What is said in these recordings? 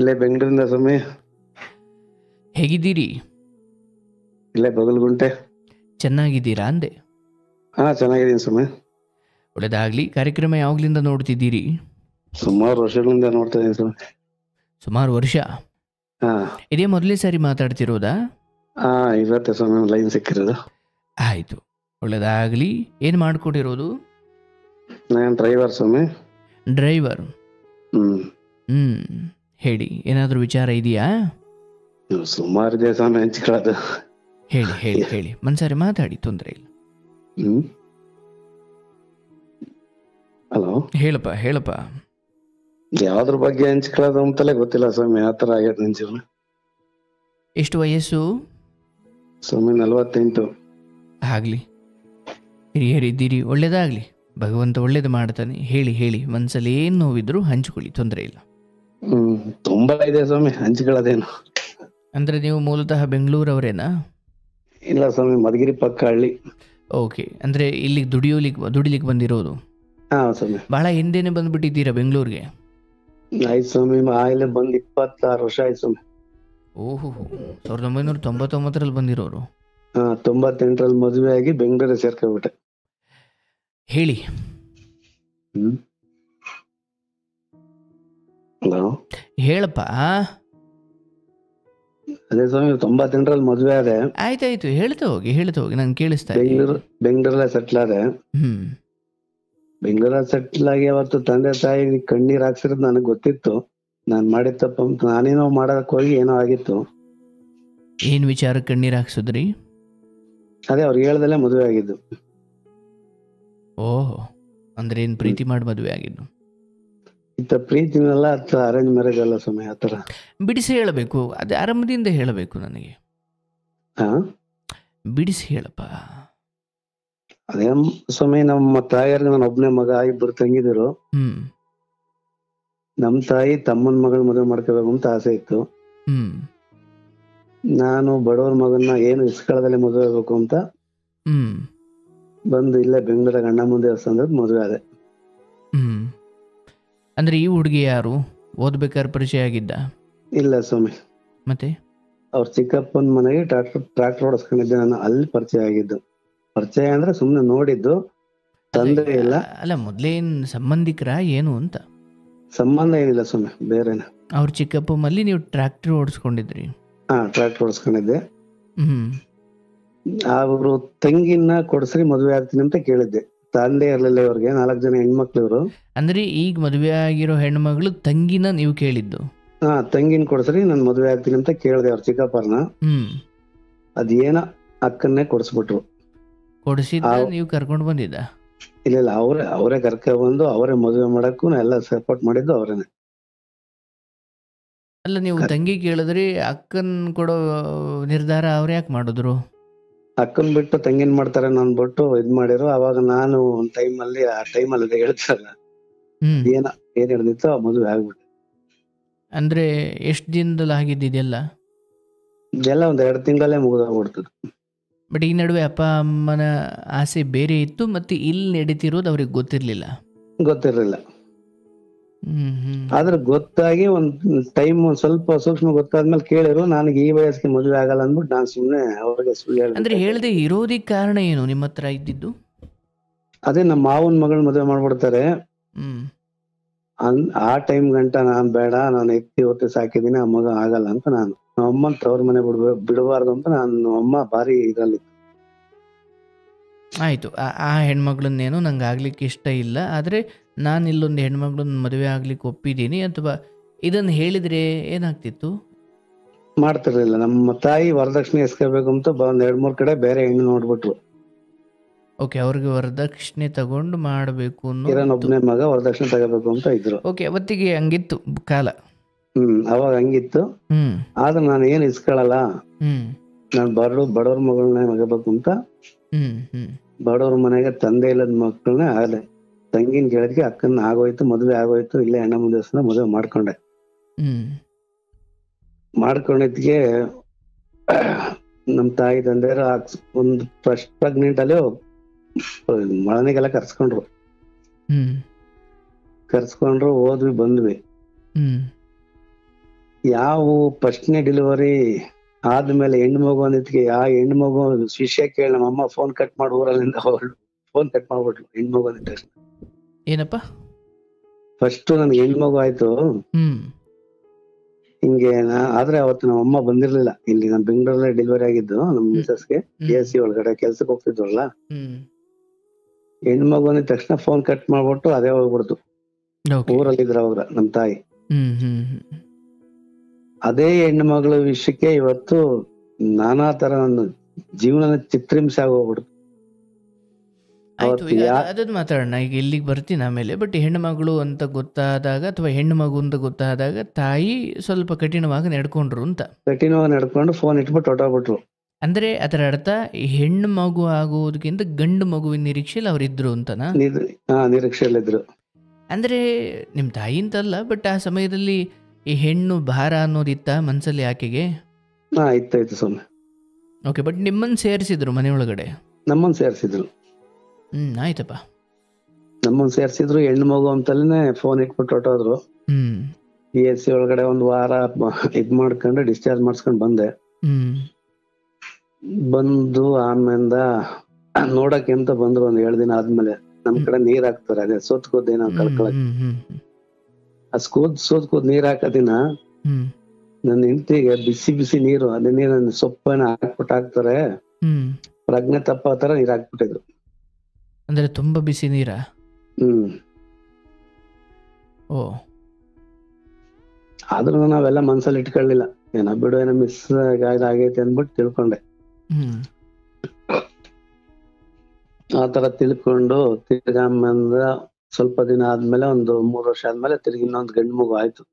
ಇಲ್ಲೇ ಬೆಂಗಳೂರಿಂದ ಸ್ವಾಮಿ. ಹೇಗಿದ್ದೀರಿ? ಇಲ್ಲೇ ಬಗಲ್ಗುಂಟೆ. ಚೆನ್ನಾಗಿದ್ದೀರಾ ಅಂದೆ. ಹಾ, ಚೆನ್ನಾಗಿದ್ದೀನಿ ಸ್ವಾಮಿ. ಒಳ್ಳೆದಾಗ್ಲಿ. ಕಾರ್ಯಕ್ರಮ ಯಾವಾಗ್ಲಿಂದ ನೋಡ್ತಿದ್ದೀರಿ? ಸುಮಾರು ವರ್ಷಗಳಿಂದ ನೋಡ್ತಾ ಇದ್ದೀನಿ ಸ್ವಾಮಿ. ಸುಮಾರು ವರ್ಷ. ಹಾ ಇದೇ ಮೊದಲೇ ಸಾರಿ ಮಾತಾಡ್ತಿರೋದಾ? ಹಾ, ಇವತ್ತೇ ಸ್ವಾಮಿ ಲೈನ್ ಸಿಕ್ಕಿರೋದು. ಆಯಿತು, ಒಳ್ಳೆದಾಗಲಿ. ಏನು ಮಾಡ್ಕೊಂಡಿರೋದು? ನಾನು ಡ್ರೈವರ್ ಸ್ವಾಮಿ. ಡ್ರೈವರ್. ಹ್ಮ್ ಹೇಳಿ, ಏನಾದರೂ ವಿಚಾರ ಇದೆಯಾ? ಸುಮಾರು ಇದೆ ಸ್ವಾಮಿ ಹಂಚ್ಕೊಳ್ಳೋದು. ಹೇಳಿ ಹೇಳಿ ಹೇಳಿ, ಮನ್ಸಾರೆ ಮಾತಾಡಿ, ತೊಂದರೆ ಇಲ್ಲ. ಹಲೋ, ಹೇಳಪ್ಪ. ಯಾವ್ದ್ರ ಬಗ್ಗೆ ಹಂಚ್ಕೊಳ್ಳೋದು ಅಂತಲೇ ಗೊತ್ತಿಲ್ಲ ಸ್ವಾಮಿ. ಆ ಥರ ಆಗ್ಯದ ನನ್ನ ಜೀವನ. ಎಷ್ಟು ವಯಸ್ಸು? ಸ್ವಾಮಿ 48. ಆಗಲಿ, ಹಿರಿಯರಿದ್ದೀರಿ, ಒಳ್ಳೇದಾಗಲಿ. ಭಗವಂತ ಒಳ್ಳೇದು ಮಾಡ್ತಾನೆ. ಹೇಳಿ ಹೇಳಿ, ಮನಸ್ಸಲ್ಲಿ ಏನು ನೋವಿದ್ರು ಹಂಚ್ಕೊಳ್ಳಿ, ತೊಂದರೆ ಇಲ್ಲ. ತುಂಬಾ ಇದೆ ಸ್ವಾಮಿ ಹಂಚ್ಕೊಳ್ಳೋದೇನು. ಅಂದರೆ ನೀವು ಮೂಲತಃ ಬೆಂಗಳೂರವರೇನಾ? ಇಲ್ಲ ಸ್ವಾಮಿ, ಮಧುಗಿರಿ ಪಕ್ಕ ಹಳ್ಳಿ. ಓಕೆ, ಅಂದರೆ ಇಲ್ಲಿಗೆ ದುಡಿಲಿಕ್ಕೆ ಬಂದಿರೋದು? ಹಾ ಸ್ವಾಮಿ. ಭಾಳ ಹಿಂದೆನೇ ಬಂದುಬಿಟ್ಟಿದ್ದೀರಾ ಬೆಂಗಳೂರಿಗೆ? ಆಯ್ತು ಸ್ವಾಮಿ, ಆಯ್ಲೆ ಬಂದು 26 ವರ್ಷ ಆಯ್ತು ಸ್ವಾಮಿ. ಓಹೋ, 1999ರಲ್ಲಿ ಬಂದಿರೋರು? 98ರಲ್ಲಿ ಮದುವೆ ಆಗಿ ಬೆಂಗಳೂರಿಗೆ ಸೇರ್ಕೊಂಡ್ಬಿಟ್ಟೆ. ಹೇಳಿ. ಹಲೋ, ಹೇಳಪ್ಪ. ಅದೇ ಸ್ವಾಮಿ, 98ರಲ್ಲಿ ಮದುವೆ ಆದೆ. ಆಯ್ತಾಯ್ತು, ಹೇಳ್ತಾ ಹೋಗಿ ನಂಗೆ ಕೇಳಿಸ್ತಾ ಇದೆ. ಬೆಂಗಳೂರಲ್ಲೇ ಸೆಟ್ಲ್ ಆದೆ. ಬೆಂಗಳೂರಲ್ಲಿ ಸೆಟ್ಲ್ ಆಗಿ ಅವತ್ತು ತಂದೆ ತಾಯಿ ಕಣ್ಣೀರ್ ಹಾಕ್ಸಿರೋದು ನನಗೆ ಗೊತ್ತಿತ್ತು. ನಾನ್ ಮಾಡಿದ ತಪ್ಪು ಅಂತ ನಾನೇನೋ ಮಾಡೋದಕ್ಕೆ ಹೋಗಿ ಏನೋ ಆಗಿತ್ತು. ಏನ್ ವಿಚಾರ ಕಣ್ಣೀರ್ ಹಾಕ್ಸಿದ್ರಿ? ಅದೇ ಅವ್ರಿಗೆ ಹೇಳ್ದಲ್ಲೇ ಮದುವೆ ಆಗಿದ್ದು. ಓಹೋ, ಅಂದ್ರೆ ಏನ್ ಪ್ರೀತಿ ಮಾಡಿ ಮದುವೆ ಆಗಿದ್ದು? ಇತ್ತ ಪ್ರೀತಿನಲ್ಲ, ಅರೇಂಜ್ ಮ್ಯಾರೇಜ್ ಅಲ್ಲ ಸ್ವಾಮಿ. ಆತರ ಬಿಡಿಸಿ ಹೇಳಬೇಕು, ಅದೇ ಆರಂಭದಿಂದ ಹೇಳಬೇಕು ನನಗೆ. ಬಿಡಿಸಿ ಹೇಳಪ್ಪ. ಅದೇ ಸ್ವಾಮಿ, ನಮ್ಮ ತಾಯಿಯರ್ಗೆ ನಾನು ಒಬ್ನೇ ಮಗ, 2 ತಂಗಿದ್ರು. ನಮ್ ತಾಯಿ ತಮ್ಮನ ಮಗಳ ಮದುವೆ ಮಾಡ್ಕೋಬೇಕು ಅಂತ ಆಸೆ ಇತ್ತು. ನಾನು ಬಡವ್ರ ಮಗನ್ನ ಏನು ಇಸ್ಕೊಳ್ಳದಲ್ಲಿ ಮದುವೆ ಆಗ್ಬೇಕು ಅಂತ ಬಂದು ಇಲ್ಲೇ ಬೆಂಗಳೂರಾಗ ಅಣ್ಣಮ್ಮನ ದೇವಸ್ಥಾನದ ಮದುವೆ ಆದೆ. ಅಂದ್ರೆ ಈ ಹುಡುಗಿ ಯಾರು? ಓದ್ಬೇಕಾದ್ರೆ ಪರಿಚಯ ಆಗಿದ್ದ? ಇಲ್ಲ ಸ್ವಾಮಿ. ಮತ್ತೆ ಅವ್ರ ಚಿಕ್ಕಪ್ಪನ ಮನೆಗೆ ಟ್ರಾಕ್ಟರ್ ಓಡಿಸ್ಕೊಂಡಿದ್ದೆ ನಾನು, ಅಲ್ಲಿ ಪರಿಚಯ ಆಗಿದ್ದು. ಪರಿಚಯ ಅಂದ್ರೆ ಸುಮ್ನೆ ನೋಡಿದ್ದು, ತಂದೆ ಇಲ್ಲ. ಅಲ್ಲ, ಮೊದ್ಲೇನ್ ಸಂಬಂಧಿಕರ ಏನು ಅಂತ? ಸಂಬಂಧ ಏನಿಲ್ಲ ಸ್ವಾಮಿ, ಬೇರೆನ. ಅವ್ರ ಚಿಕ್ಕಪ್ಪ ಮಲ್ಲಿ ನೀವು ಟ್ರಾಕ್ಟರ್ ಓಡಿಸ್ಕೊಂಡಿದ್ರಿ? ಟ್ರಾಕ್ಟರ್ ಓಡಿಸ್ಕೊಂಡಿದ್ದೆ. ಅವರು ತಂಗಿನ ಕೊಡ್ಸ್ರಿ ಮದುವೆ ಆಗ್ತೀನಿ ಅಂತ ಕೇಳಿದ್ದೆ. ತಂದೆ ಇರ್ಲಿಲ್ಲ ಇವ್ರಿಗೆ, 4 ಜನ ಹೆಣ್ಮಕ್ಳು ಇವ್ರು. ಅಂದ್ರೆ ಈಗ ಮದುವೆ ಆಗಿರೋ ಹೆಣ್ಮಗಳು ತಂಗಿನ ನೀವು ಕೇಳಿದ್ದು? ತಂಗಿನ ಕೊಡ್ಸ್ರಿ, ನಾನು ಮದುವೆ ಆಗ್ತೀನಿ ಅಂತ ಕೇಳಿದೆ ಅವ್ರ ಚಿಕ್ಕಪ್ಪರ್ನ. ಅದೇನ ಅಕ್ಕನ್ನೇ ಕೊಡ್ಸ್ಬಿಟ್ರು. ಕೊಡಿಸಿದ ನೀವು ಕರ್ಕೊಂಡು ಬಂದಿದ್ದ? ಇಲ್ಲ, ಅವರೇ ಕರ್ಕೊಂಡ್ಬಂದು ಅವರೇ ಮದುವೆ ಮಾಡಕ್ಕೂ ಎಲ್ಲ ಸಪೋರ್ಟ್ ಮಾಡಿದ್ದು ಅವರೇನೆ. ಅಲ್ಲ, ನೀವು ತಂಗಿ ಕೇಳಿದ್ರಿ, ಅಕ್ಕನ್ ಕೊಡೋ ನಿರ್ಧಾರ ಅವ್ರು ಯಾಕೆ ಮಾಡಿದ್ರು? ಅಕ್ಕನ್ ಬಿಟ್ಟು ತಂಗಿನ್ ಮಾಡ್ತಾರೆ ನಾನು ಬಿಟ್ಟು ಇದ್ ಮಾಡಿರು. ಅವಾಗ ನಾನು ಒಂದ್ ಟೈಮಲ್ಲಿ ಅದೇ ಹೇಳ್ತಾರಲ್ಲ, ಏನ್ ಹಿಡ್ದಿತ್ತು ಆ ಮದುವೆ ಆಗ್ಬಿಟ್ಟೆ. ಅಂದ್ರೆ ಎಷ್ಟ್ ದಿನದಲ್ಲಿ ಆಗಿದ್ದಿದೆಲ್ಲ? ಎಲ್ಲ ಒಂದ್ 2 ತಿಂಗಳಲ್ಲೇ ಮುಗಿದೋಗ್ಬಿಡ್ತದೆ. ಬಟ್ ಈ ನಡುವೆ ಅಪ್ಪ ಅಮ್ಮನ ಆಸೆ ಬೇರೆ ಇತ್ತು, ಮತ್ತೆ ಇಲ್ಲಿ ನಡೀತಿರೋದು ಅವ್ರಿಗೆ ಗೊತ್ತಿರ್ಲಿಲ್ಲ? ಗೊತ್ತಿರ್ಲಿಲ್ಲ. ಆದ್ರೆ ಗೊತ್ತಾಗಿ ಒಂದ್ ಟೈಮ್ ಸ್ವಲ್ಪ ಸೂಕ್ಷ್ಮ ಗೊತ್ತಾದ್ಮೇಲೆ ಕೇಳಿರು. ನನಗೆ ಈ ವಯಸ್ಸಿಗೆ ಮದುವೆ ಆಗಲ್ಲ ಅಂದ್ಬಿಟ್ಟು ನಾನು ಸುಮ್ನೆ ಅವ್ರಿಗೆ ಸುಳ್ಳು ಹೇಳಿದೆ. ಅಂದ್ರೆ ಹೇಳ್ದೆ ಇರೋದಿಕ್ ಕಾರಣ ಏನು ನಿಮ್ಮ ಹತ್ರ ಇದ್ದಿದ್ದು? ಅದೇ ನಮ್ಮ ಮಾವನ್ ಮಗಳ್ ಮದುವೆ ಮಾಡ್ಬಿಡ್ತಾರೆ. ಆ ಟೈಮ್ ಗಂಟ ನಾನ್ ಬೇಡ, ನಾನು ಹೊತ್ತು ಸಾಕಿದೀನಿ, ಆ ಮಗ ಆಗಲ್ಲ ಅಂತ ನಾನು ಅಮ್ಮನ್ ತವ್ರ ಮನೆ ಬಿಡಬಾರ್ದು ಅಂತ ನಾನು ಅಮ್ಮ ಭಾರಿ ಇದ್ರಲ್ಲಿ. ಆಯ್ತು, ಆ ಹೆಣ್ಮಗಳನ್ನೇನು ನಂಗೆ ಆಗ್ಲಿಕ್ಕೆ ಇಷ್ಟ ಇಲ್ಲ, ಆದ್ರೆ ನಾನು ಇಲ್ಲೊಂದು ಹೆಣ್ಮಗಳನ್ನ ಮದುವೆ ಆಗ್ಲಿಕ್ಕೆ ಒಪ್ಪಿದ್ದೀನಿ ಅಥವಾ ಇದನ್ನ ಹೇಳಿದ್ರೆ ಏನಾಗ್ತಿತ್ತು? ಮಾಡ್ತಿರ್ಲಿಲ್ಲ. ನಮ್ಮ ತಾಯಿ ವರದಕ್ಷಿಣೆ ಎಸ್ಕೋಬೇಕು ಅಂತ 2-3 ಕಡೆ ಬೇರೆ ಹೆಣ್ಣು ನೋಡ್ಬಿಟ್ರು. ಓಕೆ, ಅವ್ರಿಗೆ ವರದಕ್ಷಿಣೆ ತಗೊಂಡು ಮಾಡಬೇಕು ಒಬ್ಬನೇ ಮಗ, ವರದಕ್ಷಿಣೆ ತಗೋಬೇಕು ಅಂತ ಇದ್ರು. ಓಕೆ, ಅವತ್ತಿಗೆ ಹಂಗಿತ್ತು ಕಾಲ. ಅವಾಗ ಹಂಗಿತ್ತು. ಆದ್ರೆ ನಾನು ಏನ್ ಇಸ್ಕೊಳಲ್ಲ, ನಾನು ಬಡವ್ರ ಮಗಳನ್ನ ಮಗಬೇಕು ಅಂತ ಬಡವ್ರ ಮನೆಗೆ ತಂದೆ ಇಲ್ಲದ ಮಕ್ಕಳನ್ನ ಆಗಲೆ ತಂಗಿನ ಕೇಳಿದ್ಕೆ ಅಕ್ಕನ ಆಗೋಯ್ತು, ಮದುವೆ ಆಗೋಯ್ತು. ಇಲ್ಲೇ ಅಣ್ಣಮ್ಮನ ದೇವಸ್ಥಾನ ಮದುವೆ ಮಾಡ್ಕೊಂಡೆ. ಮಾಡ್ಕೊಂಡಿದ್ಗೆ ನಮ್ ತಾಯಿ ತಂದೆಯರು ಒಂದು ಫಸ್ಟ್ ಪ್ರೆಗ್ನೆಂಟ್ ಅಲ್ಲಿ ಮಳನಿಗೆಲ್ಲ ಕರ್ಸ್ಕೊಂಡ್ರು. ಹೋದ್ವಿ ಬಂದ್ವಿ. ಯಾವ ಫಸ್ಟ್ನೇ ಡೆಲಿವರಿ ಆದ್ಮೇಲೆ ಹೆಣ್ಣು ಮಗು ಅಂದಿದ್ಕೆ ಆ ಹೆಣ್ಣು ಮಗು ವಿಷಯ ಕೇಳಿ ನಮ್ಮ ಅಮ್ಮ ಫೋನ್ ಕಟ್ ಮಾಡಿ ಊರಲ್ಲಿಂದ ಹೊರಡು ಫೋನ್ ಕಟ್ ಮಾಡ್ಬಿಟ್ಲು ಹೆಣ್ಣು ಮಗು ಅಂದಿದ ತಕ್ಷಣ. ಏನಪ್ಪ? ಫಸ್ಟ್ ನನ್ಗೆ ಹೆಣ್ಣು ಮಗು ಆಯ್ತು ಹಿಂಗೆ. ಆದ್ರೆ ಅವತ್ತು ನಮ್ಮ ಅಮ್ಮ ಬಂದಿರ್ಲಿಲ್ಲ ಇಲ್ಲಿ, ನಾನು ಬೆಂಗಳೂರಲ್ಲೇ ಡೆಲಿವರಿ ಆಗಿದ್ದು ನಮ್ಮ ಮಿಸಸ್ಗೆ. KSC ಒಳಗಡೆ ಕೆಲ್ಸಕ್ಕೆ ಹೋಗ್ತಿದ್ವಲ್ಲ, ಹೆಣ್ಣು ಮಗು ಅಂದಿದ ತಕ್ಷಣ ಫೋನ್ ಕಟ್ ಮಾಡ್ಬಿಟ್ಟು ಅದೇ ಹೋಗ್ಬಿಡ್ತು. ಊರಲ್ಲಿ ಇದ್ರ ಅವಾಗ ನಮ್ ತಾಯಿ. ಅದೇ ಹೆಣ್ಣು ಮಗಳ ವಿಷಯಕ್ಕೆ ಇವತ್ತು ನಾನಾ ತರ ನನ್ನ ಜೀವನ ಚಿತ್ರಿಂಸೆ ಆಗೋಗ್ಬಿಡ್ತು. ಆಯ್ತು, ಈಗ ಅದನ್ನ ಮಾತಾಡೋಣ. ಈಗ ಇಲ್ಲಿಗೆ ಬರ್ತೀನಿ ಆಮೇಲೆ. ಬಟ್ ಹೆಣ್ಣು ಮಗಳು ಅಂತ ಗೊತ್ತಾದಾಗ ಅಥವಾ ಹೆಣ್ಣು ಮಗು ಅಂತ ಗೊತ್ತಾದಾಗ ತಾಯಿ ಸ್ವಲ್ಪ ಕಠಿಣವಾಗಿ ನಡ್ಕೊಂಡ್ರು ಅಂತ. ಕಠಿಣವಾಗಿ ನಡ್ಕೊಂಡು ಫೋನ್ ಇಟ್ಬಿಟ್ಟು ಹೊಟ್ಟೋಗ್ಬಿಟ್ರು. ಅಂದ್ರೆ ಅದರ ಅರ್ಥ ಹೆಣ್ಣು ಮಗು ಆಗೋದಕ್ಕಿಂತ ಗಂಡು ಮಗುವಿನ ನಿರೀಕ್ಷೆಯಲ್ಲಿ ಅವ್ರಿದ್ರು ಅಂತನಾ? ನಿರೀಕ್ಷೆಯಲ್ಲಿದ್ರು. ಅಂದ್ರೆ ನಿಮ್ ತಾಯಿ ಅಂತಲ್ಲ, ಬಟ್ ಆ ಸಮಯದಲ್ಲಿ ಈ ಹೆಣ್ಣು ಭಾರ ಅನ್ನೋದಿತ್ತ ಮನ್ಸಲ್ಲಿ ಆಕೆಗೆ? ಇತ್ತಾಯ್ತು ಸುಮ್ಮನೆ. ಓಕೆ, ಬಟ್ ನಿಮ್ಮನ್ನ ಸೇರಿಸಿದ್ರು ಮನೆಯೊಳಗಡೆ? ನಮ್ಮನ್ನ ಸೇರಿಸಿದ್ರು. ಆಯ್ತಪ್ಪ. ನಮ್ಮನ್ನ ಸೇರಿಸಿದ್ರು, ಹೆಣ್ಣು ಮಗು ಅಂತಲೇ ಫೋನ್ ಇಟ್ಬಿಟ್ಟು ಹೊಟ್ಟೋದ್ರು. KSC ಒಳಗಡೆ ಒಂದ್ ವಾರ ಇದ್ ಮಾಡ್ಕೊಂಡು ಡಿಸ್ಚಾರ್ಜ್ ಮಾಡ್ಸ್ಕೊಂಡ್ ಬಂದೆ. ಬಂದು ಆಮೇಲಿಂದ ನೋಡಕ್ಕೆ ಅಂತ ಬಂದ್ರು. ಒಂದ್ 7 ದಿನ ಆದ್ಮೇಲೆ ನಮ್ ಕಡೆ ನೀರ್ ಹಾಕ್ತಾರೆ, ಅದೇ ಸೋತ್ಕೋದೇನೋ ಕಳ್ಕೊಳಕ್. ಆ ಸೋತ್ಕೋದ್ ನೀರ್ ಹಾಕದಿನ ನನ್ನ ಹೆಂಡತಿಗೆ ಬಿಸಿ ಬಿಸಿ ನೀರು, ಅದೇ ನೀರ್ ಸೊಪ್ಪನ್ನ ಹಾಕ್ಬಿಟ್ಟು ಹಾಕ್ತಾರೆ, ಪ್ರಜ್ಞೆ ತಪ್ಪ ತರ ನೀರ್ ಹಾಕ್ಬಿಟ್ಟಿದ್ರು. ಅಂದ್ರೆ ತುಂಬಾ ಬಿಸಿ ನೀರಾ? ಓ. ಆದ್ರೂ ನಾವೆಲ್ಲ ಮನ್ಸಲ್ಲಿ ಇಟ್ಕೊಳ್ಳಿಲ್ಲ, ಏನೋ ಬಿಡು, ಏನೋ ಮಿಸ್ ಆಗೈತೆ ಅಂದ್ಬಿಟ್ಟು ತಿಳ್ಕೊಂಡೆ. ಆತರ ತಿಳ್ಕೊಂಡು ತಿರ್ಗಾಮಂದ ಸ್ವಲ್ಪ ದಿನ ಆದ್ಮೇಲೆ ಒಂದು 3 ವರ್ಷ ಆದ್ಮೇಲೆ ತಿರ್ಗಿ ಇನ್ನೊಂದು ಗಂಡು ಮಗು ಆಯ್ತು.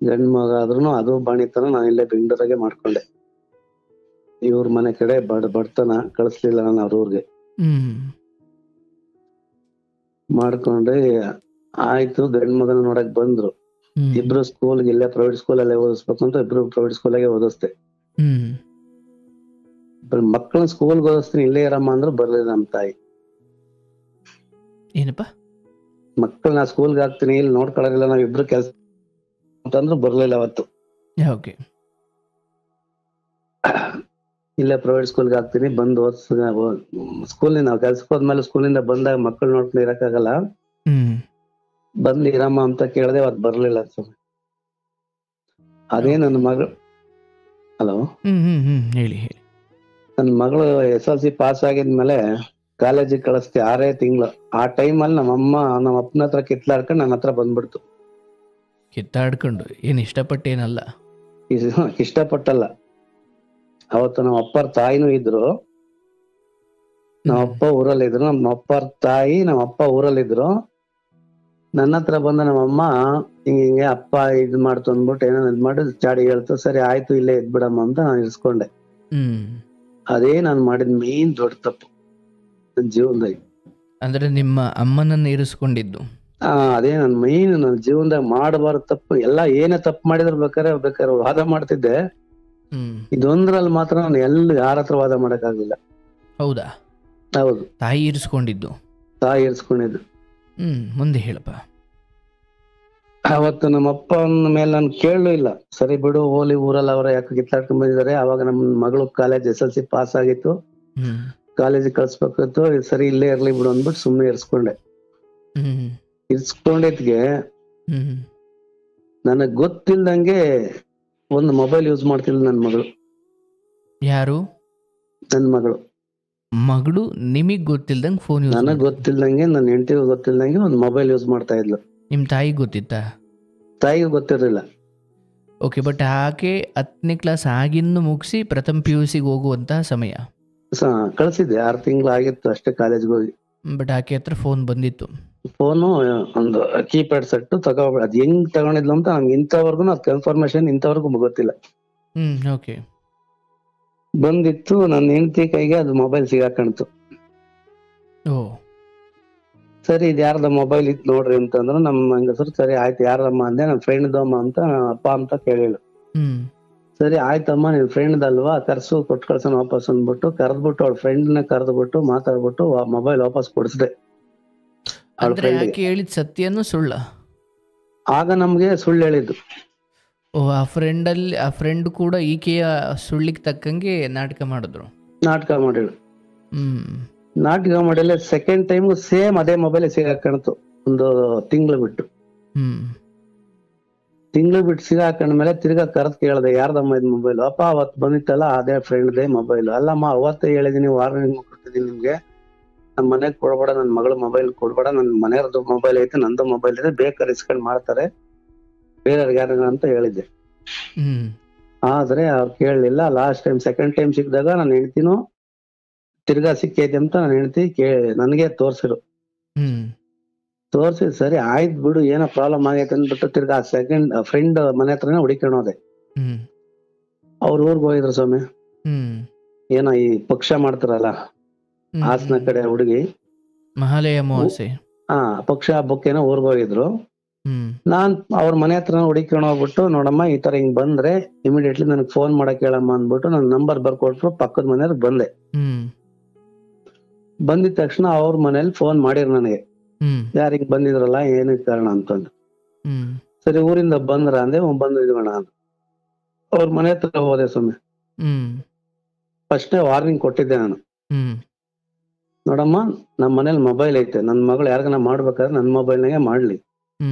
ಗಂಡು ಮಗ ಆದ್ರೂ ಅದು ಬಾಣಿತನ ನಾನು ಇಲ್ಲೇ ಬೆಂಗಳೂರಾಗೆ ಮಾಡ್ಕೊಂಡೆ. ಇವ್ರ ಮನೆ ಕಡೆ ಬಡತನ ಕಳಿಸ್ಲಿಲ್ಲ ನಾನು ಅವ್ರ ಊರ್ಗೆ. ಮಾಡ್ಕೊಂಡ್ರೆ ಆಯ್ತು. ಗಂಡ್ ಮಗನ ನೋಡಕ್ ಬಂದ್ರು. ಇಬ್ರು ಸ್ಕೂಲ್ಗೆ ಇಲ್ಲೇ ಪ್ರೈವೇಟ್ ಸ್ಕೂಲಲ್ಲೇ ಓದಿಸ್ಬೇಕು ಅಂತ ಇಬ್ರು ಪ್ರೈವೇಟ್ ಸ್ಕೂಲಾಗೆ ಓದಿಸ್ದೆ. ಮಕ್ಕಳನ್ನ ಸ್ಕೂಲ್ಗೆ ಓದಿಸ್ತೀನಿ ಇಲ್ಲೇ ಇರಮ್ಮ ಅಂದ್ರು ಬರ್ಲಿಲ್ಲ ನಮ್ ತಾಯಿ. ಏನಪ್ಪ? ಮಕ್ಕಳನ್ನ ಸ್ಕೂಲ್ಗೆ ಹಾಕ್ತೀನಿ, ಇಲ್ಲಿ ನೋಡ್ಕೊಳ್ಳೋದಿಲ್ಲ, ನಾವ್ ಇಬ್ರು ಕೆಲ್ಸ ಅಂತಂದ್ರು ಬರ್ಲಿಲ್ಲ ಅವತ್ತು. ಇಲ್ಲೇ ಪ್ರೈವೇಟ್ ಸ್ಕೂಲ್ಗೆ ಹಾಕ್ತೀನಿ, ಬಂದು ಸ್ಕೂಲಿಂದ ನಾವು ಕೆಲ್ಸಕ್ಕೆ ಹೋದ್ಮೇಲೆ ಸ್ಕೂಲಿಂದ ಬಂದಾಗ ಮಕ್ಕಳು ನೋಡ್ಕೊಂಡು ಇರಕ್ಕಾಗಲ್ಲ, ಬಂದು ಇರಮ್ಮ ಅಂತ ಕೇಳದೆ ಅವತ್ತು ಬರ್ಲಿಲ್ಲ. ಅದೇ ನನ್ನ ಮಗಳು. ಹಲೋ, ಹೇಳಿ ಹೇಳಿ. ನನ್ನ ಮಗಳು SLC ಪಾಸ್ ಆಗಿದ್ಮೇಲೆ ಕಾಲೇಜಿಗೆ ಕಳಿಸ್ತಿ 6 ತಿಂಗಳು. ಆ ಟೈಮಲ್ಲಿ ನಮ್ಮಮ್ಮ ನಮ್ಮ ಅಪ್ಪನ ಹತ್ರ ಕಿತ್ಲಾಡ್ಕೊಂಡು ನನ್ನ ಹತ್ರ ಬಂದ್ಬಿಡ್ತು. ಕಿತ್ತಾಡ್ಕೊಂಡು ಏನ್ ಇಷ್ಟಪಟ್ಟೇನಲ್ಲ? ಇಷ್ಟಪಟ್ಟಲ್ಲ. ಅವತ್ತು ನಮ್ಮ ಅಪ್ಪರ ತಾಯಿನೂ ಇದ್ರು, ನಮ್ಮ ಅಪ್ಪ ಊರಲ್ಲಿದ್ರು. ನಮ್ಮ ಅಪ್ಪರ ತಾಯಿ ನಮ್ಮ ಅಪ್ಪ ಊರಲ್ಲಿದ್ರು. ನನ್ನ ಹತ್ರ ಬಂದ ನಮ್ಮಮ್ಮ ಹಿಂಗೆ ಅಪ್ಪ ಇದ್ ಮಾಡ್ತು ಅಂದ್ಬಿಟ್ಟು ಏನೋ ಇದ್ ಮಾಡಿ ಚಾಡಿ ಹೇಳ್ತು. ಸರಿ ಆಯ್ತು ಇಲ್ಲೇ ಇದ್ಬಿಡಮ್ಮ ಅಂತ ನಾನು ಇರ್ಸ್ಕೊಂಡೆ. ಅದೇ ನಾನು ಮಾಡಿದ ಮೇನ್ ದೊಡ್ಡ ತಪ್ಪು ನನ್ನ ಜೀವನದಾಗ. ಅಂದ್ರೆ ನಿಮ್ಮ ಅಮ್ಮನನ್ನ ಇರಿಸ್ಕೊಂಡಿದ್ದು? ಅದೇ ನನ್ನ ಮೇನ್ ನನ್ನ ಜೀವನದಾಗ ಮಾಡಬಾರ್ದು ತಪ್ಪು. ಎಲ್ಲ ಏನೇ ತಪ್ಪು ಮಾಡಿದ್ರು ಬೇಕಾದ್ರೆ ವಾದ ಮಾಡ್ತಿದ್ದೆ. ಇದೊಂದ್ರಲ್ಲಿ ಮಾತ್ರ ನಾನು ಯಾರ ಹತ್ರ ವಾದ ಮಾಡಕ್ ಆಗ್ಲಿಲ್ಲ. ಹೌದಾ? ಹೌದು. ತಾಯಿ ಇರಿಸ್ಕೊಂಡಿದ್ದು? ತಾಯಿ ಇರಿಸ್ಕೊಂಡಿದ್ದು. ಮುಂದೆ ಹೇಳಪ್ಪ. ಅವತ್ತು ನಮ್ಮ ಅಪ್ಪನ ಮೇಲೆ ನಾನು ಕೇಳಲೂ ಇಲ್ಲ. ಸರಿ ಬಿಡು, ಹೋಲಿ, ಊರಲ್ಲಿ ಅವ್ರ ಯಾಕೆ ಕಿತ್ತಾಡ್ಕೊಂಡ್ ಬಂದಿದ್ದಾರೆ. ಅವಾಗ ನಮ್ಮ ಮಗಳು ಕಾಲೇಜ್ SLC ಪಾಸ್ ಆಗಿತ್ತು, ಕಾಲೇಜಿಗೆ ಕಳ್ಸ್ಬೇಕಿತ್ತು. ಸರಿ ಇಲ್ಲೇ ಇರ್ಲಿ ಬಿಡು ಅಂದ್ಬಿಟ್ಟು ಸುಮ್ಮನೆ ಇರ್ಸ್ಕೊಂಡೆ. ಇರ್ಸ್ಕೊಂಡಿದ್ಗೆ ನನಗ್ ಗೊತ್ತಿಲ್ದಂಗೆ ಒಂದು ಮೊಬೈಲ್ ಯೂಸ್ ಮಾಡ್ತಿಲ್ಲ ನನ್ನ ಮಗಳು. ಯಾರು? ನನ್ನ ಮಗಳು. ಮಗಳು ನಿಮಗ್ ಗೊತ್ತಿಲ್ದಂಗೆ ಫೋನ್ ಯೂಸ್? ನನಗ್ ಗೊತ್ತಿಲ್ದಂಗೆ, ನನ್ನ ಹೆಂಡತಿಗೂ ಗೊತ್ತಿಲ್ದಂಗೆ ಒಂದು ಮೊಬೈಲ್ ಯೂಸ್ ಮಾಡ್ತಾ ಇದ್ಲು. ನಿಮ್ ತಾಯಿಗೆ ಗೊತ್ತಿತ್ತಾ? ತಾಯಿಗೂ ಗೊತ್ತಿರಲಿಲ್ಲ. ಓಕೆ, ಬಟ್ ಆಕೆ 10ನೇ ಕ್ಲಾಸ್ ಆಗಿನ್ನು ಮುಗಿಸಿ ಪ್ರಥಮ PUC ಹೋಗುವಂತಹ ಸಮಯ ಕಳ್ಸಿದ್ದೆ. 6 ತಿಂಗಳು ಆಗಿತ್ತು ಅಷ್ಟೇ ಕಾಲೇಜ್ಗೆ ಹೋಗಿ. ಬಟ್ ಆಕೆ ಹತ್ರ ಫೋನ್ ಬಂದಿತ್ತು. ಫೋನು ಒಂದು ಕೀಪ್ಯಾಡ್ ಸೆಟ್ ತಗೋಬೇಡ. ಅದ್ ಹೆಂಗ್ ತಗೊಂಡಿದ್ಲು ಅಂತ ನಂಗೆ ಇಂಥವರ್ಗು ಅದ್ ಕನ್ಫರ್ಮೇಶನ್ ಇಂಥವರ್ಗು ಗೊತ್ತಿಲ್ಲ. ಓಕೆ. ಬಂದಿತ್ತು, ನನ್ನ ಹೆಂಡತಿ ಕೈಗೆ ಅದು ಮೊಬೈಲ್ ಸಿಗಾಕಣ್ತು. ಸರಿ ಇದು ಯಾರ್ದ ಮೊಬೈಲ್ ಇತ್ತು ನೋಡ್ರಿ ಅಂತಂದ್ರು. ನಮ್ಮ ಹಂಗಸರು ಸರಿ ಆಯ್ತು ಯಾರಮ್ಮ ಅಂದೆ. ನನ್ನ ಫ್ರೆಂಡ್ದಮ್ಮ ಅಂತ ಅಪ್ಪ ಅಂತ ಕೇಳಿಲ್ಲ. ಸರಿ ಆಯ್ತಮ್ಮ ನಿನ್ ಫ್ರೆಂಡ್ದಲ್ವಾ, ಕರ್ಸು, ಕೊಟ್ಟು ಕಳ್ಸೋಣ ವಾಪಸ್ ಅಂದ್ಬಿಟ್ಟು ಕರೆದ್ಬಿಟ್ಟು ಅವಳ ಫ್ರೆಂಡ್ನ ಕರೆದ್ಬಿಟ್ಟು ಮಾತಾಡ್ಬಿಟ್ಟು ಮೊಬೈಲ್ ವಾಪಸ್ ಕೊಡಿಸ್ದೆ. ಹೇಳಿದ ಸತ್ಯನೂ ಸುಳ್ಳ? ಆಗ ನಮ್ಗೆ ಸುಳ್ಳು ಹೇಳಿದ್ದು. ಓ, ಆ ಫ್ರೆಂಡ್ ಕೂಡ ಈಕೆಯ ಸುಳ್ಳಿಗೆ ತಕ್ಕಂಗೆ ನಾಟಕ ಮಾಡಿದ್ರು. ನಾಟಕ ಮಾಡಿಳು. ನಾಟಕ ಮಾಡಿಲ್ಲ. ಸೆಕೆಂಡ್ ಟೈಮ್ ಸೇಮ್ ಅದೇ ಮೊಬೈಲ್ ಸಿಗಾಕಣ್ತು. ಒಂದು ತಿಂಗಳು ಬಿಟ್ಟು ಸಿಗಾಕೊಂಡ್ಮೇಲೆ ತಿರ್ಗಾ ಕರೆದ್ ಕೇಳ್ದೆ, ಯಾರ್ದಮ್ಮ ಇದ್ ಮೊಬೈಲ್? ಅಪ್ಪ ಅವತ್ ಬಂದಿತ್ತಲ್ಲ ಅದೇ ಫ್ರೆಂಡ್ದೇ ಮೊಬೈಲ್. ಅಲ್ಲಮ್ಮ ಅವತ್ತೇ ಹೇಳಿದೀನಿ, ವಾರ್ನಿಂಗ್ ಕೊಡ್ತಿದೀನಿ ನಿಮ್ಗೆ, ನಮ್ ಮನೆಗ್ ಕೊಡ್ಬೇಡ, ನನ್ ಮಗಳ ಮೊಬೈಲ್ ಕೊಡ್ಬೇಡ, ನನ್ ಮನೆಯವ್ರದ್ದು ಮೊಬೈಲ್ ಐತೆ, ನಂದು ಮೊಬೈಲ್ ಇದೆ, ಬೇಕಾದ್ರೆ ಇಸ್ಕೊಂಡ್ ಮಾಡ್ತಾರೆ, ಬೇರೆಯವ್ರಿಗೆ ಯಾರ ಅಂತ ಹೇಳಿದ್ದೆ. ಆದ್ರೆ ಅವ್ರು ಕೇಳಲಿಲ್ಲ. ಲಾಸ್ಟ್ ಟೈಮ್ ಸೆಕೆಂಡ್ ಟೈಮ್ ಸಿಕ್ಕಿದಾಗ ನಾನು ಹೆಂಡ್ತಿನೂ ತಿರ್ಗಾ ಸಿಕ್ಕೈತೆ ಅಂತ ನಾನು ಹೆಂಡ್ತಿ ನನಗೆ ತೋರ್ಸಿರು. ತೋರ್ಸಿ ಸರಿ ಆಯ್ತು ಬಿಡು, ಏನೋ ಪ್ರಾಬ್ಲಮ್ ಆಗೈತೆ ಅಂದ್ಬಿಟ್ಟು ತಿರ್ಗಾ ಸೆಕೆಂಡ್ ಫ್ರೆಂಡ್ ಮನೆ ಹತ್ರನೇ ಹುಡುಕೊಂಡು ಹೋದೆ. ಅವ್ರ ಊರ್ಗ್ ಹೋಗಿದ್ರು ಸ್ವಾಮಿ. ಏನೋ ಈ ಪಕ್ಷ ಮಾಡ್ತಾರಲ್ಲ ಹಾಸನ ಕಡೆ ಹುಡುಗಿ, ಮಹಾಲಯ ಅಮಾವಾಸ್ಯೆ, ಪಕ್ಷ ಹಬ್ಬಕ್ಕೇನೋ ಊರ್ಗ್ ಹೋಗಿದ್ರು. ನಾನ್ ಅವ್ರ ಮನೆ ಹತ್ರ ಹುಡುಕೊಂಡು ಹೋಗ್ಬಿಟ್ಟು, ನೋಡಮ್ಮ ಈ ತರ ಹಿಂಗ್ ಬಂದ್ರೆ ಇಮಿಡಿಯೇಟ್ಲಿ ನನಗೆ ಫೋನ್ ಮಾಡಕ್ ಹೇಳಮ್ಮ ಅಂದ್ಬಿಟ್ಟು ನನ್ ನಂಬರ್ ಬರ್ಕೊಟ್ರು. ಪಕ್ಕದ ಮನೆಯವ್ರಿಗೆ ಬಂದೆ. ಬಂದಿದ ತಕ್ಷಣ ಅವ್ರ ಮನೇಲಿ ಫೋನ್ ಮಾಡಿರ್ ನನಗೆ, ಯಾರಿಗ್ ಬಂದಿದ್ರಲ್ಲ ಏನಕ್ಕೆ ಕಾರಣ ಅಂತಂದು. ಸರಿ ಊರಿಂದ ಬಂದ್ರ ಅಂದೆ, ಬಂದಿದ್ವಣ ಅಂತ. ಅವ್ರ ಮನೆ ಹತ್ರ ಹೋದೆ ಸ್ವಾಮಿ. ಫಸ್ಟೇ ವಾರ್ನಿಂಗ್ ಕೊಟ್ಟಿದ್ದೆ ನಾನು, ನೋಡಮ್ಮ ನಮ್ ಮನೇಲಿ ಮೊಬೈಲ್ ಐತೆ, ನನ್ ಮಗಳು ಯಾರಿಗನ ಮಾಡ್ಬೇಕಾದ್ರೆ ನನ್ ಮೊಬೈಲ್ನಾಗೆ ಮಾಡ್ಲಿ,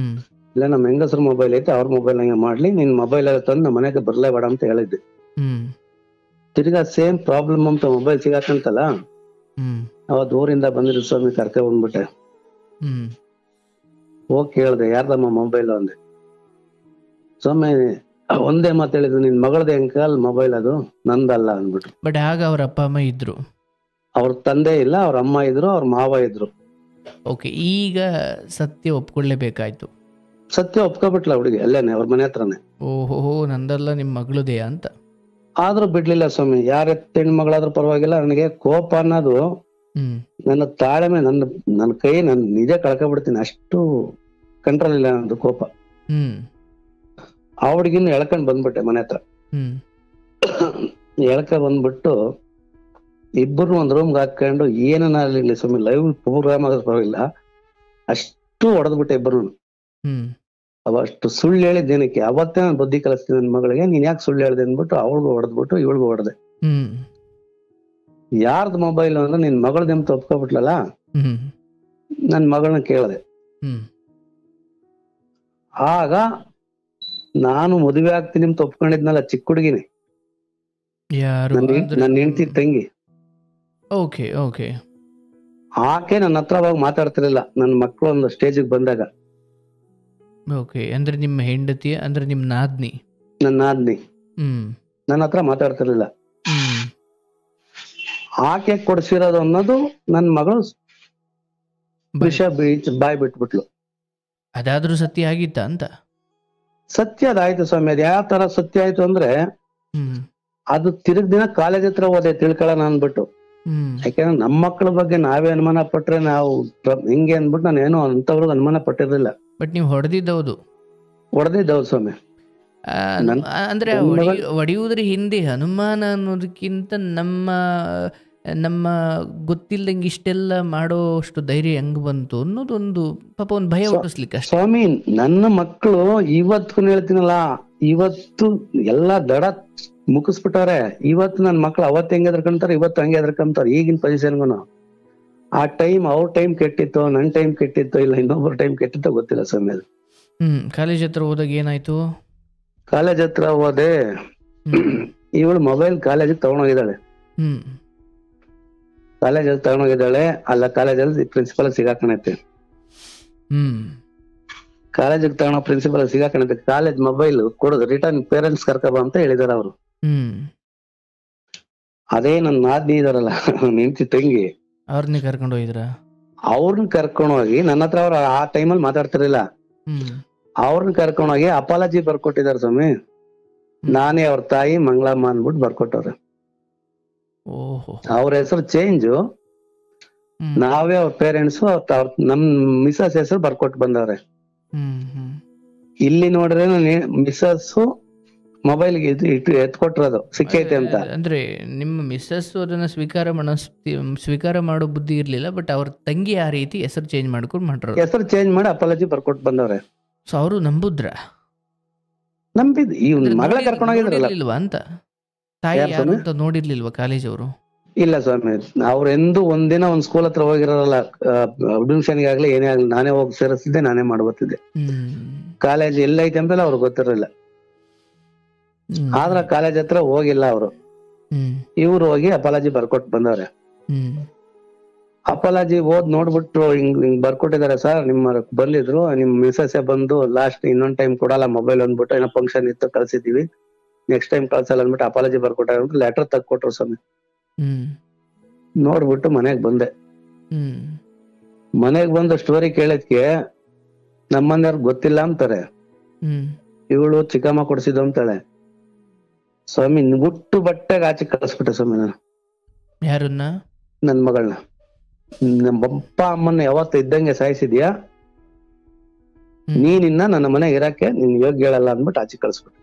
ಇಲ್ಲ ನಮ್ ಹೆಂಗಸ್ರ ಮೊಬೈಲ್ ಐತೆ ಅವ್ರ ಮೊಬೈಲ್ನಾಗೆ ಮಾಡ್ಲಿ, ನಿನ್ ಮೊಬೈಲ್ ತಂದು ನಮ್ಮ ಮನೆಗೆ ಬರ್ಲೇಬೇಡ ಅಂತ ಹೇಳಿದ್ದೆ. ತಿರ್ಗಾ ಸೇಮ್ ಪ್ರಾಬ್ಲಮ್ ಅಂತ ಮೊಬೈಲ್ ಸಿಗಾಕಂತಲ್ಲ, ಅವತ್ ಊರಿಂದ ಬಂದಿದ್ರು ಸ್ವಾಮಿ, ಕರ್ಕ ಬಂದ್ಬಿಟ್ಟೆ. ಹೋಗ್ ಕೇಳ್ದೆ, ಯಾರ್ದಮ್ಮ ಮೊಬೈಲ್ ಅಂದೆ. ಸ್ವಾಮಿ ಒಂದೇ ಮಾತು ಹೇಳಿದ್ರು, ನಿನ್ ಮಗಳದೇ ಅಂಕಲ್ ಮೊಬೈಲ್, ಅದು ನಂದಲ್ಲ ಅಂದ್ಬಿಟ್ರು. ಬಟ್ ಆಗ ಅವ್ರ ಅಪ್ಪ ಅಮ್ಮ ಇದ್ರು? ಅವ್ರ ತಂದೆ ಇಲ್ಲ, ಅವ್ರ ಅಮ್ಮ ಇದ್ರು, ಅವ್ರ ಮಾವ ಇದ್ರು. ಓಕೆ, ಈಗ ಸತ್ಯ ಒಪ್ಕೊಳ್ಳೇಬೇಕಾಯ್ತು. ಸತ್ಯ ಒಪ್ಕೊಬಿಟ್ಲ ಹುಡುಗಿ, ಅಲ್ಲೇನೆ ಅವ್ರ ಮನೆ ಹತ್ರನೇ. ಓಹೋ, ನಂದಲ್ಲ ನಿಮ್ ಮಗಳದೇ ಅಂತ. ಆದ್ರೂ ಬಿಡ್ಲಿಲ್ಲ ಸ್ವಾಮಿ. ಯಾರ ಹೆಣ್ಮಗಳಾದ್ರೂ ಪರವಾಗಿಲ್ಲ, ನನಗೆ ಕೋಪ ಅನ್ನೋದು ನನ್ನ ತಾಳ್ಮೆ, ನನ್ನ ಕೈ ನನ್ ನಿಜ ಕಳ್ಕೊಬಿಡ್ತೀನಿ, ಅಷ್ಟು ಕಂಟ್ರೋಲ್ ಇಲ್ಲ ನಂದು ಕೋಪ. ಆ ಹುಡುಗಿನ ಎಳ್ಕೊಂಡ್ ಬಂದ್ಬಿಟ್ಟೆ ಮನೆ ಹತ್ರ. ಎಳ್ಕ ಬಂದ್ಬಿಟ್ಟು ಇಬ್ಬರು ಒಂದ್ ರೂಮ್ಗೆ ಹಾಕೊಂಡು, ಏನನ್ನಾಗ್ಲಿ ಸ್ವಾಮಿ, ಲೈವ್ ಪ್ರೋಗ್ರಾಮ್ ಆದ್ರೂ ಪರವಾಗಿಲ್ಲ, ಅಷ್ಟು ಹೊಡೆದ್ಬಿಟ್ಟೆ ಇಬ್ಬರು. ಅಷ್ಟು ಸುಳ್ಳು ಹೇಳಿದ್ದೇನಕ್ಕೆ, ಅವತ್ತೇ ನಾನು ಬುದ್ಧಿ ಕಲಿಸ್ತೀನಿ ನನ್ ಮಗಳಿಗೆ, ನೀನ್ ಯಾಕೆ ಸುಳ್ಳು ಹೇಳ್ದೆ ಅಂದ್ಬಿಟ್ಟು ಅವಳಿಗೂ ಹೊಡೆದ್ಬಿಟ್ಟು ಇವಳಿಗೂ ಹೊಡೆದೆ. ಯಾರ್ದು ಮೊಬೈಲ್ ಅಂದ್ರೆ ನಿನ್ ಮಗಳದೆಂತ ಒಪ್ಕೊಬಿಟ್ಲಲ್ಲ, ನನ್ ಮಗಳನ್ನ ಕೇಳ್ದೆ. ಆಗ ನಾನು ಮದುವೆ ಆಗ್ತೀನಿ ಅಂತ ಒಪ್ಕೊಂಡಿದ್ನಲ್ಲ ಚಿಕ್ಕ ಹುಡುಗಿನಿ, ನನ್ನ ಹೆಂಡತಿ ತಂಗಿ, ಆಕೆ ನನ್ನ ಹತ್ರ ಅವಾಗ ಮಾತಾಡ್ತಿರ್ಲಿಲ್ಲ. ನನ್ನ ಮಕ್ಕಳು ಒಂದು ಸ್ಟೇಜಿಗೆ ಬಂದಾಗ, ಅಂದ್ರೆ ನಿಮ್ಮ ಹೆಂಡತಿ ಅಂದ್ರೆ ನಿಮ್ ನಾದ್ನಿ, ನನ್ನ ನಾದ್ನಿ ನನ್ನ ಹತ್ರ ಮಾತಾಡ್ತಿರ್ಲಿಲ್ಲ. ಆಕೆ ಕೊಡ್ಸಿರೋದು ಅನ್ನೋದು ನನ್ ಮಗಳು ವಿಷ ಬಾಯ್ ಬಿಟ್ಬಿಟ್ಲು. ಅದಾದ್ರೂ ಸತ್ಯ ಆಗಿತ್ತ ಅಂತ? ಸತ್ಯ ಅದಾಯ್ತು ಸ್ವಾಮಿ. ಅದ್ ಯಾವ ತರ ಸತ್ಯ ಆಯ್ತು ಅಂದ್ರೆ, ಅದು ತಿರುಗ್ ದಿನ ಕಾಲೇಜ್ ಹತ್ರ ಹೋದೆ ತಿಳ್ಕೊಳ್ಳೋಣ ಅನ್ಬಿಟ್ಟು. ಯಾಕೆಂದ್ರೆ ನಮ್ಮ ಮಕ್ಕಳ ಬಗ್ಗೆ ನಾವೇ ಅನುಮಾನ ಪಟ್ರೆ ನಾವು ಹಿಂಗೆ ಅನ್ಬಿಟ್ಟು ನಾನು ಏನೋ ಅಂತವ್ರಿಗೆ ಅನುಮಾನ ಪಟ್ಟಿರ್ಲಿಲ್ಲ. ಬಟ್ ನೀವು ಹೊಡೆದಿದ್ದೌದು ಸ್ವಾಮಿ. ಅಂದ್ರೆ ಹೊಡೆಯುವುದ್ರ ಹಿಂದೆ ಅನುಮಾನ ಅನ್ನೋದಕ್ಕಿಂತ ನಮ್ಮ ಗೊತ್ತಿಲ್ದಂಗೆ ಇಷ್ಟೆಲ್ಲ ಮಾಡೋಷ್ಟು ಧೈರ್ಯ ಹೆಂಗ್ ಬಂತು ಅನ್ನೋದೊಂದು ಪಾಪ ಒಂದು ಭಯ ಹುಟ್ಟಿಸ್ಲಿಕ್ಕೆ ಅಷ್ಟೇ ಸ್ವಾಮಿ. ನನ್ನ ಮಕ್ಕಳು ಇವತ್ತು ಹೇಳ್ತೀನಲ್ಲ, ಇವತ್ತು ಎಲ್ಲಾ ದಡ ಮುಗಿಸ್ಬಿಟ್ಟವ್ರೆ. ಇವತ್ತು ನನ್ ಮಕ್ಳು ಅವತ್ತು ಹೆಂಗೆ ಎದ್ರಕಂತಾರೆ, ಇವತ್ತು ಹಂಗೆ ಎದ್ರಕಂತಾರೆ. ಈಗಿನ ಪೊಸಿಷನ್ಗೂ ಆ ಟೈಮ್ ಅವ್ರ ಟೈಮ್ ಕೆಟ್ಟಿತ್ತು, ನನ್ ಟೈಮ್ ಕೆಟ್ಟಿತ್ತು, ಇಲ್ಲ ಇನ್ನೊಬ್ಬರ ಟೈಮ್ ಕೆಟ್ಟಿತ್ತೋ ಗೊತ್ತಿಲ್ಲ ಸ್ವಾಮಿ. ಅದು ಕಾಲೇಜ್ ಹತ್ರ ಹೋದಾಗ ಏನಾಯ್ತು? ಕಾಲೇಜ್ ಹತ್ರ ಹೋದೆ, ಇವಳು ಮೊಬೈಲ್ ಕಾಲೇಜಿಗೆ ತಗೊಂಡೋಗಿದ್ದಾಳೆ. ಕಾಲೇಜಲ್ಲಿ ತಗೊಂಡೋಗಿದ್ದಾಳೆ, ಅಲ್ಲ ಕಾಲೇಜಲ್ಲಿ ಪ್ರಿನ್ಸಿಪಲ್ ಸಿಗಾಕಣೈತೆ. ಕಾಲೇಜಿಗೆ ತಗೊಂಡೋ ಪ್ರಿನ್ಸಿಪಲ್ ಸಿಗಾಕಣೈತೆ. ಕಾಲೇಜ್ ಮೊಬೈಲ್ ಕೊಡೋದು ರಿಟರ್ನ್ ಪೇರೆಂಟ್ಸ್ ಕರ್ಕಬ ಅಂತ ಹೇಳಿದಾರೆ ಅವರು. ಅದೇ ನನ್ನ ನಾದ್ನಿ ಇದಾರಲ್ಲ, ನಿಂತಿ ತಂಗಿ, ಅವ್ರನ್ನ ಕರ್ಕೊಂಡು ಹೋಗಿದ್ರ? ಅವ್ರನ್ನ ಕರ್ಕೊಂಡು ಹೋಗಿ, ನನ್ನ ಹತ್ರ ಅವ್ರ ಆ ಟೈಮಲ್ಲಿ ಮಾತಾಡ್ತಿರ್ಲಿಲ್ಲ, ಅವ್ರನ್ನ ಕರ್ಕೊಂಡೋಗಿ ಅಪಾಲಜಿ ಬರ್ಕೊಟ್ಟಿದಾರೆ ಸ್ವಾಮಿ. ನಾನೇ ಅವ್ರ ತಾಯಿ ಮಂಗಳಮ್ಮ ಅನ್ಬಿಟ್ಟು ಬರ್ಕೊಟ್ಟವ್ರೆ. ಅವ್ರ ಹೆಸರು ಚೇಂಜ್, ನಾವೇ ಅವ್ರ ಪೇರೆಂಟ್ಸ್, ನಮ್ ಮಿಸಸ್ ಹೆಸರು ಬರ್ಕೊಟ್ಟು ಬಂದವ್ರೆ. ಇಲ್ಲಿ ನೋಡ್ರೆ ಮಿಸಸ್ ಮೊಬೈಲ್ ಎತ್ಕೊಟ್ಟಿರೋದು ಸಿಕ್ಕೈತೆ ಅಂತ. ಅಂದ್ರೆ ನಿಮ್ಮ ಮಿಸಸ್ ಅದನ್ನ ಸ್ವೀಕಾರ ಮಾಡೋ ಬುದ್ಧಿ ಇರ್ಲಿಲ್ಲ, ಬಟ್ ಅವ್ರ ತಂಗಿ ಆ ರೀತಿ ಹೆಸರು ಚೇಂಜ್ ಮಾಡ್ಕೊಂಡು ಮಾಡ್ರು. ಹೆಸರು ಚೇಂಜ್ ಮಾಡಿ ಅಪಾಲಜಿ ಬರ್ಕೊಟ್ಟು ಬಂದವ್ರೆ. ಸೊ ಅವರು ನಂಬುದ್ರ ನಂಬಿದ್ ಈ ಮಗಳ ಕರ್ಕೊಂಡೋಗಿದ್ರಲ್ಲ ನೋಡಿರ್ಲಿಲ್ವಾ ಅಂತ, ತಾಯಿ ಯಾರ್ ಯಾರು ಸ್ವಾಮಿ? ಅಂತ ನೋಡಿರ್ಲಿಲ್ವಾ ಕಾಲೇಜ್ ಅವರು? ಇಲ್ಲ ಸ್ವಾಮಿ, ಅವ್ರೆಂದು ಒಂದಿನ ಒಂದ್ ಸ್ಕೂಲ್ ಹತ್ರ ಹೋಗಿರಲ್ಲ. ಅಡ್ಮಿಷನ್ಗೆ ಆಗ್ಲಿ ಏನೇ ಆಗ್ಲಿ ನಾನೇ ಹೋಗಿ ಸೇರಿಸ್ತಿದ್ದೆ, ನಾನೇ ಮಾಡ್ಬರ್ತಿದ್ದೆ. ಕಾಲೇಜ್ ಎಲ್ಲೈತೆ ಅಂತೆಲ್ಲ ಅವ್ರಿಗೆ ಗೊತ್ತಿರಲಿಲ್ಲ. ಆದ್ರ ಕಾಲೇಜ್ ಹತ್ರ ಹೋಗಿಲ್ಲ ಅವರು. ಇವ್ರು ಹೋಗಿ ಅಪಾಲಜಿ ಬರ್ಕೊಟ್ ಬಂದವ್ರೆ. ಅಪಾಲಜಿ ಓದ್ ನೋಡ್ಬಿಟ್ಟು ಹಿಂಗ್ ಹಿಂಗ್ ಬರ್ಕೊಟ್ಟಿದ್ದಾರೆ ಸರ್, ನಿಮ್ಮ ಬಂದಿದ್ರು, ನಿಮ್ ಮಿಸಸ್ ಬಂದು ಲಾಸ್ಟ್ ಇನ್ನೊಂದ್ ಟೈಮ್ ಕೊಡಲ್ಲ ಮೊಬೈಲ್ ಅಂದ್ಬಿಟ್ಟು, ಏನೋ ಫಂಕ್ಷನ್ ಇತ್ತು ಕಳ್ಸಿದೀವಿ, ನೆಕ್ಸ್ಟ್ ಟೈಮ್ ಕಳ್ಸಲ್ಲ ಅಂದ್ಬಿಟ್ಟು ಅಪಾಲಜಿ ಬರ್ಕೊಟ್ಟಾರ ಅಂತ ಲೆಟರ್ ತಕ್ಕೊಟ್ರು ಸ್ವಾಮಿ. ನೋಡ್ಬಿಟ್ಟು ಮನೆಗ್ ಬಂದೆ. ಮನೆಗ್ ಬಂದು ಸ್ಟೋರಿ ಕೇಳಿದ್ಕೆ ನಮ್ಮನೆಯವ್ರಿಗೆ ಗೊತ್ತಿಲ್ಲ ಅಂತಾರೆ, ಇವಳು ಚಿಕ್ಕಮ್ಮ ಕೊಡ್ಸಿದ್ದು ಅಂತಾಳೆ. ಸ್ವಾಮಿ ಗುಟ್ಟು ಬಟ್ಟೆಗೆ ಆಚೆ ಕಳಿಸ್ಬಿಟ್ಟೆ ಸ್ವಾಮಿ ನಾನು. ಯಾರನ್ನ? ನನ್ ಮಗಳನ್ನ. ನಮ್ಮ ಅಪ್ಪ ಅಮ್ಮನ್ನ ಯಾವತ್ತು ಇದ್ದಂಗೆ ಸಾಯಿಸಿದ್ಯಾ, ನೀನಿನ್ನ ನನ್ನ ಮನೆಗೆ ಇರಕ್ಕೆ ನಿನ್ ಯೋಗ್ಯ ಹೇಳಲ್ಲ ಅಂದ್ಬಿಟ್ಟು ಆಚೆ ಕಳಿಸ್ಬಿಟ್ಟೆ.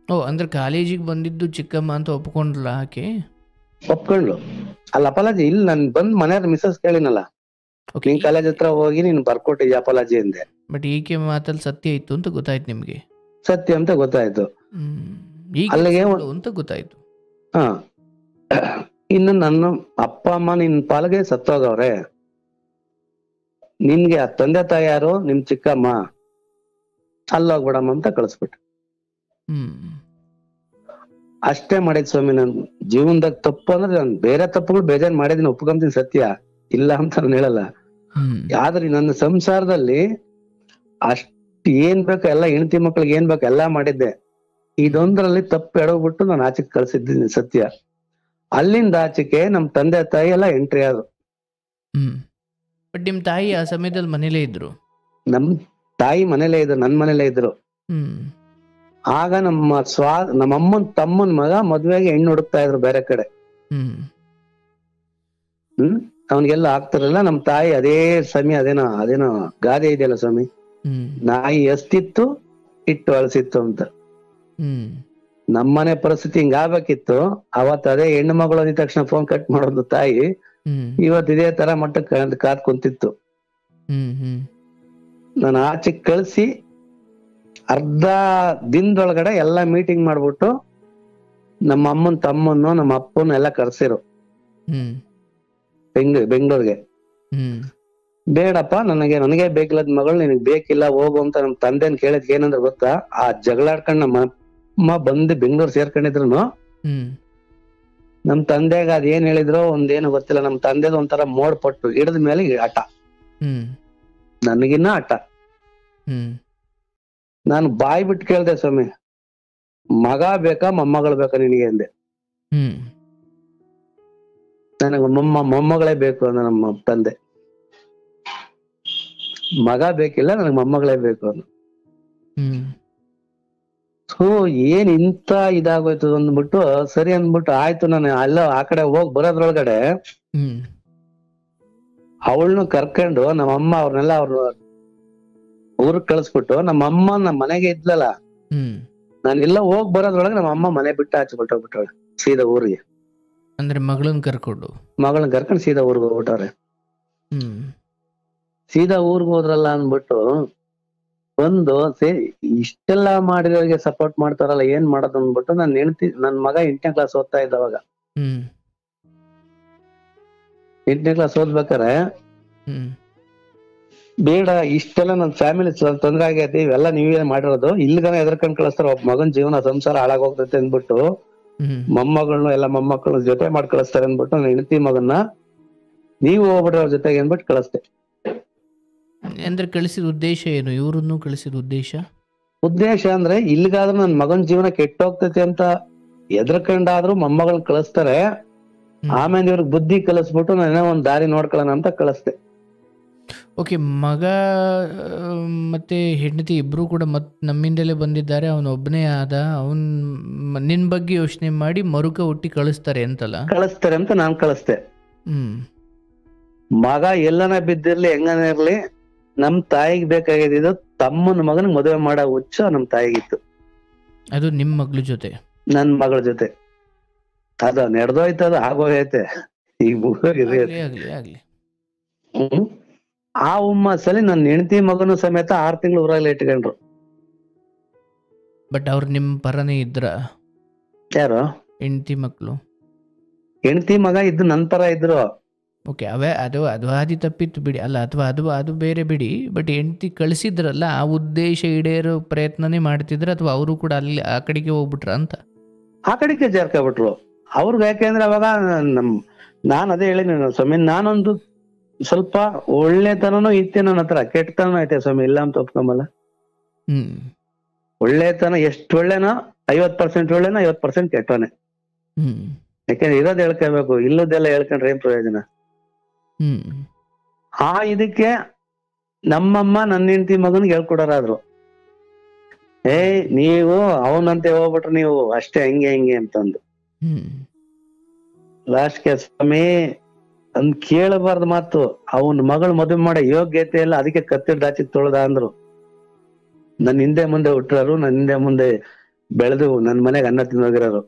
ಓ, ಅಂದ್ರೆ ಕಾಲೇಜಿಗೆ ಬಂದಿದ್ದು ಚಿಕ್ಕಮ್ಮ ಅಂತ ಒಪ್ಕೊಂಡ್ರಲ್ಲ ಆಕೆ? ಒಪ್ಕೊಂಡ್ಲು. ಅಲ್ಲ ಅಪಾಲಜಿ ಇಲ್ಲ, ನನ್ ಬಂದ್ ಮನೆಯವ್ರ ಮಿಸಸ್ ಕೇಳಿನಲ್ಲ, ನಿನ್ ಕಾಲೇಜ್ ಹತ್ರ ಹೋಗಿ ನೀನ್ ಬರ್ಕೊಟ್ಟಿದ್ಯಾ ಅಪಾಲಜಿ ಅಂದೆ. ಬಟ್ ಈಕೆ ಮಾತಲ್ಲಿ ಸತ್ಯ ಇತ್ತು ಅಂತ ಗೊತ್ತಾಯ್ತು ನಿಮ್ಗೆ? ಸತ್ಯ ಅಂತ ಗೊತ್ತಾಯ್ತು. ಅಲ್ಲಿಗೆ ಅಂತ ಗೊತ್ತಾಯ್ತು. ಹಾ, ಇನ್ನು ನನ್ನ ಅಪ್ಪ ಅಮ್ಮ ನಿನ್ ಪಾಲ್ಗೆ ಸತ್ತೋಗವ್ರೆ, ನಿನ್ಗೆ ಆ ತಂದೆ ತಾಯಿ ಯಾರು, ನಿಮ್ ಚಿಕ್ಕಮ್ಮ, ಅಲ್ಲೋಗ್ಬಿಡಮ್ಮ ಅಂತ ಕಳಿಸ್ಬಿಟ್ಟು ಅಷ್ಟೇ ಮಾಡಿದ್ ಸ್ವಾಮಿ. ನನ್ ಜೀವನದಾಗ ತಪ್ಪು ಅಂದ್ರೆ ನಾನು ಬೇರೆ ತಪ್ಪುಗಳು ಬೇಜಾನ್ ಮಾಡಿದೀನಿ, ಒಪ್ಕೊಂತೀನಿ, ಸತ್ಯ ಇಲ್ಲ ಅಂತ ನಾನು ಹೇಳಲ್ಲ. ಆದ್ರೆ ನನ್ನ ಸಂಸಾರದಲ್ಲಿ ಅಷ್ಟ್ ಏನ್ ಬೇಕು ಎಲ್ಲ, ಹೆಂಡತಿ ಮಕ್ಳಿಗೆ ಏನ್ ಬೇಕು ಎಲ್ಲಾ ಮಾಡಿದ್ದೆ. ಇದೊಂದ್ರಲ್ಲಿ ತಪ್ಪು ಎಡವ್ಬಿಟ್ಟು ನಾನು ಆಚೆಗೆ ಕಳ್ಸಿದ್ದೀನಿ, ಸತ್ಯ. ಅಲ್ಲಿಂದ ಆಚೆಗೆ ನಮ್ ತಂದೆ ತಾಯಿ ಎಲ್ಲ ಎಂಟ್ರಿ ಆದ್ರು. ಬಟ್ ನಿಮ್ ತಾಯಿ ಆ ಸಮಯದಲ್ಲಿ ಮನೇಲೇ ಇದ್ರು? ನಮ್ ತಾಯಿ ಮನೇಲೇ ಇದ್ರು, ನನ್ ಮನೇಲೇ ಇದ್ರು. ಆಗ ನಮ್ಮಮ್ಮನ್ ತಮ್ಮನ್ ಮಗ ಮದ್ವೆಗೆ ಹೆಣ್ಣು ಹುಡುಕ್ತಾ ಇದ್ರು ಬೇರೆ ಕಡೆ. ಅವನ್ಗೆಲ್ಲ ಆಗ್ತಿರಲ್ಲ. ನಮ್ ತಾಯಿ ಅದೇ ಸಮಯ ಅದೇನೋ ಗಾದೆ ಇದೆಯಲ್ಲ ಸ್ವಾಮಿ, ನಾಯಿ ಎಸ್ತಿತ್ತು ಇಟ್ಟು ಅಳಸಿತ್ತು ಅಂತ. ನಮ್ಮನೆ ಪರಿಸ್ಥಿತಿ ಹಿಂಗ ಆಗ್ಬೇಕಿತ್ತು. ಅವತ್ ಅದೇ ಹೆಣ್ಣು ಮಗಳು ಅಂದಿದ ತಕ್ಷಣ ಫೋನ್ ಕಟ್ ಮಾಡೋದು ತಾಯಿ, ಇವತ್ ಇದೇ ತರ ಮಟ್ಟಕ್ಕೆ ಕಾದ್ ಕುಂತಿತ್ತು. ನಾನು ಆಚೆ ಕಳ್ಸಿ ಅರ್ಧ ದಿನದೊಳಗಡೆ ಎಲ್ಲಾ ಮೀಟಿಂಗ್ ಮಾಡ್ಬಿಟ್ಟು ನಮ್ಮ ಅಮ್ಮನ್ ತಮ್ಮನ್ನು ನಮ್ಮ ಅಪ್ಪನ ಎಲ್ಲ ಕರ್ಸಿರು ಬೆಂಗಳೂರಿಗೆ. ಬೇಡಪ್ಪ, ನನಗೆ ಬೇಕಿಲ್ಲದ ಮಗಳು ನಿನಗ್ ಬೇಕಿಲ್ಲ, ಹೋಗು ಅಂತ ನಮ್ ತಂದೆನ್ ಕೇಳಿದ್ ಏನಂದ್ರೆ ಗೊತ್ತಾ, ಆ ಜಗಳಾಡ್ಕೊಂಡ್ ನಮ್ಮ ಅಮ್ಮ ಬಂದು ಬೆಂಗಳೂರು ಸೇರ್ಕೊಂಡಿದ್ರು. ನಮ್ ತಂದೆಗ ಅದೇನ್ ಹೇಳಿದ್ರು ಒಂದೇನು ಗೊತ್ತಿಲ್ಲ. ನಮ್ ತಂದೆದ ಒಂಥರ ಮೋಡ್ ಪಟ್ಟು ಹಿಡಿದ ಮೇಲೆ ಆಟ, ನನಗಿನ್ನ ಆಟ. ನಾನು ಬಾಯ್ ಬಿಟ್ಟು ಕೇಳ್ದೆ ಸ್ವಾಮಿ, ಮಗ ಬೇಕಾ ಮೊಮ್ಮಗಳು ಬೇಕಾ ನಿನಗೆ ಅಂದೆ. ನನಗ ಮೊಮ್ಮಗಳೇ ಬೇಕು ಅಂದ ನಮ್ಮ ತಂದೆ. ಮಗ ಬೇಕಿಲ್ಲ, ನನಗ್ ಮೊಮ್ಮಗಳೇ ಬೇಕು ಅಂದ. ಸೊ ಏನ್ ಇಂತ ಇದಾಗೋಯ್ತು ಅಂದ್ಬಿಟ್ಟು ಸರಿ ಅಂದ್ಬಿಟ್ಟು ಆಯ್ತು. ನಾನು ಅಲ್ಲ ಆ ಕಡೆ ಹೋಗ್ ಬರೋದ್ರೊಳಗಡೆ ಅವಳನ್ನು ಕರ್ಕೊಂಡು ನಮ್ಮಮ್ಮ ಅವ್ರನ್ನೆಲ್ಲ ಊರಿಗೆ ಕಳಿಸ್ಬಿಟ್ಟು, ನಮ್ಮಮ್ಮ ನಮ್ಮ ಮನೆಗೆ ಇದ್ಲಲ್ಲ, ನಾನೆಲ್ಲ ಹೋಗ್ ಬರೋದ್ರೊಳಗೆ ನಮ್ಮ ಅಮ್ಮ ಮನೆ ಬಿಟ್ಟು ಆಚೆ ಬಿಟ್ಟೋಗ್ಬಿಟ್ಟವಳೆ ಸೀದಾ ಊರಿಗೆ. ಅಂದ್ರೆ ಮಗಳನ್ನ ಕರ್ಕೊಂಡು ಸೀದಾ ಊರ್ಗ್ ಹೋಗ್ಬಿಟ್ಟವ್ರೆ. ಸೀದಾ ಊರ್ಗ್ ಹೋದ್ರಲ್ಲ ಅಂದ್ಬಿಟ್ಟು ಒಂದು ಇಷ್ಟೆಲ್ಲಾ ಮಾಡಿದವ್ರಿಗೆ ಸಪೋರ್ಟ್ ಮಾಡ್ತಾರಲ್ಲ, ಏನ್ ಮಾಡೋದು ಅಂದ್ಬಿಟ್ಟು ನಾನು ನನ್ ಮಗ 8ನೇ ಕ್ಲಾಸ್ ಓದ್ತಾ ಇದ್ದ ಅವಾಗ. 8ನೇ ಕ್ಲಾಸ್ ಓದ್ಬೇಕಾರೆ ಬೇಡ ಇಷ್ಟೆಲ್ಲ ನನ್ ಫ್ಯಾಮಿಲಿ ತೊಂದ್ರೆ ಆಗೈತಿ, ಇವೆಲ್ಲ ನೀವೇ ಮಾಡಿರೋದು, ಇಲ್ಗನ ಎದ್ರಕೊಂಡ್ ಕಳಿಸ್ತಾರ, ಒಬ್ಬ ಮಗನ್ ಜೀವನ ಸಂಸಾರ ಹಾಳಾಗೋಗ್ತೈತೆ ಅಂದ್ಬಿಟ್ಟು ಮೊಮ್ಮಗಳನ್ನ ಎಲ್ಲ ಮೊಮ್ಮಕ್ಕಳ ಜೊತೆ ಮಾಡಿ ಕಳಿಸ್ತಾರೆ ಅಂದ್ಬಿಟ್ಟು ನನ್ನ ಹೆಂಡತಿ ಮಗನ್ನ ನೀವು ಹೋಗ್ಬಿಡ್ರಿ ಅವ್ರ ಜೊತೆಗೆ ಅಂದ್ಬಿಟ್ಟು ಕಳಿಸ್ದೆ. ಅಂದ್ರೆ ಕಳಿಸಿದ ಉದ್ದೇಶ ಏನು? ಇವ್ರನ್ನು ಕಳಿಸಿದ ಉದ್ದೇಶ ಅಂದ್ರೆ ಇಲ್ಲಿಗಾದ್ರೂ ನನ್ ಮಗನ್ ಜೀವನ ಕೆಟ್ಟೋಗ್ತೈತಿ ಅಂತ ಎದ್ರಕೊಂಡಾದ್ರೂ ಮೊಮ್ಮಗಳನ್ನ ಕಳಿಸ್ತಾರೆ, ಆಮೇಲೆ ಇವ್ರಿಗೆ ಬುದ್ಧಿ ಕಲಿಸ್ಬಿಟ್ಟು ನಾನೇ ಒಂದ್ ದಾರಿ ನೋಡ್ಕೊಳ್ಳೋಣ ಅಂತ ಕಳಿಸ್ದೆ. ಓಕೆ, ಮಗ ಮತ್ತೆ ಹೆಂಡತಿ ಇಬ್ರು ಕೂಡ ನಮ್ಮಿಂದಲೇ ಬಂದಿದ್ದಾರೆ, ಅವನೊಬ್ಬನೇ ಆದ, ಅವನ್ ನಿನ್ ಬಗ್ಗೆ ಯೋಚನೆ ಮಾಡಿ ಮರುಕ ಹುಟ್ಟಿ ಕಳಿಸ್ತಾರೆ ಅಂತ ನಾನ್ ಕಳಿಸ್ದೆ. ಮಗ ಎಲ್ಲನ ಬಿದ್ದಿರ್ಲಿ ಹೆಂಗನ ಇರ್ಲಿ, ನಮ್ ತಾಯಿಗೆ ಬೇಕಾಗಿದ್ದು ತಮ್ಮನ ಮಗನ ಮದುವೆ ಮಾಡೋ ಹುಚ್ಚ ನಮ್ ತಾಯಿಗಿತ್ತು. ಅದು ನಿಮ್ ಮಗಳ ಜೊತೆ? ನನ್ ಮಗಳ ಜೊತೆ. ಅದ ನಡೆದೋಯ್ತದ ಆಗೋಗೈತೆ, ಈಗ ಮುಗೋಗಿದೆ. ಆ ಹುಮ್ಮಸ್ಸಲ್ಲಿ ನನ್ನ ಹೆಂಡತಿ ಮಗನು ಸಮೇತ 6 ತಿಂಗಳು ಊರಾಗಲೇ ಇಟ್ಕೊಂಡ್ರು. ಬಟ್ ಅವ್ರು ನಿಮ್ಮ ಪರನೇ ಇದ್ರ? ಯಾರು? ಹೆಂಡತಿ ಮಕ್ಕಳು. ಹೆಂಡತಿ ಮಗ ಇದ್ದು ನನ್ನ ಪರ ಇದ್ರು. ಓಕೆ, ಅದು ಹಾದಿ ತಪ್ಪಿತ್ತು ಬಿಡಿ, ಅಲ್ಲ ಅಥವಾ ಅದು ಬೇರೆ ಬಿಡಿ. ಬಟ್ ಹೆಂಡತಿ ಕಳಿಸಿದ್ರಲ್ಲ, ಆ ಉದ್ದೇಶ ಈಡೇರೋ ಪ್ರಯತ್ನನೇ ಮಾಡ್ತಿದ್ರ ಅಥವಾ ಅವರು ಕೂಡ ಅಲ್ಲಿ ಆ ಕಡೆಗೆ ಹೋಗ್ಬಿಟ್ರ ಅಂತ? ಆ ಕಡೆಗೆ ಜಾರ್ಕೊಬಿಟ್ರು ಅವ್ರಿಗೆ. ಯಾಕೆಂದ್ರೆ ಅವಾಗ ನಾನು ಅದೇ ಹೇಳಿನಿ ಸ್ವಾಮಿ, ನಾನೊಂದು ಸ್ವಲ್ಪ ಒಳ್ಳೆತನೂ ಐತೆ ನನ್ನ ಹತ್ರ, ಕೆಟ್ಟತನ ಐತೆ ಸ್ವಾಮಿ, ಇಲ್ಲ ಅಂತ ಒಪ್ಕೊಂಬಲ್ಲ. ಒಳ್ಳೆತನ ಎಷ್ಟು ಒಳ್ಳೆನೋ 50% ಒಳ್ಳೆನೋ 50% ಕೆಟ್ಟವನೇ. ಯಾಕೆಂದ್ರೆ ಇರೋದ್ ಹೇಳ್ಕೋಬೇಕು, ಇಲ್ಲದೆಲ್ಲ ಹೇಳ್ಕೊಂಡ್ರೆ ಏನ್ ಪ್ರಯೋಜನ? ಆ ಇದಕ್ಕೆ ನಮ್ಮಮ್ಮ ನನ್ನ ಹೆಂಡತಿ ಮಗನ್ಗೆ ಹೇಳ್ಕೊಡೋರಾದ್ರು, ನೀವು ಅವನಂತೆ ಹೋಗ್ಬಿಟ್ರೆ ನೀವು ಅಷ್ಟೇ ಹಿಂಗೆ ಅಂತಂದು. ಲಾಸ್ಟ್ಗೆ ಸ್ವಾಮಿ ಅಂದ್ ಕೇಳಬಾರ್ದು ಮಾತು, ಅವನ್ ಮಗಳು ಮದುವೆ ಮಾಡೋ ಯೋಗ್ಯತೆ ಇಲ್ಲ, ಅದಕ್ಕೆ ಕತ್ತಿಡ್ ದಾಚಿ ತೊಳ್ದ ಅಂದ್ರು. ನನ್ ಹಿಂದೆ ಮುಂದೆ ಹುಟ್ಟರು, ನನ್ ಹಿಂದೆ ಮುಂದೆ ಬೆಳೆದು ನನ್ ಮನೆಗೆ ಅನ್ನ ತಿನ್ನೋಗಿರೋರು.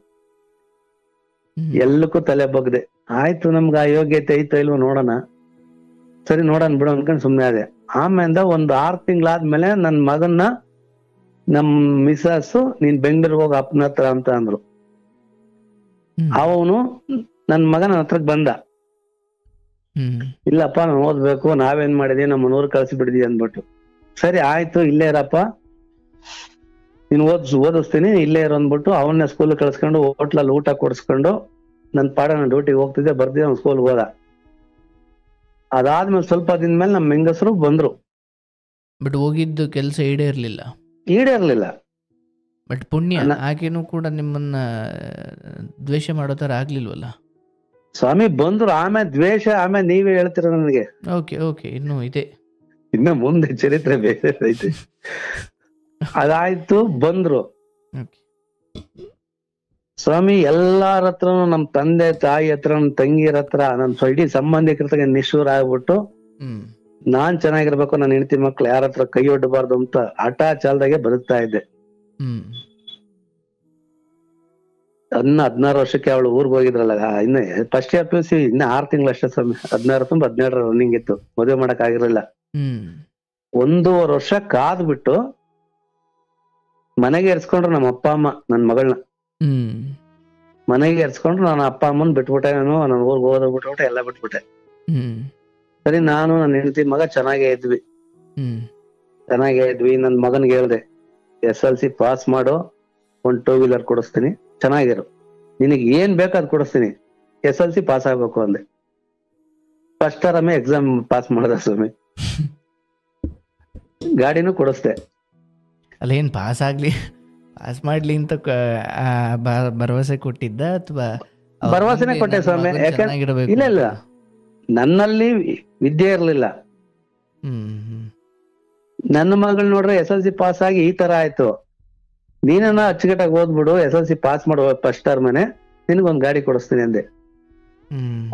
ಎಲ್ಲಕ್ಕೂ ತಲೆ ಬಗ್ದೆ. ಆಯ್ತು, ನಮ್ಗೆ ಆ ಯೋಗ್ಯತೆ ಐತೋ ಇಲ್ವೋ ನೋಡೋಣ, ಸರಿ ನೋಡೋಣ ಬಿಡು ಅನ್ಕೊಂಡ್ ಸುಮ್ನೆ ಅದೇ. ಆಮೇಲೆ ಒಂದು 6 ತಿಂಗಳಾದ್ಮೇಲೆ ನನ್ ಮಗನ್ನ ನಮ್ ಮಿಸಸ್ ನೀನ್ ಬೆಂಗಳೂರಿಗೆ ಹೋಗ ಅಪ್ಪನ ಹತ್ರ ಅಂತ ಅಂದ್ರು. ಅವನು ನನ್ ಮಗ ನನ್ನ ಹತ್ರಕ್ ಬಂದ, ಇಲ್ಲಪ್ಪ ನಾನು ಓದ್ಬೇಕು, ನಾವೇನ್ ಮಾಡಿದೀವಿ, ನಮ್ಮ ಊರ್ ಕಳ್ಸಿ ಬಿಡಿದೀವಿ ಅಂದ್ಬಿಟ್ಟು. ಸರಿ ಆಯ್ತು, ಇಲ್ಲೇ ಇರಪ್ಪ, ನೀನ್ ಓದಿಸ್ತೀನಿ, ಇಲ್ಲೇ ಇರೋ ಅಂದ್ಬಿಟ್ಟು ಅವನ್ನ ಸ್ಕೂಲ್ ಕಳ್ಸ್ಕೊಂಡು ಹೋಟ್ಲಲ್ಲಿ ಊಟ ಕೊಡಿಸ್ಕೊಂಡು ನನ್ ಪಾಡ ನಾನು ಡ್ಯೂಟಿಗೆ ಹೋಗ್ತಿದ್ದೆ, ಬರ್ದಿದ್ದೆ, ಅವ್ನ ಸ್ಕೂಲ್ಗೆ ಹೋದ. ಅದಾದ್ಮೇಲೆ ಸ್ವಲ್ಪ ದಿನ ಮೇಲೆ ನಮ್ಮ ಹೆಂಗಸರು ಬಂದ್ರು. ಬಟ್ ಹೋಗಿದ್ದು ಕೆಲಸ ಈಡೇರ್ಲಿಲ್ಲ. ಬಟ್ ಪುಣ್ಯ, ಆಕೆನೂ ಕೂಡ ನಿಮ್ಮನ್ನ ದ್ವೇಷ ಮಾಡೋ ತರ ಆಗ್ಲಿಲ್ವಲ್ಲ ಸ್ವಾಮಿ. ಬಂದ್ರು, ಆಮೇಲೆ ದ್ವೇಷ, ಆಮೇಲೆ ನೀವೇ ಹೇಳ್ತೀರ ನನಗೆ. ಓಕೆ ಇನ್ನು ಇದೆ, ಇನ್ನ ಮುಂದೆ ಚರಿತ್ರೆ ಬೇರೆ ಐತೆ. ಅದಾಯ್ತು, ಬಂದ್ರು ಸ್ವಾಮಿ. ಎಲ್ಲಾರ ಹತ್ರನು, ನಮ್ ತಂದೆ ತಾಯಿ ಹತ್ರ, ನಮ್ ತಂಗಿಯರ ಹತ್ರ, ನಮ್ ಇಡೀ ಸಂಬಂಧಿಕರ ನಿಷ್ಠೂರ ಆಗ್ಬಿಟ್ಟು, ನಾನ್ ಚೆನ್ನಾಗಿರ್ಬೇಕು, ನನ್ನ ಹೆಂಡತಿ ಮಕ್ಳು ಯಾರ ಹತ್ರ ಕೈ ಒಡ್ಡಬಾರ್ದು ಅಂತ ಹಠ ಚಾಲ್ದಾಗೆ ಬದುಕ್ತಾ ಇದ್ದೆ. 16 ವರ್ಷಕ್ಕೆ ಅವಳು ಊರ್ಗ್ ಹೋಗಿದ್ರಲ್ಲ, ಇನ್ನ ಫಸ್ಟ್ ಇಯರ್ PUC, ಇನ್ನ 6 ತಿಂಗಳು ಅಷ್ಟೇ ಸ್ವಾಮಿ. 16 ತುಂಬ 17 ರನ್ನಿಂಗ್ ಇತ್ತು, ಮದುವೆ ಮಾಡಕ್ ಆಗಿರಲಿಲ್ಲ. 1.5 ವರ್ಷ ಕಾದ್ಬಿಟ್ಟು ಮನೆಗೆ ಎರ್ಸ್ಕೊಂಡ್ರು ನಮ್ಮ ಅಪ್ಪ ಅಮ್ಮ ನನ್ ಮಗಳನ್ನ. ಮನೆಗೆ ಎರ್ಸ್ಕೊಂಡ್ರು, ನಾನು ಅಪ್ಪ ಅಮ್ಮನ್ ಬಿಟ್ಬಿಟ್ಟೆ, ನಾನು ಊರ್ಗ್ ಹೋಗ್ಬಿಟ್ಬಿಟ್ಟೆ, ಎಲ್ಲ ಬಿಟ್ಬಿಟ್ಟೆ. ಸರಿ, ನಾನು ನನ್ನ ಹೆಂಡತಿ ಮಗ ಚೆನ್ನಾಗೇ ಇದ್ವಿ. ನನ್ ಮಗನ್ಗೆ ಹೇಳ್ದೆ, SLC ಪಾಸ್ ಮಾಡು, ಒಂದ್ 2 ವೀಲರ್ ಕೊಡಿಸ್ತೀನಿ, ಚೆನ್ನಾಗಿರು, ನಿನಗೆ ಏನ್ ಬೇಕೋ ಅದ್ ಕೊಡಿಸ್ತೀನಿ, SLC ಪಾಸ್ ಆಗ್ಬೇಕು ಅಂದೆ. ಫಸ್ಟ್ ಟರ್ಮ್ ಎಕ್ಸಾಮ್ ಪಾಸ್ ಮಾಡ್ದ ಸ್ವಾಮಿ, ಗಾಡಿನೂ ಕೊಡಿಸ್ದೆ. ಅಲ್ಲ, ಏನ್ ಪಾಸ್ ಮಾಡ್ಲಿ ಅಂತ ಭರವಸೆ ಕೊಟ್ಟಿದ್ದ ಅಥವಾ? ಭರವಸೆನೆ ಕೊಟ್ಟೆ ಸ್ವಾಮಿ. ಯಾಕಂದ್ರೆ ಇಲ್ಲ, ನನ್ನಲ್ಲಿ ವಿದ್ಯೆ ಇರ್ಲಿಲ್ಲ. ನನ್ನ ಮಗಳು ನೋಡ್ರೆ SLC ಪಾಸ್ ಆಗಿ ಈ ತರ ಆಯ್ತು, ನೀನನ್ನ ಅಚ್ಚುಕಟ್ಟಾಗಿ ಓದ್ಬಿಡು, SLC ಪಾಸ್ ಮಾಡುವ ಫಸ್ಟ್ ಟರ್ಮನೆ, ನಿನಗೊಂದ್ ಗಾಡಿ ಕೊಡಿಸ್ತೀನಿ ಅಂದೆ.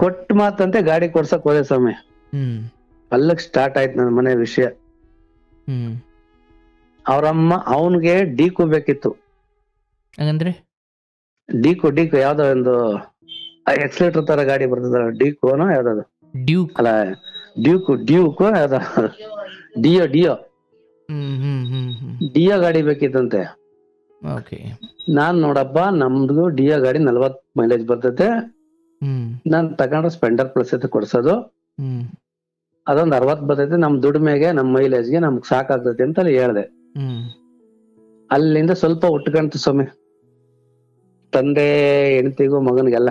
ಕೊಟ್ಟ ಮಾತಂತೆ ಗಾಡಿ ಕೊಡ್ಸಕ್ ಹೋದೆ ಸ್ವಾಮಿ. ಅಲ್ಲಕ್ ಸ್ಟಾರ್ಟ್ ಆಯ್ತು ನನ್ನ ಮನೆ ವಿಷಯ. ಅವ್ರಮ್ಮ ಅವನ್ಗೆ ಡೀಕು ಬೇಕಿತ್ತು. ಹಾಗಂದ್ರೆ ಡೀಕು ಯಾವ್ದೋ ಒಂದು ಎಕ್ಸಲೇಟರ್ ತರ ಗಾಡಿ ಬರ್ತದ, ಡೀಕೋನೋ ಯಾವ್ದದು, ಡ್ಯೂಕ್ ಅಲ್ಲ ಡ್ಯೂಕೋ ಯಾವ್ದ, ಡಿಯೋ ಗಾಡಿ ಬೇಕಿತ್ತಂತೆ. ನಾನ್ ನೋಡಪ್ಪ, ನಮ್ದು ಡಿಯೋ ಗಾಡಿ 40 ಮೈಲೇಜ್ ಬರ್ತೈತೆ, ನಾನ್ ತಗೊಂಡ್ರೆ ಸ್ಪೆಂಡರ್ ಪ್ಲಸ್ ಐತೆ ಕೊಡ್ಸೋದು, ಅದೊಂದ್ 60 ಬರ್ತೈತೆ, ನಮ್ ದುಡಿಮೆಗೆ ನಮ್ ಮೈಲೇಜ್ಗೆ ನಮ್ಗ್ ಸಾಕಾಗ್ತೈತೆ ಅಂತ ಹೇಳ್ದೆ. ಅಲ್ಲಿಂದ ಸ್ವಲ್ಪ ಉಟ್ಕಂತು ಸ್ವಾಮಿ, ತಂದೆ ಹೆಂಡತಿಗೂ ಮಗನಿಗೆಲ್ಲ.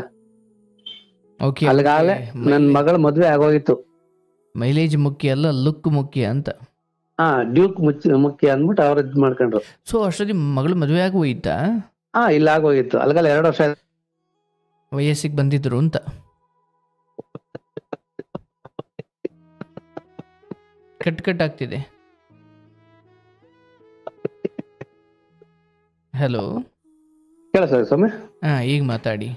ಅಲ್ಲಿಗಾಲೆ ನನ್ ಮಗಳ ಮದ್ವೆ ಆಗೋಗಿತ್ತು. ಮೈಲೇಜ್ ಮುಖ್ಯ ಅಲ್ಲ, ಲುಕ್ ಮುಖ್ಯ ಅಂತ. ಡ್ಯೂಕ್ ಮುಖ್ಯ ಅಂದ್ಬಿಟ್ಟು ಅವ್ರ ಇದ್ ಮಾಡ್ಕೊಂಡ್ರು. ಸೊ ಅಷ್ಟೊತ್ತಿ ಮಗಳು ಮದ್ವೆ ಆಗಿ ಹೋಯ್ತಾ? ಇಲ್ಲ ಆಗೋಗಿತ್ತು. ಅಲ್ಗಲ್ಲ 2 ವರ್ಷ ವಯಸ್ಸಿಗೆ ಬಂದಿದ್ರು ಅಂತ. ಕಟ್ ಆಗ್ತಿದೆ. ಹಲೋ, ಕೇಳಿಸ ಸ್ವಾಮಿ? ಈಗ ಮಾತಾಡಿ.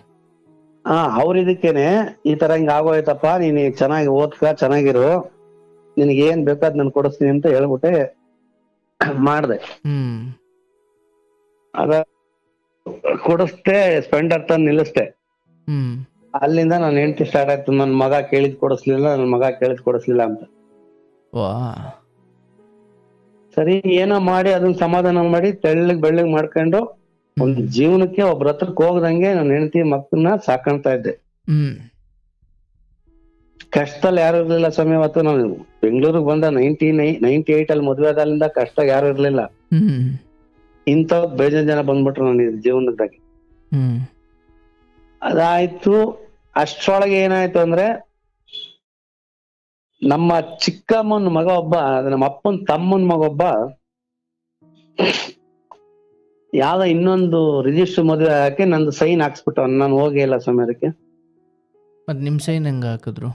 ಅವ್ರ ಇದಕ್ಕೇನೆ ಈ ತರ ಹಿಂಗ ಆಗೋಯ್ತಪ್ಪ, ನೀನ್ ಚೆನ್ನಾಗಿ ಓದ್ಕ, ಚೆನ್ನಾಗಿರು, ನಿನಗೆ ಏನ್ ಬೇಕೋ ಅದ್ ನಾನು ಕೊಡಿಸ್ತೀನಿ ಅಂತ ಹೇಳ್ಬಿಟ್ಟೆ ಮಾಡ್ದೆ. ಅದ ಕೊಡಿಸ್ದೆ, ಸ್ಪೆಂಡರ್ ತಂದು ನಿಲ್ಲಿಸ್ದೆ. ಅಲ್ಲಿಂದ ನಾನು ಹೆಂಡತಿ ಸ್ಟಾರ್ಟ್ ಆಯ್ತು, ನನ್ ಮಗ ಕೇಳಿದ್ ಕೊಡಿಸ್ಲಿಲ್ಲ ಅಂತ. ವಾ. ಸರಿ ಏನೋ ಮಾಡಿ ಅದನ್ನ ಸಮಾಧಾನ ಮಾಡಿ ಬೆಳ್ಳಗ್ ಮಾಡ್ಕೊಂಡು ಒಂದ್ ಜೀವನಕ್ಕೆ ಒಬ್ರ ಹತ್ರಕ್ ಹೋಗದಂಗೆ ನನ್ನ ಹೆಂಡತಿ ಮಕ್ಕಳನ್ನ ಸಾಕಂತ ಇದ್ದೆ. ಕಷ್ಟದಲ್ಲಿ ಯಾರು ಇರ್ಲಿಲ್ಲ ಸ್ವಾಮಿ. ಅವತ್ತು ನಾನು ಬೆಂಗಳೂರಿಗೆ ಬಂದ 98 ಅಲ್ಲಿ ಮದ್ವೆ ಆದಾಲಿಂದ ಕಷ್ಟ ಯಾರು ಇರ್ಲಿಲ್ಲ. ಇಂಥ ಬೇಜಾನ್ ಜನ ಬಂದ್ಬಿಟ್ರು ನನ್ನ ಜೀವನದಾಗೆ. ಅದಾಯ್ತು. ಅಷ್ಟ್ರೊಳಗೆ ಏನಾಯ್ತು ಅಂದ್ರೆ, ನಮ್ಮ ಚಿಕ್ಕಮ್ಮನ ಮಗ ಒಬ್ಬ, ನಮ್ಮ ಅಪ್ಪನ ತಮ್ಮನ ಮಗ ಒಬ್ಬ ಯಾವ್ದೋ ಇನ್ನೊಂದು ರಿಜಿಸ್ಟರ್ ಮದುವೆ ಹಾಕಿ ನಂದು ಸೈನ್ ಹಾಕ್ಸ್ಬಿಟ್ಟು ನಾನು ಹೋಗೇ ಇಲ್ಲ ಸ್ವಾಮಿ ಅದಕ್ಕೆ. ಮತ್ ನಿಮ್ ಸೈನ್ ಹೆಂಗ ಹಾಕಿದ್ರು?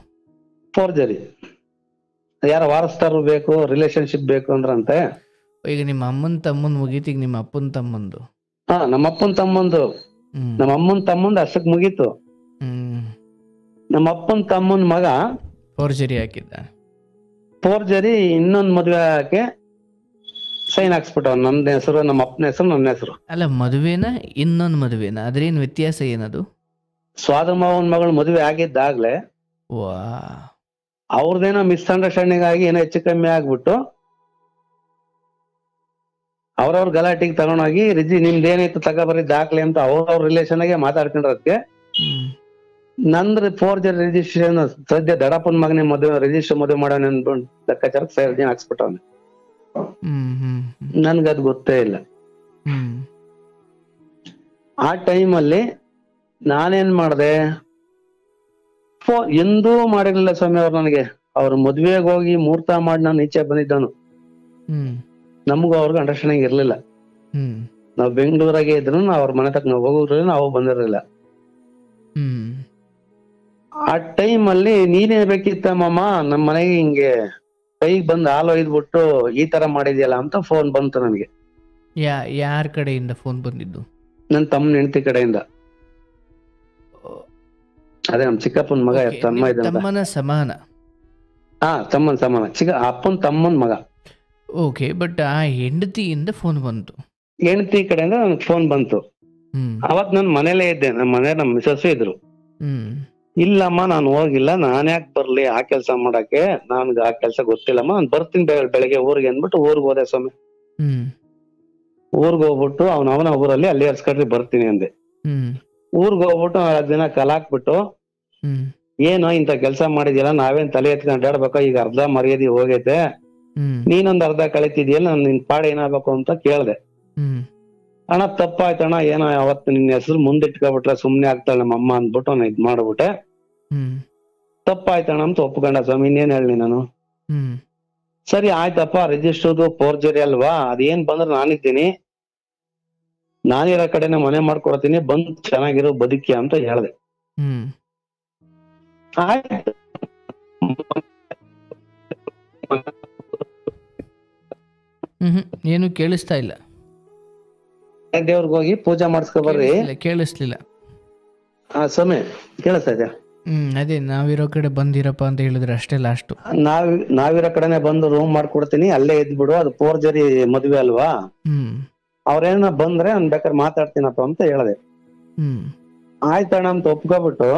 ಫೋರ್ಜರಿ. ಯಾರ ವಾರಸ್ದಾರರು ಬೇಕು, ರಿಲೇಶನ್ಶಿಪ್ ಬೇಕು ಅಂದ್ರಂತೆ. ಈಗ ನಿಮ್ಮ ಅಮ್ಮನ ತಮ್ಮನ್ ಮುಗೀತು, ಈಗ ನಿಮ್ಮ ಅಪ್ಪನ ತಮ್ಮಂದು? ನಮ್ಮ ಅಪ್ಪನ ತಮ್ಮಂದು. ನಮ್ಮ ಅಮ್ಮನ ತಮ್ಮಂದು ಅಷ್ಟಕ್ ಮುಗೀತು. ನಮ್ಮ ಅಪ್ಪನ ತಮ್ಮನ ಮಗ ಫೋರ್ಜರಿ ಹಾಕಿದ್ದ. ಫೋರ್ಜರಿ ಇನ್ನೊಂದ್ ಮದ್ವೆ ಹಾಕಿ ಸೈನ್ ಹಾಕ್ಸ್ಬಿಟ್ಟ. ನನ್ನ ಹೆಸರು, ನಮ್ಮ ಅಪ್ಪನ ಹೆಸರು, ನನ್ನ ಹೆಸರು. ಅಲ್ಲ, ಮದುವೆನ ಇನ್ನೊಂದ್ ಮದುವೆನ? ಅದ್ರೇನ್ ವ್ಯತ್ಯಾಸ ಏನದು? ಸ್ವಾದ ಮಾವನ್ ಮಗಳು ಮದುವೆ ಆಗಿದ್ದಾಗ್ಲೆ ವಾ, ಅವ್ರದೇನೋ ಮಿಸ್ಅಂಡರ್ಸ್ಟ್ಯಾಂಡಿಂಗ್ ಆಗಿ ಏನೋ ಹೆಚ್ಚು ಕಮ್ಮಿ ಆಗ್ಬಿಟ್ಟು ಅವ್ರವ್ರ ಗಲಾಟಿಗೆ ತಗೊಂಡೋಗಿ ನಿಮ್ದೇನಾಯ್ತು ತಗೋಬರ್ರಿ ದಾಖಲೆ ಅಂತ ಅವ್ರವ್ರ ರಿಲೇಷನ್ ಆಗಿ ಮಾತಾಡ್ಕೊಂಡ್ರದಕ್ಕೆ ನಂದ್ರ ಫೋರ್ಜರಿ ರಿಜಿಸ್ಟ್ರೇಷನ್ ಸದ್ಯ ದಡಪ್ಪನ ಮಗನೇ ಮದುವೆ ರಿಜಿಸ್ಟರ್ ಮದುವೆ ಮಾಡೋಣ ಅನ್ಕೊಂಡು ಲೆಕ್ಕಾಚಾರಕ್ಕೆ ಸೈನ್ ಹಾಕ್ಸ್ಬಿಟ್ಟವನೆ. ನನ್ಗದ್ ಗೊತ್ತೇ ಇಲ್ಲ. ಆ ಟೈಮಲ್ಲಿ ನಾನೇನ್ ಮಾಡ್ದೆ, ಎಂದೂ ಮಾಡಿರ್ಲಿಲ್ಲ ಸ್ವಾಮಿ ಅವ್ರು ನನಗೆ. ಅವ್ರ ಮದ್ವೆಗೆ ಹೋಗಿ ಮುಹೂರ್ತ ಮಾಡಿ ನಾನು ಈಚೆ ಬಂದಿದ್ದವನು. ನಮಗೂ ಅವ್ರಿಗೂ ಅಂಡರ್ಸ್ಟ್ಯಾಂಡಿಂಗ್ ಇರ್ಲಿಲ್ಲ. ನಾವ್ ಬೆಂಗಳೂರಾಗೆ ಇದ್ರು ಅವ್ರ ಮನೆ ತಕ್ಕ ನಾವು ಹೋಗೋದ್ರಲ್ಲಿ ನಾವು ಬಂದಿರ್ಲಿಲ್ಲ. ಆ ಟೈಮ್ ಅಲ್ಲಿ ನೀನೇ ಬೇಕಿತ್ತಮ್ಮ ನಮ್ ಮನೆಗೆ ಹಿಂಗೆ ಕೈಗೆ ಬಂದ್ ಹಾಲು ಒಯ್ದ್ಬಿಟ್ಟು ಈ ತರ ಮಾಡಿದ್ಯಲ್ಲ ಅಂತ ಫೋನ್ ಬಂತು ನನಗೆ. ಯಾರ ಕಡೆಯಿಂದ ಫೋನ್ ಬಂದಿದ್ದು? ನನ್ ತಮ್ಮನ ಹೆಂಡತಿ ಕಡೆಯಿಂದ. ಅದೇ ನಮ್ ಚಿಕ್ಕಪ್ಪನ ಮಗ ತಮ್ಮ ಇದ್ದ. ತಮ್ಮನ ಸಮಾನ? ತಮ್ಮನ್ ಸಮಾನ, ಅಪ್ಪನ್ ತಮ್ಮನ್ ಮಗ. ಓಕೆ, ಬಟ್ ಆ ಹೆಂಡತಿಯಿಂದ ಫೋನ್ ಬಂತು? ಹೆಂಡತಿ ಕಡೆಯಿಂದ ನನ್ಗೆ ಫೋನ್ ಬಂತು. ಅವತ್ ನನ್ ಮನೇಲೇ ಇದ್ದೆ. ನಮ್ಮ ಮನೆ ನಮ್ ಮಿಸಸ್ ಇದ್ರು. ಇಲ್ಲಮ್ಮ ನಾನು ಹೋಗಿಲ್ಲ, ನಾನ್ ಯಾಕೆ ಬರ್ಲಿ ಆ ಕೆಲ್ಸ ಮಾಡಕ್ಕೆ, ನನ್ಗೆ ಆ ಕೆಲ್ಸ ಗೊತ್ತಿಲ್ಲಮ್ಮ, ನಾನ್ ಬರ್ತೀನಿ ಬೆಳಗ್ಗೆ ಊರಿಗೆ ಅಂದ್ಬಿಟ್ಟು ಊರ್ಗ್ ಹೋದೆ ಸ್ವಾಮಿ. ಊರ್ಗ್ ಹೋಗ್ಬಿಟ್ಟು ಅವನ ಊರಲ್ಲಿ ಅಲ್ಲಿ ಹರ್ಸ್ಕಟ್ರಿ ಬರ್ತೀನಿ ಅಂದೆ. ಊರ್ಗ್ ಹೋಗ್ಬಿಟ್ಟು 4 ದಿನ ಕಲಾಕ್ಬಿಟ್ಟು, ಏನೋ ಇಂತ ಕೆಲ್ಸ ಮಾಡಿದ್ಯಲ್ಲ, ನಾವೇನ್ ತಲೆ ಎತ್ಕೊಂಡು ಅಡ್ಡಾಡ್ಬೇಕೋ, ಈಗ ಅರ್ಧ ಮರ್ಯಾದೆ ಹೋಗೈತೆ, ನೀನೊಂದ್ ಅರ್ಧ ಕಳಿತಿದ್ಯಲ್ಲ, ನಿನ್ ಪಾಡ ಏನಾಗ್ಬೇಕು ಅಂತ ಕೇಳ್ದೆ. ಅಣ್ಣ ತಪ್ಪಾಯ್ತಣ್ಣ, ಏನೋ ಅವತ್ತು ನಿನ್ ಹೆಸರು ಮುಂದಿಟ್ಕೊಬಿಟ್ರೆ ಸುಮ್ನೆ ಆಗ್ತಾಳೆ ನಮ್ಮಮ್ಮ ಅಂದ್ಬಿಟ್ಟು ನಾನು ಇದ್ ಮಾಡ್ಬಿಟ್ಟೆ, ತಪ್ಪಾಯ್ತಣ್ಣ ಅಂತ ಒಪ್ಕೊಂಡ ಸ್ವಾಮಿ. ಇನ್ನೇನ್ ಹೇಳಿ ನಾನು. ಸರಿ ಆಯ್ತಪ್ಪ, ರಿಜಿಸ್ಟರ್ದು ಫೋರ್ಜರಿ ಅಲ್ವಾ, ಅದೇನ್ ಬಂದ್ರೆ ನಾನಿದ್ದೀನಿ, ನಾನಿರೋ ಕಡೆನೆ ಮನೆ ಮಾಡ್ಕೊಡ್ತೀನಿ, ಬಂದ್ ಚೆನ್ನಾಗಿರೋ ಬದುಕಿ ಅಂತ ಹೇಳ್ದೆ. ಆಯ್ತು, ಏನು ಕೇಳಿಸ್ತಾ ಇಲ್ಲ. ದೇವ್ರಿಗೆ ಹೋಗಿ ಪೂಜೆ ಮಾಡಿಸ್ಕೊ ಬರ್ರಿ. ಕೇಳಿಸ್ಲಿಲ್ಲ ಸ್ವಾಮಿ, ಕೇಳಿಸ್ತಾ ಇದ್ಯಾ? ಅದೇ ನಾವಿರೋ ಕಡೆ ಬಂದಿರಪ್ಪ ಅಂತ ಹೇಳಿದ್ರೆ ಅಷ್ಟೇ ಲಾಸ್ಟ್. ನಾವಿರೋ ಕಡೆನೆ ಬಂದು ರೂಮ್ ಮಾಡ್ಕೊಡ್ತೀನಿ, ಅಲ್ಲೇ ಇದ್ಬಿಡು, ಅದು ಫೋರ್ಜರಿ ಮದ್ವೆ ಅಲ್ವಾ, ಅವ್ರೇನ ಬಂದ್ರೆ ನಾನ್ ಬೇಕಾದ್ರೆ ಮಾತಾಡ್ತೀನಪ್ಪ ಅಂತ ಹೇಳ್ದೆ. ಆಯ್ತಣ್ಣ ಅಂತ ಒಪ್ಕೊಬಿಟ್ಟು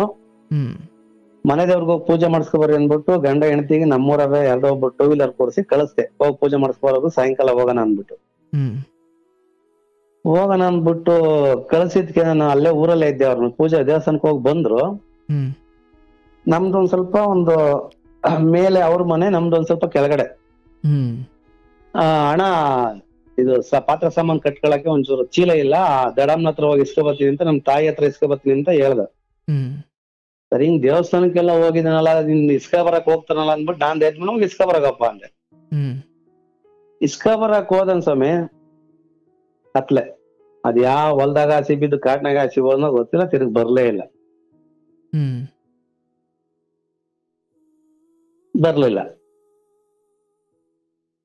ಮನೆ ದೇವ್ರಿಗೆ ಹೋಗಿ ಪೂಜೆ ಮಾಡಿಸ್ಕೊಬರ್ರಿ ಅಂದ್ಬಿಟ್ಟು ಗಂಡ ಹೆಂಡತಿಗೆ ನಮ್ಮೂರವೇ 2 ಟೂ ವೀಲರ್ ಕೊಡ್ಸಿ ಕಳಿಸ್ದೆ. ಹೋಗಿ ಪೂಜೆ ಮಾಡಿಸ್ಕೊಬರೋದು, ಸಾಯಂಕಾಲ ಹೋಗೋಣ ಅಂದ್ಬಿಟ್ಟು ಕಳ್ಸಿದ್ಕೆ ನಾನು ಅಲ್ಲೇ ಊರಲ್ಲೇ ಇದ್ದೆ. ಅವ್ರನ್ನ ಪೂಜೆ ದೇವಸ್ಥಾನಕ್ಕೆ ಹೋಗಿ ಬಂದ್ರು. ನಮ್ದು ಒಂದ್ ಸ್ವಲ್ಪ ಒಂದು ಮೇಲೆ ಅವ್ರ ಮನೆ, ನಮ್ದು ಒಂದ್ ಸ್ವಲ್ಪ ಕೆಳಗಡೆ. ಹಣ ಇದು ಪಾತ್ರ ಸಾಮಾನ್ ಕಟ್ಕೊಳಕ್ಕೆ ಒಂಚೂರು ಚೀಲ ಇಲ್ಲ, ದಡಮ್ನ ಹತ್ರ ಹೋಗಿ ಇಸ್ಕೊಬತ್ತೀನಿ ಅಂತ, ನಮ್ ತಾಯಿ ಹತ್ರ ಇಸ್ಕೊಬತ್ತೀನಿ ಅಂತ ಹೇಳ್ದ. ಸರಿ, ಹಿಂಗ್ ದೇವಸ್ಥಾನಕ್ಕೆಲ್ಲ ಹೋಗಿದ್ದಾನಲ್ಲ, ನಿನ್ ಇಸ್ಕೊಬರಕ್ ಹೋಗ್ತಾನಲ್ಲ ಅಂದ್ಬಿಟ್ಟು ನಾನ್ ನಮ್ಗೆ ಇಸ್ಕೊಬರಕಪ್ಪ ಅಂದೆ. ಇಸ್ಕೊಬರಕ್ ಹೋದನ್ ಸ್ವಾಮಿ, ಕತ್ಲೆ. ಅದ್ ಯಾವ ಹೊಲ್ದಾಗ ಹಸಿ ಬಿದ್ದು ಕಾಟ್ನಾಗ ಹಸಿ ಹೋದ್ನೋ ಗೊತ್ತಿಲ್ಲ, ತಿರ್ಗಿ ಬರ್ಲೇ ಇಲ್ಲ. ಬರ್ಲಿಲ್ಲ.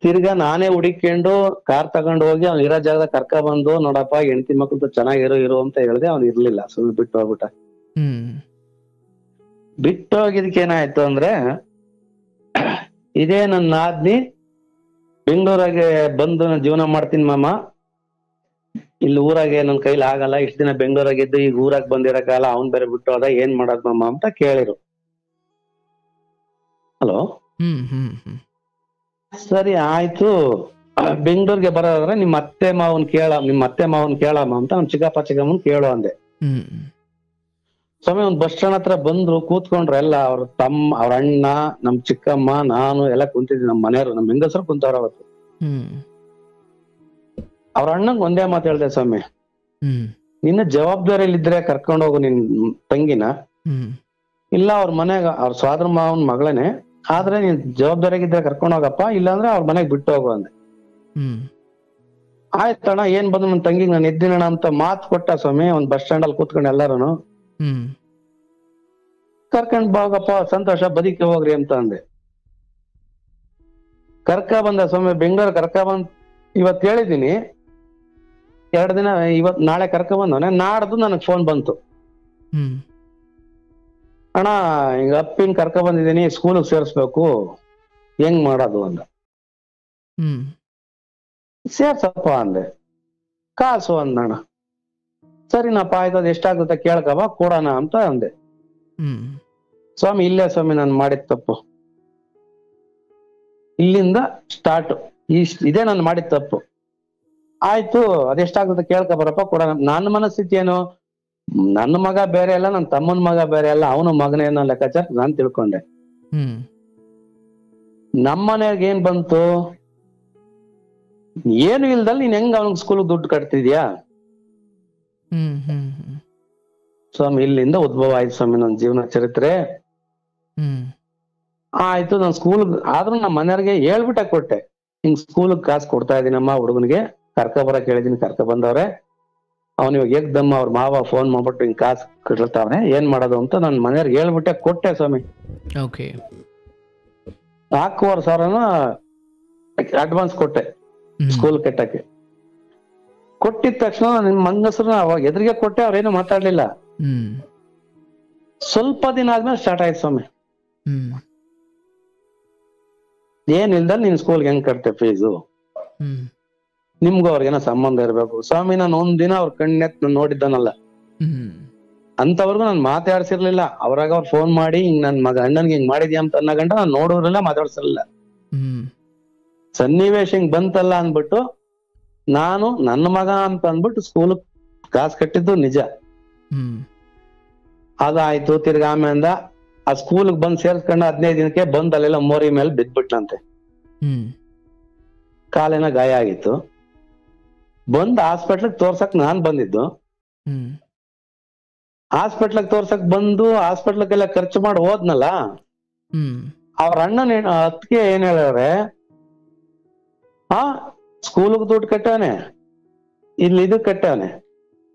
ತಿರ್ಗಾ ನಾನೇ ಹುಡುಕೊಂಡು ಕಾರ್ ತಗೊಂಡು ಹೋಗಿ ಅವ್ನ ಇರೋ ಜಾಗದಾಗ ಕರ್ಕ ಬಂದು, ನೋಡಪ್ಪ ಹೆಂಡತಿ ಮಕ್ಳು ಚೆನ್ನಾಗಿರೋ ಅಂತ ಹೇಳ್ದೆ. ಅವ್ನು ಇರ್ಲಿಲ್ಲ, ಸುಮ್ಮನೆ ಬಿಟ್ಟು ಹೋಗ್ಬಿಟ್ಟ. ಬಿಟ್ಟು ಹೋಗಿದ್ಕೆ ಏನಾಯ್ತು ಅಂದ್ರೆ, ಇದೇ ನನ್ನ ನಾದ್ನಿ ಬೆಂಗಳೂರಾಗೆ ಬಂದು ನಾನು ಜೀವನ ಮಾಡ್ತೀನಿ ಮಾಮ, ಇಲ್ಲಿ ಊರಾಗೆ ನನ್ ಕೈಲಿ ಆಗಲ್ಲ, ಇಷ್ಟ ದಿನ ಬೆಂಗಳೂರಾಗಿದ್ದು ಈಗ ಊರಾಗ ಬಂದಿರೋ ಕಾಲ, ಅವ್ನ್ ಬೇರೆ ಬಿಟ್ಟು ಹೋದ, ಏನ್ ಮಾಡೋದ್ ಮಾಮ ಅಂತ ಕೇಳಿರು. ಹಲೋ, ಸರಿ ಆಯ್ತು, ಬೆಂಗಳೂರಿಗೆ ಬರೋದಾದ್ರೆ ನಿಮ್ಮ ಅತ್ತೆ ಮಾವನ್ ಕೇಳಮ್ಮ ಅಂತ ಅವ್ನ್ ಚಿಕ್ಕಪ್ಪ ಚಿಕ್ಕಮ್ಮನ್ ಕೇಳು ಅಂದೆ. ಸ್ವಾಮಿ ಒಂದ್ ಬಸ್ ಸ್ಟ್ಯಾಂಡ್ ಹತ್ರ ಬಂದ್ರು, ಕೂತ್ಕೊಂಡ್ರು ಎಲ್ಲ. ಅವ್ರ ಅಣ್ಣ, ನಮ್ ಚಿಕ್ಕಮ್ಮ, ನಾನು ಎಲ್ಲ ಕುಂತಿದ್ವಿ. ನಮ್ ಮನೆಯವ್ರು, ನಮ್ ಹೆಂಗಸರು ಕುಂತವ್ರ ಅವತ್ತು. ಅವ್ರ ಅಣ್ಣಂಗ್ ಒಂದೇ ಮಾತು ಹೇಳ್ದೆ, ಸ್ವಾಮಿ ನಿನ್ನ ಜವಾಬ್ದಾರಿಯಲ್ಲಿದ್ರೆ ಕರ್ಕೊಂಡ್ ಹೋಗು ನಿನ್ ತಂಗಿನ, ಇಲ್ಲ ಅವ್ರ ಮನೆಗ ಅವ್ರ ಸೋದರ ಮಾವನ್ ಮಗಳೇನೆ, ಆದ್ರೆ ನೀನ್ ಜವಾಬ್ದಾರಿಯಾಗಿದ್ರೆ ಕರ್ಕೊಂಡ್ ಹೋಗಪ್ಪ, ಇಲ್ಲಾಂದ್ರೆ ಅವ್ರ ಮನೆಗ್ ಬಿಟ್ಟು ಹೋಗು ಅಂದೆ. ಆಯ್ತಣ್ಣ, ಏನ್ ಬಂದು ನನ್ ತಂಗಿಗ್ ನಾನು ಎದ್ದಿನಣ ಅಂತ ಮಾತು ಕೊಟ್ಟ ಸ್ವಾಮಿ. ಒಂದ್ ಬಸ್ ಸ್ಟ್ಯಾಂಡ್ ಅಲ್ಲಿ ಕೂತ್ಕೊಂಡು ಎಲ್ಲಾರು ಕರ್ಕೊಂಡ್ ಹೋಗಪ್ಪ, ಸಂತೋಷ, ಬದುಕಿ ಹೋಗ್ರಿ ಅಂತ ಅಂದೆ. ಬಂದ ಸ್ವಾಮಿ, ಬೆಂಗಳೂರು ಬಂದ್ ಇವತ್ ಹೇಳಿದೀನಿ, 2 ದಿನ ನಾಳೆ ಬಂದವನೆ. ನಾಡ್ದು ನನಗ್ ಫೋನ್ ಬಂತು, ಅಣ್ಣ ಹಿಂಗ ಅಪ್ಪಿನ ಬಂದಿದೀನಿ, ಸ್ಕೂಲ್ಗೆ ಸೇರ್ಸ್ಬೇಕು, ಹೆಂಗ್ ಮಾಡೋದು ಅಂದ. ಸೇರ್ಸಪ್ಪ ಅಂದೆ. ಕಾಸು ಅಂದಣ್ಣ. ಸರಿನಪ್ಪ ಆಯ್ತು, ಅದ್ ಎಷ್ಟಾಗುತ್ತೆ ಕೇಳ್ಕವ, ಕೊಡೋಣ ಅಂತ ಅಂದೆ. ಸ್ವಾಮಿ ಇಲ್ಲೇ ಸ್ವಾಮಿ ನಾನು ಮಾಡಿದ ತಪ್ಪು, ಇಲ್ಲಿಂದ ಸ್ಟಾರ್ಟ್, ಇದೇ ನಾನು ಮಾಡಿದ ತಪ್ಪು. ಆಯ್ತು, ಅದೆಷ್ಟಾಗುತ್ತೆ ಕೇಳ್ಕ ಬರಪ್ಪ, ಕೊಡೋಣ. ನನ್ನ ಮನಸ್ಥಿತಿ ಏನು, ನನ್ನ ಮಗ ಬೇರೆ ಅಲ್ಲ, ನನ್ನ ತಮ್ಮನ ಮಗ ಬೇರೆ ಅಲ್ಲ, ಅವನ ಮಗನೇನೋ ಲೆಕ್ಕಾಚಾರ ನಾನ್ ತಿಳ್ಕೊಂಡೆ. ನಮ್ಮನೆಯಾಗ ಏನ್ ಬಂತು, ಏನು ಇಲ್ದಲ್ಲಿ ನೀನ್ ಹೆಂಗ್ ಅವನಿಗೆ ಸ್ಕೂಲ್ ದುಡ್ಡು ಕಟ್ತಿದ್ಯಾ? ಸ್ವಾಮಿ ಇಲ್ಲಿಂದ ಉದ್ಭವ ಆಯ್ತು ಸ್ವಾಮಿ ನನ್ನ ಜೀವನ ಚರಿತ್ರೆ. ಆಯ್ತು, ನಾನು ಸ್ಕೂಲ್ ಆದ್ರೂ ನಮ್ಮ ಮನೆಯವ್ರಿಗೆ ಹೇಳ್ಬಿಟ್ಟ ಕೊಟ್ಟೆ, ಹಿಂಗ್ ಸ್ಕೂಲ್ ಕಾಸು ಕೊಡ್ತಾ ಇದೀನಮ್ಮ, ಹುಡುಗನಿಗೆ ಬರಕ್ ಹೇಳಿದೀನಿ, ಬಂದವ್ರೆ. ಅವ್ನ ಇವಾಗ ಏಕ್ದಮ್ಮ ಅವ್ರ ಮಾವ ಫೋನ್ ಮಾಡ್ಬಿಟ್ಟು ಹಿಂಗ್ ಕಾಸು ಕಟ್ತಾವ್ರೆ, ಏನ್ ಮಾಡೋದು ಅಂತ ನನ್ ಮನೆಯವ್ರಿಗೆ ಹೇಳ್ಬಿಟ್ಟೆ ಕೊಟ್ಟೆ ಸ್ವಾಮಿ. ನಾಲ್ಕೂವರೆ ಸಾವಿರನ ಅಡ್ವಾನ್ಸ್ ಕೊಟ್ಟೆ ಸ್ಕೂಲ್ ಕಟ್ಟಕ್ಕೆ. ಕೊಟ್ಟಿದ ತಕ್ಷಣ ನಿಮ್ ಮಂಗಸರನ್ನ ಅವಾಗ ಎದುರಿಗೆ ಕೊಟ್ಟೆ, ಅವ್ರೇನು ಮಾತಾಡ್ಲಿಲ್ಲ. ಸ್ವಲ್ಪ ದಿನ ಆದ್ಮೇಲೆ ಸ್ಟಾರ್ಟ್ ಆಯ್ತು ಸ್ವಾಮಿ. ಏನಿಲ್ದಲ್ಲಿ ನೀನ್ ಸ್ಕೂಲ್ಗೆ ಹೆಂಗ್ ಕಟ್ತೆ ಫೀಸು, ನಿಮ್ಗೂ ಅವ್ರಿಗೇನೋ ಸಂಬಂಧ ಇರ್ಬೇಕು. ಸ್ವಾಮಿ ನಾನು ಒಂದಿನ ಅವ್ರ ಕಣ್ಣೆತ್ ನೋಡಿದ್ದಾನಲ್ಲ, ಅಂತವರ್ಗು ನಾನು ಮಾತಾಡ್ಸಿರ್ಲಿಲ್ಲ. ಅವ್ರಾಗ ಅವ್ರು ಫೋನ್ ಮಾಡಿ ಹಿಂಗ್ ನನ್ ಮಗ ಅಣ್ಣನ್ಗೆ ಹಿಂಗ್ ಮಾಡಿದ್ಯಾ ಅಂತ ಅನ್ನೋ ಗಂಟ ನಾನು ನೋಡೋರಿಲ್ಲ, ಮಾತಾಡ್ಸಿರ್ಲಿಲ್ಲ. ಸನ್ನಿವೇಶ ಹಿಂಗ್ ಬಂತಲ್ಲ ಅಂದ್ಬಿಟ್ಟು ನಾನು ನನ್ನ ಮಗ ಅಂತ ಅಂದ್ಬಿಟ್ಟು ಸ್ಕೂಲ್ ಕಾಸು ಕಟ್ಟಿದ್ದು ನಿಜ. ಅದಾಯ್ತು. ತಿರ್ಗ ಆಮೇಲಿಂದ ಆ ಸ್ಕೂಲ್ಗೆ ಬಂದ್ ಸೇರ್ಸ್ಕೊಂಡ 15 ದಿನಕ್ಕೆ ಬಂದ್ ಅಲ್ಲೆಲ್ಲ ಮೋರಿ ಮೇಲೆ ಬಿದ್ಬಿಟ್ನಂತೆ. ಕಾಲೇನ ಗಾಯ ಆಗಿತ್ತು. ಬಂದ್ ಹಾಸ್ಪಿಟ್ಲಿಗೆ ತೋರ್ಸಕ್ ನಾನ್ ಬಂದಿದ್ದು. ಹಾಸ್ಪಿಟ್ಲಿಗೆ ತೋರ್ಸಕ್ ಬಂದು ಹಾಸ್ಪಿಟ್ಲಿಗೆಲ್ಲ ಖರ್ಚು ಮಾಡಿ ಹೋದ್ನಲ್ಲ, ಅವ್ರ ಅಣ್ಣನ ಅತ್ತಿಗೆ ಏನ್ ಹೇಳವ್ರೆ, ಸ್ಕೂಲ್ಗೆ ದುಡ್ಡು ಕಟ್ಟವನೆ, ಇಲ್ಲಿ ಇದು ಕಟ್ಟವನೆ,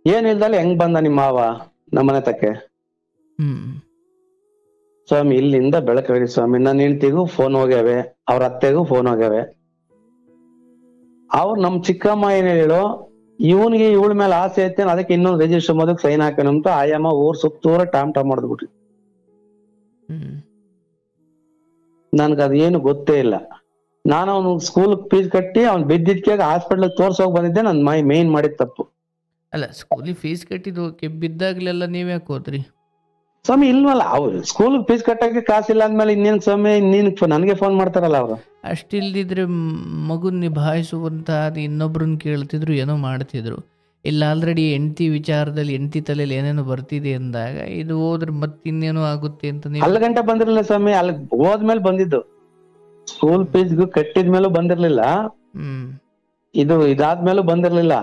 ಏನಿಲ್ದಲ್ಲಿ ಹೆಂಗ್ ಬಂದ ನಿಮ್ಮ ಮಾವ ನಮ್ಮನೆ ತಕ್ಕೆ? ಸ್ವಾಮಿ ಇಲ್ಲಿಂದ ಬೆಳಕಬೇಡಿ ಸ್ವಾಮಿ. ನನ್ನ ಹೆಂಡತಿಗೂ ಫೋನ್ ಹೋಗ್ಯಾವೆ, ಅವ್ರ ಅತ್ತೆಗೂ ಫೋನ್ ಹೋಗ್ಯಾವೆ. ಅವ್ರು ನಮ್ ಚಿಕ್ಕಮ್ಮ ಏನ್ ಹೇಳೋ, ಇವನ್ಗೆ ಇವಳ ಮೇಲೆ ಆಸೆ ಐತೆ, ಅದಕ್ಕೆ ಇನ್ನೊಂದು ರಿಜಿಸ್ಟರ್ ಮೊದಲು ಸೈನ್ ಹಾಕೋಣ ಆಯಮ್ಮ ಊರ್ ಸುತ್ತೂರ ಟಾಮ್ ಮಾಡಿದ್ಬಿಟ್ರಿ. ನನ್ಗದ ಏನು ಗೊತ್ತೇ ಇಲ್ಲ. ನಾನು ಅವ್ನು ಸ್ಕೂಲ್ ಫೀಸ್ ಕಟ್ಟಿ ಅವ್ನ್ ಬಿದ್ದಿದ್ಕೆ ಹಾಸ್ಪಿಟ್ಲ್ ತೋರ್ಸೋಗ್ ಬಂದಿದ್ದೆ. ನನ್ ಮೇನ್ ಮಾಡಿದ ತಪ್ಪು. ಅಲ್ಲ, ಸ್ಕೂಲಿಗೆ ಫೀಸ್ ಕಟ್ಟಿದ್ದು ಓಕೆ, ಬಿದ್ದಾಗ್ಲೆಲ್ಲ ನೀವ್ ಯಾಕೆ ಹೋದ್ರಿ ಸ್ವಾಮಿ? ಇಲ್ವಲ್ಲ, ಅವ್ರು ಸ್ಕೂಲ್ ಫೀಸ್ ಕಟ್ಟಕ್ಕೆ ಕಾಸಿಲ್ಲ ಅಂದ್ಮೇಲೆ ಇನ್ನೇನ್ ಸ್ವಾಮಿ, ನನಗೆ ಫೋನ್ ಮಾಡ್ತಾರಲ್ಲ ಅವ್ರು. ಅಷ್ಟಿಲ್ದಿದ್ರೆ ಮಗುನ್ ನಿಭಾಯಿಸುವಂತ ಇನ್ನೊಬ್ರನ್ನ ಕೇಳ್ತಿದ್ರು, ಏನೋ ಮಾಡ್ತಿದ್ರು. ಇಲ್ಲ ಆಲ್ರೆಡಿ ಹೆಂಡತಿ ವಿಚಾರದಲ್ಲಿ ಹೆಂಡತಿ ತಲೆಯಲ್ಲಿ ಏನೇನೋ ಬರ್ತಿದೆ ಅಂದಾಗ ಇದು ಹೋದ್ರೆ ಮತ್ತಿನ್ನೇನೋ ಆಗುತ್ತೆ ಅಂತ ನೀವು ಅಲ್ಲಿ ಗಂಟೆ ಬಂದಿರ್ಲಿಲ್ಲ ಸ್ವಾಮಿ. ಅಲ್ಲಿ ಹೋದ್ಮೇಲೆ ಬಂದಿದ್ದು, ಸ್ಕೂಲ್ ಫೀಸ್ಗೂ ಕಟ್ಟಿದ್ಮೇಲೂ ಬಂದಿರ್ಲಿಲ್ಲ, ಇದಾದ್ಮೇಲೂ ಬಂದಿರ್ಲಿಲ್ಲ.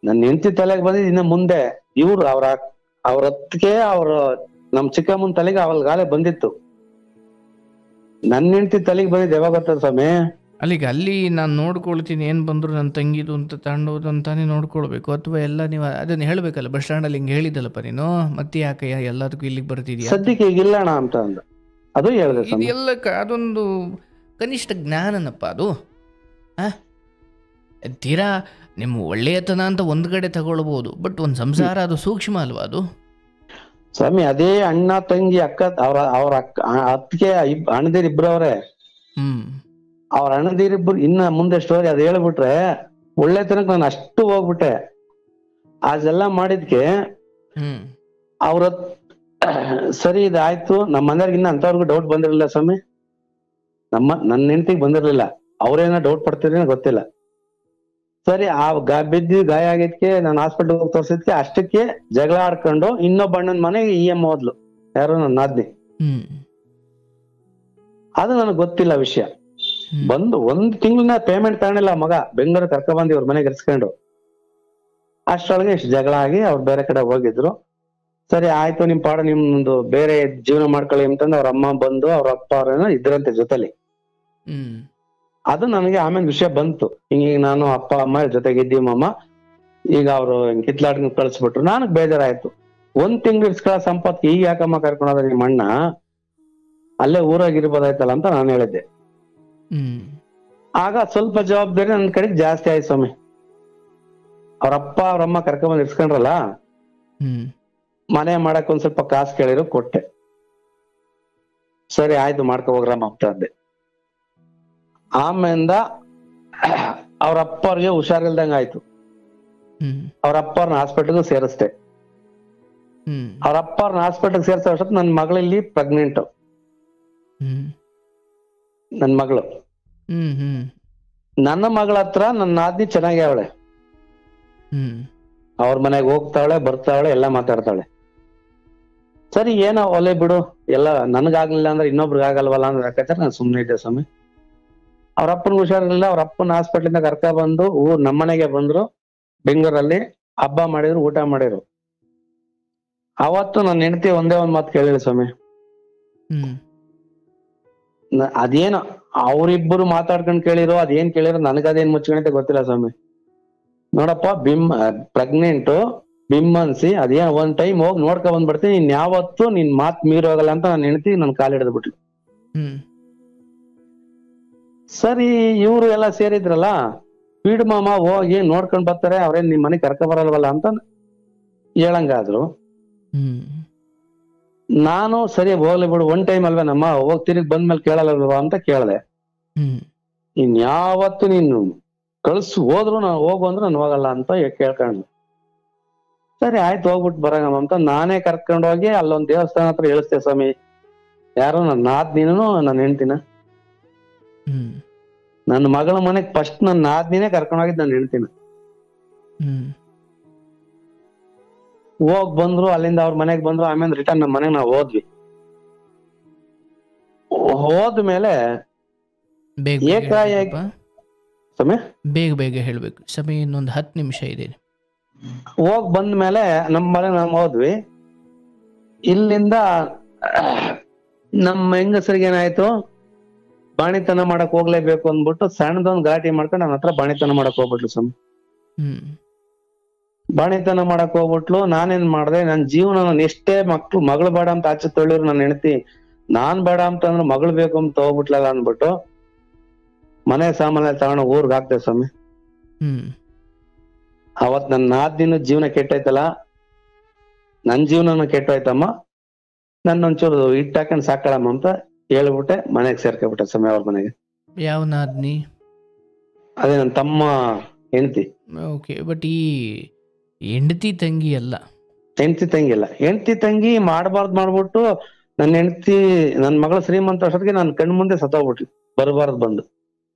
ನನ್ನ ಹೆಂಡತಿ ತಲೆಗೆ ಬಂದಿದ್ ಇನ್ನ ಮುಂದೆ. ಇವ್ರು ಅವ್ರ ಅತ್ತಿಗೆ ಅವ್ರು ನಮ್ ಚಿಕ್ಕಮ್ಮನ ತಲೆಗೆ ಅವಲ್ಗಾಲೆ ಬಂದಿತ್ತು. ನನ್ನ ಹೆಂಡತಿ ತಲೆಗೆ ಬಂದಿದ್ದು ಯಾವಾಗ ಗೊತ್ತ ಸ್ವಾಮಿ? ಅಲ್ಲಿ ನಾನು ನೋಡ್ಕೊಳ್ತೀನಿ, ಏನ್ ಬಂದ್ರು ನನ್ನ ತಂಗಿದು ಅಂತ ತಗೊಂಡೋದು ಅಂತಾನೆ ನೋಡ್ಕೊಳ್ಬೇಕು. ಅಥವಾ ಎಲ್ಲ ನೀವು ಅದನ್ನ ಹೇಳ್ಬೇಕಲ್ಲ, ಬಸ್ ಸ್ಟ್ಯಾಂಡ್ ಅಲ್ಲಿ ಹಿಂಗೆ ಹೇಳಿದಲ್ಲಪ್ಪ ನೀನು, ಮತ್ತೆ ಯಾಕೆ ಎಲ್ಲದಕ್ಕೂ ಇಲ್ಲಿಗೆ ಬರ್ತಿದ್ಯಾ? ಸದ್ಯಕ್ಕೆ ಈಗ ಇಲ್ಲಣ್ಣ ಅಂತ ಅಂದ. ಅದು ಹೇಳಿದೆ ಇದೆಲ್ಲ ಅದೊಂದು ಕನಿಷ್ಠ ಜ್ಞಾನನಪ್ಪ ಅದು. ತೀರಾ ನಿಮ್ಮ ಒಳ್ಳೆಯತನ ಅಂತ ಒಂದ್ ಕಡೆ ತಗೊಳ್ಬಹುದು, ಬಟ್ ಒಂದ್ ಸಂಸಾರ ಅದು ಸೂಕ್ಷ್ಮ ಅಲ್ವಾ ಅದು ಸ್ವಾಮಿ? ಅದೇ ಅಣ್ಣ ತಂಗಿ ಅಕ್ಕ ಅವ್ರ ಅಕ್ಕ ಅತ್ತಿಗೆ ಅಣ್ಣದಿರಿಬ್ರು ಅವ್ರೆ. ಅವ್ರ ಅಣ್ಣದಿರಿಬ್ರು ಇನ್ನ ಮುಂದೆ ಸ್ಟೋರಿ ಅದ್ ಹೇಳ್ಬಿಟ್ರೆ ಒಳ್ಳೆತನಕ್ ನಾನು ಅಷ್ಟು ಹೋಗ್ಬಿಟ್ಟೆ. ಅದೆಲ್ಲ ಮಾಡಿದ್ಕೆ ಅವ್ರ ಸರಿ ಇದಾಯ್ತು. ನಮ್ಮ ಮನೆಯವ್ರಿಗೆ ಇನ್ನ ಅಂತವ್ರಿಗೂ ಡೌಟ್ ಬಂದಿರಲಿಲ್ಲ ಸ್ವಾಮಿ. ನನ್ನ ಹೆಂಡತಿಗೆ ಬಂದಿರ್ಲಿಲ್ಲ. ಅವ್ರೇನೋ ಡೌಟ್ ಪಡ್ತಿದ್ರೆ ಗೊತ್ತಿಲ್ಲ. ಸರಿ, ಆ ಬಿದ್ದು ಗಾಯ ಆಗಿದ್ಕೆ ನಾನು ಹಾಸ್ಪಿಟಲ್ ಹೋಗಿ ತೋರ್ಸಿದ್ಕೆ ಅಷ್ಟಕ್ಕೆ ಜಗಳ ಆಡ್ಕೊಂಡು ಇನ್ನೊಬ್ಬ ಅಣ್ಣನ ಮನೆಗೆ EM ಹೋದ್ಲು. ಯಾರು? ನನ್ನ ನಾದ್ನಿ. ಅದು ನನಗೆ ಗೊತ್ತಿಲ್ಲ ವಿಷಯ. ಬಂದು 1 ತಿಂಗಳನ್ನ ಪೇಮೆಂಟ್ ತಗೊಂಡಿಲ್ಲ ಮಗ. ಬೆಂಗಳೂರು ಕರ್ಕ ಬಂದಿ ಅವ್ರ ಮನೆಗೆ ಇರ್ಸ್ಕೊಂಡು. ಅಷ್ಟೊಳಗೆ ಇಷ್ಟು ಜಗಳ ಆಗಿ ಅವ್ರು ಬೇರೆ ಕಡೆ ಹೋಗಿದ್ರು. ಸರಿ ಆಯ್ತು, ನಿಮ್ ಪಾಡ ನಿಮ್ದು ಬೇರೆ ಜೀವನ ಮಾಡ್ಕೊಳ್ಳಿ ಅಂತಂದು ಅವ್ರ ಅಮ್ಮ ಬಂದು ಅವ್ರ ಅಪ್ಪ ಅವ್ರೇನೋ ಇದ್ರಂತೆ ಜೊತೆಲಿ. ಅದು ನನಗೆ ಆಮೇಲೆ ವಿಷಯ ಬಂತು. ಹಿಂಗ ನಾನು ಅಪ್ಪ ಅಮ್ಮ ಜೊತೆಗಿದ್ದೀವಮ್ಮ, ಈಗ ಅವ್ರು ಕಿತ್ಲಾಡ್ ಕಳ್ಸ್ಬಿಟ್ರು. ನನಗ್ ಬೇಜಾರಾಯ್ತು. 1 ತಿಂಗಳು ಇರ್ಸ್ಕೊಳ್ಳೋ ಸಂಪತ್ಗೆ ಈಗ ಯಾಕಮ್ಮ ಕರ್ಕೊಂಡೋದ್ರೆ ನಿಮ್ಮ ಅಣ್ಣ, ಅಲ್ಲೇ ಊರಾಗಿರ್ಬೋದಾಯ್ತಲ್ಲ ಅಂತ ನಾನು ಹೇಳಿದ್ದೆ. ಆಗ ಸ್ವಲ್ಪ ಜವಾಬ್ದಾರಿ ನನ್ನ ಕಡೆಗೆ ಜಾಸ್ತಿ ಆಯ್ತು ಸ್ವಾಮಿ. ಅವ್ರಪ್ಪ ಅವ್ರಮ್ಮ ಕರ್ಕೊಂಡ್ ಇರ್ಸ್ಕೊಂಡ್ರಲ್ಲ, ಮನೆ ಮಾಡಕ್ ಒಂದ್ ಸ್ವಲ್ಪ ಕಾಸು ಕೇಳಿದ್ರು, ಕೊಟ್ಟೆ. ಸರಿ ಆಯ್ತು ಮಾಡ್ಕೊ ಹೋಗ್ರಮ್ಮ ಅಂತ ಅಂದೆ. ಆಮೇಲಿಂದ ಅವ್ರಪ್ಪ ಅವ್ರಿಗೆ ಹುಷಾರಿಲ್ದಂಗ ಆಯ್ತು. ಅವ್ರಪ್ಪ ಅವ್ರನ್ನ ಹಾಸ್ಪಿಟಲ್ಗೂ ಸೇರಿಸ್ದೆ. ಅವ್ರಪ್ಪ ಅವ್ರನ್ನ ಹಾಸ್ಪಿಟಲ್ ಸೇರ್ಸೋ ಅಷ್ಟೊತ್ತು ನನ್ನ ಮಗಳಲ್ಲಿ ಪ್ರೆಗ್ನೆಂಟ್. ನನ್ ಮಗಳು, ನನ್ನ ಮಗಳ ಹತ್ರ ನನ್ನ ನಾದ್ನಿ ಚೆನ್ನಾಗಿ ಅವಳೆ. ಅವ್ರ ಮನೆಗೆ ಹೋಗ್ತಾವಳೆ, ಬರ್ತಾವಳೆ, ಎಲ್ಲ ಮಾತಾಡ್ತಾಳೆ. ಸರಿ ಏನೋ ಒಲೆ ಬಿಡು, ಎಲ್ಲ ನನ್ಗಾಗ್ಲಿಲ್ಲ ಅಂದ್ರೆ ಇನ್ನೊಬ್ರಿಗೆ ಆಗಲ್ವಲ್ಲ ಅಂದ್ರೆ ಯಾಕಂದ್ರೆ ನಾನು ಸುಮ್ನೆ ಇದ್ದೆ ಸ್ವಾಮಿ. ಅವ್ರಪ್ಪನ ಹುಷಾರಿರ್ಲಿಲ್ಲ. ಅವ್ರ ಅಪ್ಪನ ಹಾಸ್ಪಿಟ್ಲಿಂದ ಕರ್ಕ ಬಂದು ನಮ್ಮನೆಗೆ ಬಂದ್ರು. ಬೆಂಗಳೂರಲ್ಲಿ ಹಬ್ಬ ಮಾಡಿದ್ರು, ಊಟ ಮಾಡಿದ್ರು. ಅವತ್ತು ನನ್ನ ಹೆಂಡತಿ ಒಂದೇ ಒಂದ್ ಮಾತು ಕೇಳಿಲ್ಲ ಸ್ವಾಮಿ. ಅದೇನು ಅವ್ರಿಬ್ಬರು ಮಾತಾಡ್ಕೊಂಡ್ ಕೇಳಿರೋ ಅದೇನ್ ಕೇಳಿರೋ ನನಗದೇನ್ ಮುಚ್ಕೊಂಡೈತೆ ಗೊತ್ತಿಲ್ಲ ಸ್ವಾಮಿ. ನೋಡಪ್ಪ, ಪ್ರೆಗ್ನೆಂಟ್ ಬಿಮ್ಮನ್ಸಿ ಅದೇನ್ ಒಂದ್ ಟೈಮ್ ಹೋಗಿ ನೋಡ್ಕೊ ಬಂದ್ಬಿಡ್ತೀನಿ, ನೀನ್ ಯಾವತ್ತು ನಿನ್ ಮಾತ್ ಮೀರೋಗಲ್ಲ ಅಂತ ನನ್ನ ಹೆಂಡತಿ ನನ್ ಕಾಲ್ ಹಿಡಿದ್ಬಿಟ್ಲು. ಸರಿ, ಇವ್ರು ಎಲ್ಲ ಸೇರಿದ್ರಲ್ಲ, ಬಿಡು ಮಾಮ ಹೋಗಿ ನೋಡ್ಕೊಂಡ್ ಬರ್ತಾರೆ, ಅವ್ರೇನ್ ನಿಮ್ ಮನೆಗ್ ಕರ್ಕ ಬರಲ್ವಲ್ಲ ಅಂತ ಹೇಳಂಗಾದ್ರು. ನಾನು ಸರಿ ಹೋಗ್ಲಿ ಬಿಡು, 1 ಟೈಮ್ ಅಲ್ವೇ ನಮ್ಮ, ಹೋಗ್ ತಿರುಗಿ ಬಂದ್ಮೇಲೆ ಕೇಳಲ್ವಾ ಅಂತ ಕೇಳ್ದೆ. ಇನ್ಯಾವತ್ತು ನೀನು ಹೋದ್ರು ನಾನು ಹೋಗು ಅಂದ್ರೆ ನಾನು ಹೋಗಲ್ಲ ಅಂತ ಕೇಳ್ಕೊಂಡು. ಸರಿ ಆಯ್ತು ಹೋಗ್ಬಿಟ್ಟು ಬರೋಣ ಅಂತ ನಾನೇ ಕರ್ಕೊಂಡೋಗಿ ಅಲ್ಲೊಂದ್ ದೇವಸ್ಥಾನ ಹತ್ರ ಇಳಿಸ್ತೆ ಸ್ವಾಮಿ. ಯಾರು? ನನ್ನ ನಾದ್ನಿನೂ ನನ್ನ ಹೆಂಡ್ತಿನ. ನನ್ನ ಮಗಳ ಮನೆಗ್ ಫಸ್ಟ್ ನನ್ನ ನಾದ್ನಿನೇ ಕರ್ಕೊಂಡೋಗಿದ್ ನನ್ನ ಹೆಂಡ್ತಿನ. ಹೋಗ್ ಬಂದ್ರು, ಅಲ್ಲಿಂದ ಅವ್ರ ಮನೆಗ್ ಬಂದ್ರು. ಆಮೇಲೆ ರಿಟರ್ನ್ ನಮ್ಮ ಮನೆಗ್ ನಾವ್ ಹೋದ್ವಿ. ಹೋದ್ಮೇಲೆ ಏಕಾಏಕಿ ಸಮಯ ಬೇಗ ಹೇಳ್ಬೇಕು ಸಮಯ, ಇನ್ನೊಂದು 10 ನಿಮಿಷ ಇದೆ. ಹೋಗ್ ಬಂದ್ಮೇಲೆ ನಮ್ಮ ಮನೆಗ್ ನಾವ್ ಹೋದ್ವಿ. ಇಲ್ಲಿಂದ ನಮ್ಮ ಹೆಂಗಸರಿಗೆ ಏನಾಯ್ತು, ಬಾಣಿತನ ಮಾಡಕ್ ಹೋಗ್ಲೇಬೇಕು ಅಂದ್ಬಿಟ್ಟು ಸಣ್ಣದೊಂದ್ ಘಾಟಿ ಮಾಡ್ಕೊಂಡು ನನ್ನ ಹತ್ರ ಬಾಣಿತನ ಮಾಡಕ್ ಹೋಗ್ಬಿಟ್ಲು ಸ್ವಾಮಿ. ಬಾಣಿತನ ಮಾಡಕ್ ಹೋಗ್ಬಿಟ್ಲು. ನಾನೇನ್ ಮಾಡ್ದೆ, ನನ್ ಜೀವನ ನಾನು ಎಷ್ಟೇ ಮಗಳು ಬೇಡ ಅಂತ ಆಚೆ ತೊಳಿರು ನನ್ನ ಹೆಂಡತಿ, ನಾನ್ ಬೇಡ ಅಂತ ಅಂದ್ರೆ ಮಗಳು ಬೇಕು ಅಂತ ಹೋಗ್ಬಿಟ್ಲಲ್ಲ ಅಂದ್ಬಿಟ್ಟು ಮನೆ ಸಾಮಾನ್ಯ ತಗೊಂಡು ಊರ್ಗ್ ಹಾಕ್ದೆ ಸ್ವಾಮಿ. ಅವತ್ ನನ್ನ ನಾದ್ನಿನ ಜೀವನ ಕೆಟ್ಟೈತಲ್ಲ, ನನ್ ಜೀವನನು ಕೆಟ್ಟೋಯ್ತಮ್ಮ, ನನ್ನೊಂಚೂರು ಇಟ್ಟಾಕೊಂಡ್ ಸಾಕಳಮ್ಮ ಅಂತ ಹೇಳ್ಬಿಟ್ಟೆ ಮನೆಗ್ ಸೇರ್ಕೊಬಿಟ್ಟೆ ಸ್ವಾಮಿ. ಅವ್ರ ಮನೆಗೆ. ಯಾವ ನಾದ್ನಿ? ಅದೇ ನನ್ನ ತಮ್ಮ ಹೆಂಡತಿ. ಓಕೆ, ಬಟ್ ಈ ಹೆಂಡತಿ ತಂಗಿ ಅಲ್ಲ. ಹೆಂಡತಿ ತಂಗಿ ಅಲ್ಲ, ಹೆಂಡತಿ ತಂಗಿ ಮಾಡ್ಬಾರ್ದು ಮಾಡ್ಬಿಟ್ಟು ನನ್ನ ಹೆಂಡತಿ, ನನ್ ಮಗಳ ಶ್ರೀಮಂತ ಅಷ್ಟೊತ್ತಿಗೆ ನನ್ ಕಣ್ ಮುಂದೆ ಸತ್ತೋಗ್ಬಿಟ್ಲು, ಬರಬಾರ್ದು ಬಂದು.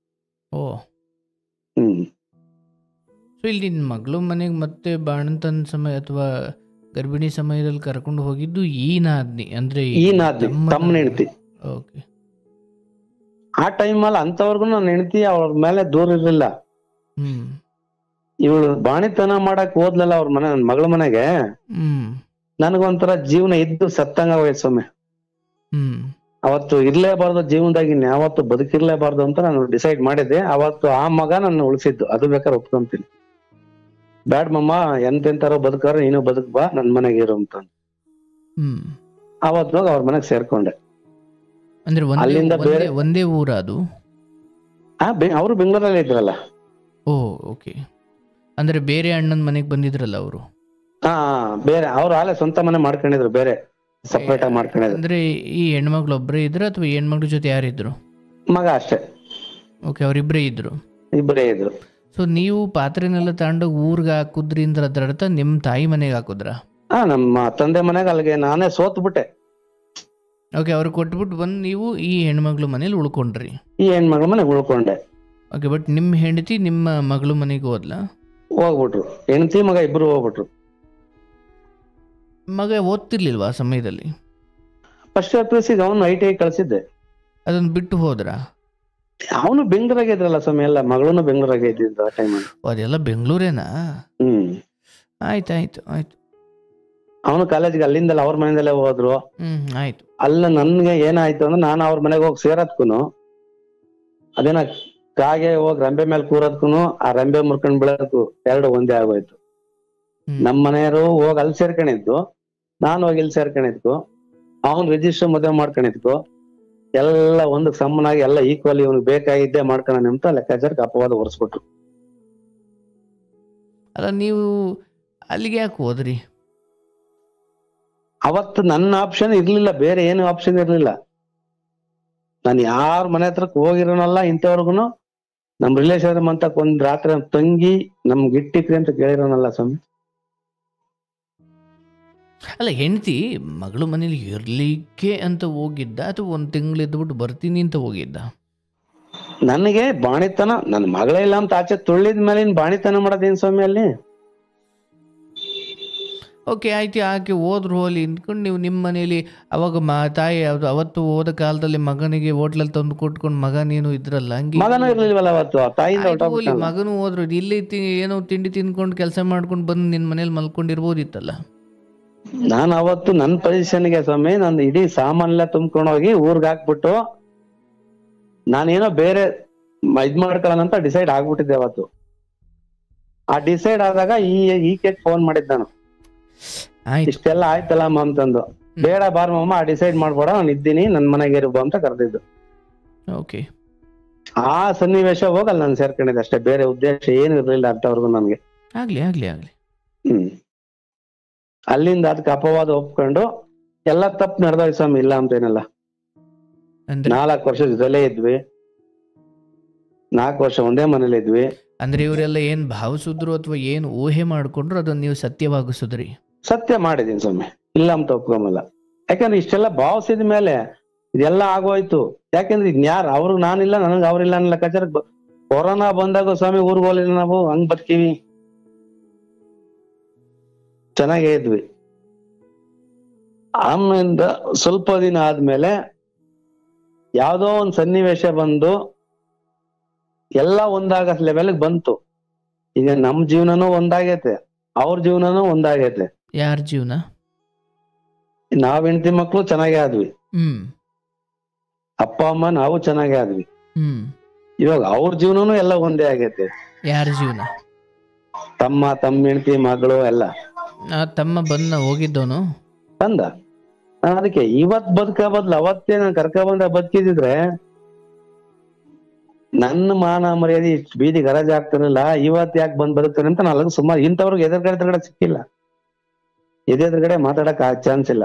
ಓ, ಸೊ ಇಲ್ಲಿ ನಿನ್ನ ಮಗಳು ಮನೆಗೆ ಮತ್ತೆ ಬಾಣಂತನ ಸಮಯ ಅಥವಾ ಗರ್ಭಿಣಿ ಸಮಯದಲ್ಲಿ ಕರ್ಕೊಂಡು ಹೋಗಿದ್ದು ಈ ನಾದ್ನಿ, ಅಂದ್ರೆ ಈ ನಾದ್ನಿ ತಮ್ಮನ ಹೆಂಡತಿ. ಓಕೆ. ಆ ಟೈಮಲ್ಲಿ ಅಂತವ್ರಿಗೂ ನನ್ನ ಹೆಂಡತಿ ಅವ್ರ ಮೇಲೆ ದೂರ ಇರ್ಲಿಲ್ಲ. ಇವಳು ಬಾಣಿತನ ಮಾಡಕ್ ಹೋದ್ಲಲ್ಲ ಅವ್ರ ಮನೆ, ನನ್ ಮಗಳ ಮನೆಗೆ, ನನಗೊಂಥರ ಜೀವನ ಇದ್ದು ಸತ್ತಂಗ ಹೋಯ್ತು ಸ್ವಾಮಿ. ಅವತ್ತು ಇರ್ಲೇಬಾರ್ದು ಜೀವನದಾಗ, ಇನ್ಯಾವತ್ತು ಬದುಕಿರ್ಲೇಬಾರ್ದು ಅಂತ ನಾನು ಡಿಸೈಡ್ ಮಾಡಿದ್ದೆ. ಅವತ್ತು ಆ ಮಗ ನನ್ನ ಉಳಿಸಿದ್ದು, ಅದು ಬೇಕಾದ್ರೆ ಒಪ್ಕೊಂತೀನಿ. ಬ್ಯಾಡ್ ಮಮ್ಮ, ಎಂತೆಂತಾರೋ ಬದುಕಾರ, ನೀನು ಬದುಕ್ ಬಾ, ನನ್ ಮನೆಗೆ ಇರು ಅಂತ. ಅವತ್ತು ಅವ್ರ ಮನೆಗೆ ಸೇರ್ಕೊಂಡೆ. ಅಂದ್ರೆ ಅಲ್ಲಿಂದ ಬೇರೆ ಒಂದೇ ಊರ ಅದು? ಅವರು ಬೆಂಗಳೂರಲ್ಲಿ ಇದ್ರಲ್ಲ. ಓ, ಓಕೆ. ಅಂದ್ರೆ ಬೇರೆ ಅಣ್ಣನ ಮನೆಗೆ ಬಂದಿದ್ರಲ್ಲ ಅವರು? ಬೇರೆ ಅವ್ರು ಆಲೆ ಸ್ವಂತ ಮನೆ ಮಾಡ್ಕೊಂಡಿದ್ರು, ಬೇರೆ ಸಪರೇಟ್ ಆಗಿ ಮಾಡ್ಕೊಂಡಿದ್ರು. ಅಂದ್ರೆ ಈ ಹೆಣ್ಮಕ್ಳು ಒಬ್ಬರೇ ಇದ್ರು ಅಥವಾ ಹೆಣ್ಮಕ್ಳ ಜೊತೆ ಯಾರಿದ್ರು? ಮಗ ಅಷ್ಟೇ. ಓಕೆ, ಅವ್ರಿಬ್ರೇ ಇದ್ರು? ಇಬ್ಬರೇ ಇದ್ರು. ಸೊ ನೀವು ಪಾತ್ರೆನೆಲ್ಲ ತಗೊಂಡೋಗಿ ಊರ್ಗೆ ಹಾಕುದ್ರಿ ಅಂದ್ರೆ ಅದರ ಅರ್ಥ ನಿಮ್ ತಾಯಿ ಮನೆಗೆ ಹಾಕುದ್ರ? ನಮ್ಮ ತಂದೆ ಮನೆಗೆ ಅಲ್ಲಿಗೆ ನಾನೇ ಸೋತ್ ಬಿಟ್ಟೆ. ಓಕೆ, ಅವ್ರಿಗೆ ಕೊಟ್ಬಿಟ್ಟು ಬಂದು ನೀವು ಈ ಹೆಣ್ಮಗಳು ಮನೇಲಿ ಉಳ್ಕೊಂಡ್ರಿ. ಈ ಹೆಣ್ಮಗಳ ಮನೆಗೆ ಉಳ್ಕೊಂಡೆ. ಓಕೆ, ಬಟ್ ನಿಮ್ಮ ಹೆಂಡತಿ ನಿಮ್ಮ ಮಗಳು ಮನೆಗೆ ಹೋದ್ಲಾ? ಹೋಗ್ಬಿಟ್ರು, ಹೆಂಡತಿ ಮಗ ಇಬ್ರು ಹೋಗ್ಬಿಟ್ರು. ಮಗ ಓದ್ತಿರ್ಲಿಲ್ವಾ ಆ ಸಮಯದಲ್ಲಿ? ಫಸ್ಟ್ ಇಯರ್ PUC ಅವನು ITI ಕಳ್ಸಿದ್ದೆ. ಅದನ್ನ ಬಿಟ್ಟು ಹೋದ್ರಾ? ಅವನು ಬೆಂಗಳೂರಾಗೆ ಇದ್ರಲ್ಲ ಸ್ವಾಮಿ, ಎಲ್ಲ ಮಗಳೂನು ಬೆಂಗಳೂರಾಗೆ ಇದ್ದಿದ್ದು ಆ ಟೈಮ್. ಅದೆಲ್ಲ ಬೆಂಗಳೂರೇನಾ? ಆಯ್ತು. ಅವನು ಕಾಲೇಜ್ಗೆ ಅಲ್ಲಿಂದಲ್ಲ ಅವ್ರ ಮನೆಯಲ್ಲೇ ಹೋದ್ರು. ಆಯ್ತು. ಅಲ್ಲ ನನ್ಗೆ ಏನಾಯ್ತು ಅಂದ್ರೆ ನಾನು ಅವ್ರ ಮನೆಗೆ ಹೋಗಿ ಸೇರೋದ್ಕೂನು ಅದೇನ ಕಾಗೆ ಹೋಗಿ ರಂಬೆ ಮೇಲೆ ಕೂರೋದ್ಕೂನು ಆ ರಂಬೆ ಮುರ್ಕೊಂಡ್ ಬೀಳೋದಕ್ಕೂ ಎರಡು ಒಂದೇ ಆಗೋಯ್ತು. ನಮ್ ಮನೆಯವರು ಹೋಗಿ ಅಲ್ಲಿ ಸೇರ್ಕೊಂಡಿದ್ದು, ನಾನು ಹೋಗಿ ಇಲ್ಲಿ ಸೇರ್ಕೊಂಡಿದ್ಕು, ಅವನ್ ರಿಜಿಸ್ಟರ್ ಮದುವೆ ಮಾಡ್ಕೊಂಡಿದ್ಕು, ಎಲ್ಲ ಒಂದಕ್ ಸಮ್ಮನಾಗಿ ಎಲ್ಲ ಈಕ್ವಲಿ ಇವ್ನಿಗೆ ಬೇಕಾಗಿದ್ದೆ ಮಾಡ್ಕೊಳ್ಳೋಣ ಅಂತ ಲೆಕ್ಕಾಚಾರಕ್ಕೆ ಅಪವಾದ ಹೊರಿಸ್ಬಿಟ್ರು. ಅಲ್ಲ, ನೀವು ಅಲ್ಲಿಗೆ ಯಾಕೆ ಹೋದ್ರಿ? ಅವತ್ತು ನನ್ನ ಆಪ್ಷನ್ ಇರ್ಲಿಲ್ಲ, ಬೇರೆ ಏನು ಆಪ್ಷನ್ ಇರ್ಲಿಲ್ಲ. ನಾನು ಯಾರ ಮನೆ ಹತ್ರಕ್ ಹೋಗಿರೋನಲ್ಲ ಇಂಥವ್ರಿಗುನು, ನಮ್ ರಿಲೇಷನ್ ಅಂತ ಒಂದ್ ರಾತ್ರಿ ತಂಗಿ ನಮ್ಗೆ ಇಟ್ಟಿಕ್ರಿ ಅಂತ ಕೇಳಿರೋನಲ್ಲ ಸ್ವಾಮಿ. ಅಲ್ಲ, ಹೆಂಡತಿ ಮಗಳು ಮನೇಲಿ ಇರ್ಲಿಕ್ಕೆ ಅಂತ ಹೋಗಿದ್ದ ಅಥವಾ ಒಂದ್ ತಿಂಗಳು ಇದ್ಬಿಟ್ಟು ಬರ್ತೀನಿ ಅಂತ ಹೋಗಿದ್ದ? ನನಗೆ ಬಾಣಿತನ, ನನ್ ಮಗಳೇ ಇಲ್ಲ ಅಂತ ಆಚೆ ತುಳ್ಳಿದ ಮೇಲೆ ಬಾಣಿತನ ಮಾಡೋದೇನ್ ಸ್ವಾಮಿ ಅಲ್ಲಿ? ಓಕೆ, ಆಯ್ತು. ಆಕೆ ಹೋದ್ರು ಹೋಲಿ ಅಂದ್ಕೊಂಡು ನೀವು ನಿಮ್ಮ ಮನೇಲಿ ಅವಾಗ ತಾಯಿ ಯಾವ್ದು ಅವತ್ತು ಹೋದ ಕಾಲದಲ್ಲಿ ಮಗನಿಗೆ ಹೋಟ್ಲಲ್ಲಿ ತಂದು ಕೊಟ್ಕೊಂಡು ಮಗ ನೀನು ಇದ್ರಲ್ಲ, ಹಂಗೆ ಮಗನೂ ಇರ್ಲಿಲ್ವಲ್ಲ ಅವತ್ತು, ತಾಯಿಯಿಂದ ಮಗನು ಹೋದ್ರು. ಇಲ್ಲಿ ಏನೋ ತಿಂಡಿ ತಿನ್ಕೊಂಡು ಕೆಲಸ ಮಾಡ್ಕೊಂಡು ಬಂದು ನಿನ್ ಮನೇಲಿ ಮಲ್ಕೊಂಡಿರ್ಬೋದಿತ್ತಲ್ಲ. ನಾನು ಅವತ್ತು ನನ್ನ ಪೊಸಿಷನ್ಗೆ ಸ್ವಾಮಿ, ನಂದು ಇಡೀ ಸಾಮಾನೆಲ್ಲ ತುಂಬ್ಕೊಂಡು ಹೋಗಿ ಊರ್ಗ್ ಹಾಕ್ಬಿಟ್ಟು ನಾನೇನೋ ಬೇರೆ ಇದ್ ಮಾಡ್ಕೊಳ್ಳೋಣ ಅಂತ ಡಿಸೈಡ್ ಆಗ್ಬಿಟ್ಟಿದ್ದೆ ಅವತ್ತು. ಆ ಡಿಸೈಡ್ ಆದಾಗ ಈಕೆ ಫೋನ್ ಮಾಡಿದ್ ನಾನು, ಇಷ್ಟೆಲ್ಲ ಆಯ್ತಲ್ಲಮ್ಮ ಅಂತಂದು. ಬೇಡ ಬಾರಮ್ಮ, ಆ ಡಿಸೈಡ್ ಮಾಡ್ಬೇಡ, ನಾನು ಇದ್ದೀನಿ, ನನ್ ಮನೆಗೆ ಇರು ಅಂತ ಕರೆದಿದ್ದು. ಓಕೆ, ಆ ಸನ್ನಿವೇಶ ಹೋಗಲ್ಲ ನಾನು ಸೇರ್ಕೊಂಡಿದ್ದೆ ಅಷ್ಟೇ, ಬೇರೆ ಉದ್ದೇಶ ಏನು ಇರ್ಲಿಲ್ಲ ಅಂತವ್ರಿಗೂ ನನ್ಗೆ. ಆಗ್ಲಿ. ಅಲ್ಲಿಂದ ಅದಕ್ಕೆ ಅಪವಾದ ಒಪ್ಕೊಂಡು ಎಲ್ಲ ತಪ್ಪು ನಡೆದೋಯ್ ಸ್ವಾಮಿ, ಇಲ್ಲ ಅಂತೇನಲ್ಲ. 4 ವರ್ಷ ಜೊತೆಲೇ ಇದ್ವಿ, 4 ವರ್ಷ ಒಂದೇ ಮನೇಲಿ ಇದ್ವಿ. ಅಂದ್ರೆ ಇವರೆಲ್ಲ ಏನ್ ಭಾವಿಸಿದ್ರು ಅಥವಾ ಏನ್ ಊಹೆ ಮಾಡ್ಕೊಂಡ್ರು ಅದನ್ನ ನೀವು ಸತ್ಯವಾಗಿಸಿದ್ರಿ? ಸತ್ಯ ಮಾಡಿದೀನಿ ಸ್ವಾಮಿ, ಇಲ್ಲ ಅಂತ ಒಪ್ಕೊಂಬಲ್ಲ. ಯಾಕಂದ್ರೆ ಇಷ್ಟೆಲ್ಲ ಭಾವಿಸಿದ ಮೇಲೆ ಇದೆಲ್ಲ ಆಗೋಯ್ತು. ಯಾಕಂದ್ರೆ ಇದ್ಯಾರು ಅವ್ರಿಗೆ ನಾನಿಲ್ಲ, ನನಗ್ ಅವ್ರಿಲ್ಲ ಅನ್ನೋ ಲೆಕ್ಕಾಚಾರ. ಕೊರೋನಾ ಬಂದಾಗ ಸ್ವಾಮಿ ಊರ್ಗ್ ಹೋಗ್ಲಿಲ್ಲ, ನಾವು ಹಂಗ್ ಬದುಕಿವಿ, ಚೆನ್ನಾಗೇ ಇದ್ವಿ. ಆಮೇಲಿಂದ ಸ್ವಲ್ಪ ದಿನ ಆದ್ಮೇಲೆ ಯಾವ್ದೋ ಒಂದ್ ಸನ್ನಿವೇಶ ಬಂದು ಎಲ್ಲ ಒಂದಾಗ ಲೆವೆಲ್ಗೆ ಬಂತು. ಈಗ ನಮ್ ಜೀವನನೂ ಒಂದಾಗೈತೆ, ಅವ್ರ ಜೀವನನೂ ಒಂದಾಗೈತೆ. ಯಾರ ಜೀವನ? ನಾವ್ ಹೆಂಡತಿ ಮಕ್ಳು ಚೆನ್ನಾಗೇ ಆದ್ವಿ, ಅಪ್ಪ ಅಮ್ಮ ನಾವು ಚೆನ್ನಾಗೇ ಆದ್ವಿ. ಇವಾಗ ಅವ್ರ ಜೀವನನು ಎಲ್ಲ ಒಂದೇ ಆಗೈತೆ. ಯಾರ ಜೀವನ? ತಮ್ಮ ಹೆಂಡತಿ ಮಗಳು ಎಲ್ಲ. ತಮ್ಮ ಬಂದ ಹೋಗಿದ್ದವನು ಬಂದ. ನಾನು ಅದಕ್ಕೆ ಇವತ್ ಬದುಕ ಬದ್ಲು ಅವತ್ತೇ ನಾನು ಕರ್ಕ ಬಂದ ಬದುಕಿದಿದ್ರೆ ನನ್ನ ಮಾನ ಮರ್ಯಾದೆ ಇಷ್ಟು ಬೀದಿ ಗರಾಜ್ ಆಗ್ತಿರಲಿಲ್ಲ. ಇವತ್ ಯಾಕೆ ಬಂದ್ ಬದುಕ್ತಾನೆ ಅಂತ ನಾನು ಸುಮಾರು ಇಂಥವ್ರಿಗೆ ಎದುರುಗಡೆ ಸಿಕ್ಕಿಲ್ಲ, ಎದುರುಗಡೆ ಮಾತಾಡಕ್ ಚಾನ್ಸ್ ಇಲ್ಲ.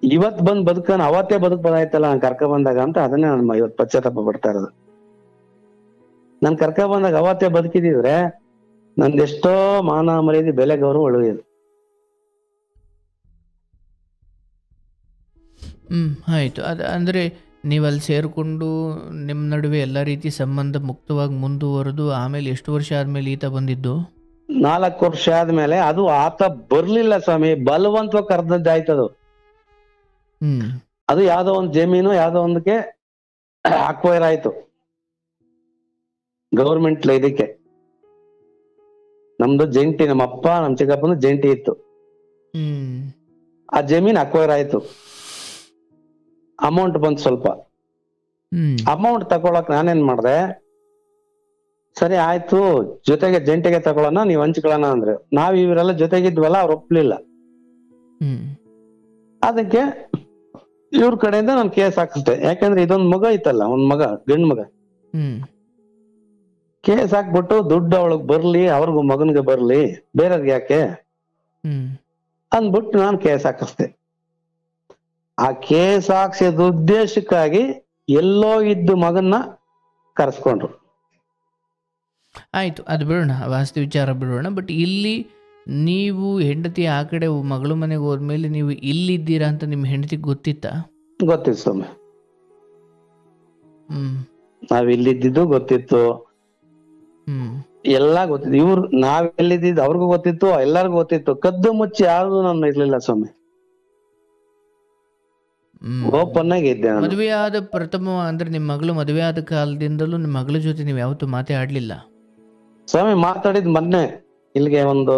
ಇವತ್ ಬಂದ್ ಬದುಕನ ಅವತ್ತೇ ಬದುಕ್ಬೋದಾಯ್ತಲ್ಲ ನಾನು ಕರ್ಕ ಬಂದಾಗ ಅಂತ, ಅದನ್ನೇ ನಾನು ಇವತ್ ಪಶ್ಚಾತ್ತಾಪ ಪಡ್ತಾ ಇರೋದು. ನಾನ್ ಕರ್ಕ ಬಂದಾಗ ಅವತ್ತೇ ಬದುಕಿದಿದ್ರೆ ನಂದೆಷ್ಟೋ ಮಾನ ಮರ್ಯಾದೆ ಬೆಲೆ ಗೌರವ ಉಳಿಯೋದು. ಆಯ್ತು. ಅಂದ್ರೆ ನೀವಲ್ಲಿ ಸೇರ್ಕೊಂಡು ನಿಮ್ಮ ನಡುವೆ ಎಲ್ಲ ರೀತಿ ಸಂಬಂಧ ಮುಕ್ತವಾಗಿ ಮುಂದುವರೆದು ಆಮೇಲೆ ಎಷ್ಟು ವರ್ಷ ಆದ್ಮೇಲೆ ಈತ ಬಂದಿದ್ದು? 4 ವರ್ಷ ಆದ್ಮೇಲೆ. ಅದು ಆತ ಬರ್ಲಿಲ್ಲ ಸ್ವಾಮಿ, ಬಲವಂತವಾಗಿ ಕರ್ದದ್ದಾಯ್ತದು. ಅದು ಯಾವ್ದೋ ಒಂದ್ ಜಮೀನು ಯಾವ್ದೋ ಒಂದಕ್ಕೆ ಅಕ್ವೈರ್ ಆಯ್ತು ಗೌರ್ಮೆಂಟ್ ಇದಕ್ಕೆ. ನಮ್ದು ಜಂಟಿ, ನಮ್ಮ ಅಪ್ಪ ನಮ್ ಚಿಕ್ಕಪ್ಪನ ಜಂಟಿ ಇತ್ತು. ಆ ಜಮೀನ್ ಅಕ್ವೈರ್ ಆಯ್ತು, ಅಮೌಂಟ್ ಬಂತು ಸ್ವಲ್ಪ. ಅಮೌಂಟ್ ತಗೊಳಕ್ ನಾನೇನ್ ಮಾಡ್ದೆ, ಸರಿ ಆಯ್ತು ಜೊತೆಗೆ ಜಂಟಿಗೆ ತಗೊಳ್ಳೋಣ, ನೀವ್ ಹಂಚ್ಕೊಳ್ಳೋಣ ಅಂದ್ರೆ. ನಾವ್ ಇವರೆಲ್ಲ ಜೊತೆಗಿದ್ವಲ್ಲ, ಅವ್ರು ಒಪ್ಲಿಲ್ಲ. ಅದಕ್ಕೆ ಇವ್ರ ಕಡೆಯಿಂದ ನಾನು ಕೇಸ್ ಹಾಕಿಸ್ದೆ. ಯಾಕಂದ್ರೆ ಇದೊಂದ್ ಮಗ ಇತ್ತಲ್ಲ, ಒಂದ್ ಮಗ, ಗಂಡ್ ಮಗ. ಕೇಸ್ ಹಾಕ್ಬಿಟ್ಟು ದುಡ್ಡು ಅವಳಗ್ ಬರ್ಲಿ, ಅವ್ರಿಗೂ ಮಗನ್ಗೆ ಬರ್ಲಿ, ಬೇರೆಯವ್ರಿಗೆ ಯಾಕೆ ಅಂದ್ಬಿಟ್ಟು ನಾನು ಕೇಸ್ ಹಾಕಿಸ್ದೆ. ಆ ಕೇಸ್ ಹಾಕ್ಸಿದ ಉದ್ದೇಶಕ್ಕಾಗಿ ಎಲ್ಲೋ ಇದ್ದು ಮಗನ್ನ ಕರೆಸ್ಕೊಂಡ್ರು. ಆಯ್ತು, ಅದು ಬಿಡೋಣ, ವಾಸ್ತು ವಿಚಾರ ಬಿಡೋಣ. ಬಟ್ ಇಲ್ಲಿ ನೀವು ಹೆಂಡತಿ ಆ ಕಡೆ ಮಗಳು ಮನೆಗೆ ಹೋದ್ಮೇಲೆ ನೀವು ಇಲ್ಲಿದ್ದೀರಾ ಅಂತ ನಿಮ್ಮ ಹೆಂಡತಿಗೆ ಗೊತ್ತಿತ್ತಾ? ಗೊತ್ತಿತ್ತು ಸ್ವಾಮಿ, ಹ್ಮ್ ನಾವ್ ಇಲ್ಲಿದ್ದು ಗೊತ್ತಿತ್ತು, ಹ್ಮ್ ಎಲ್ಲಾ ಗೊತ್ತಿತ್ತು. ಇವ್ರು ನಾವ್ ಎಲ್ಲಿದ್ದು ಅವ್ರಿಗೂ ಗೊತ್ತಿತ್ತು, ಎಲ್ಲಾರ್ಗು ಗೊತ್ತಿತ್ತು. ಕದ್ದು ಮುಚ್ಚಿ ಯಾರು ನಾನು ಇರ್ಲಿಲ್ಲ ಸ್ವಾಮಿ, ಓಪನ್ ಆಗಿ ಇದ್ದೆ ನಾನು. ಮದುವೆ ಆದ ಪ್ರಥಮ ಅಂದ್ರೆ ನಿಮ್ಮ ಮಗಳು ಮದುವೆ ಆದ ಕಾಲದಿಂದಲೂ ನಿಮ್ಮ ಮಗಳ ಜೊತೆ ನೀವು ಯಾವತ್ತೂ ಮಾತಾಡ್ಲಿಲ್ಲ? ಸ್ವಾಮಿ ಮಾತಾಡಿದ್ ಮೊನ್ನೆ, ಇಲ್ಲಿಗೆ ಒಂದು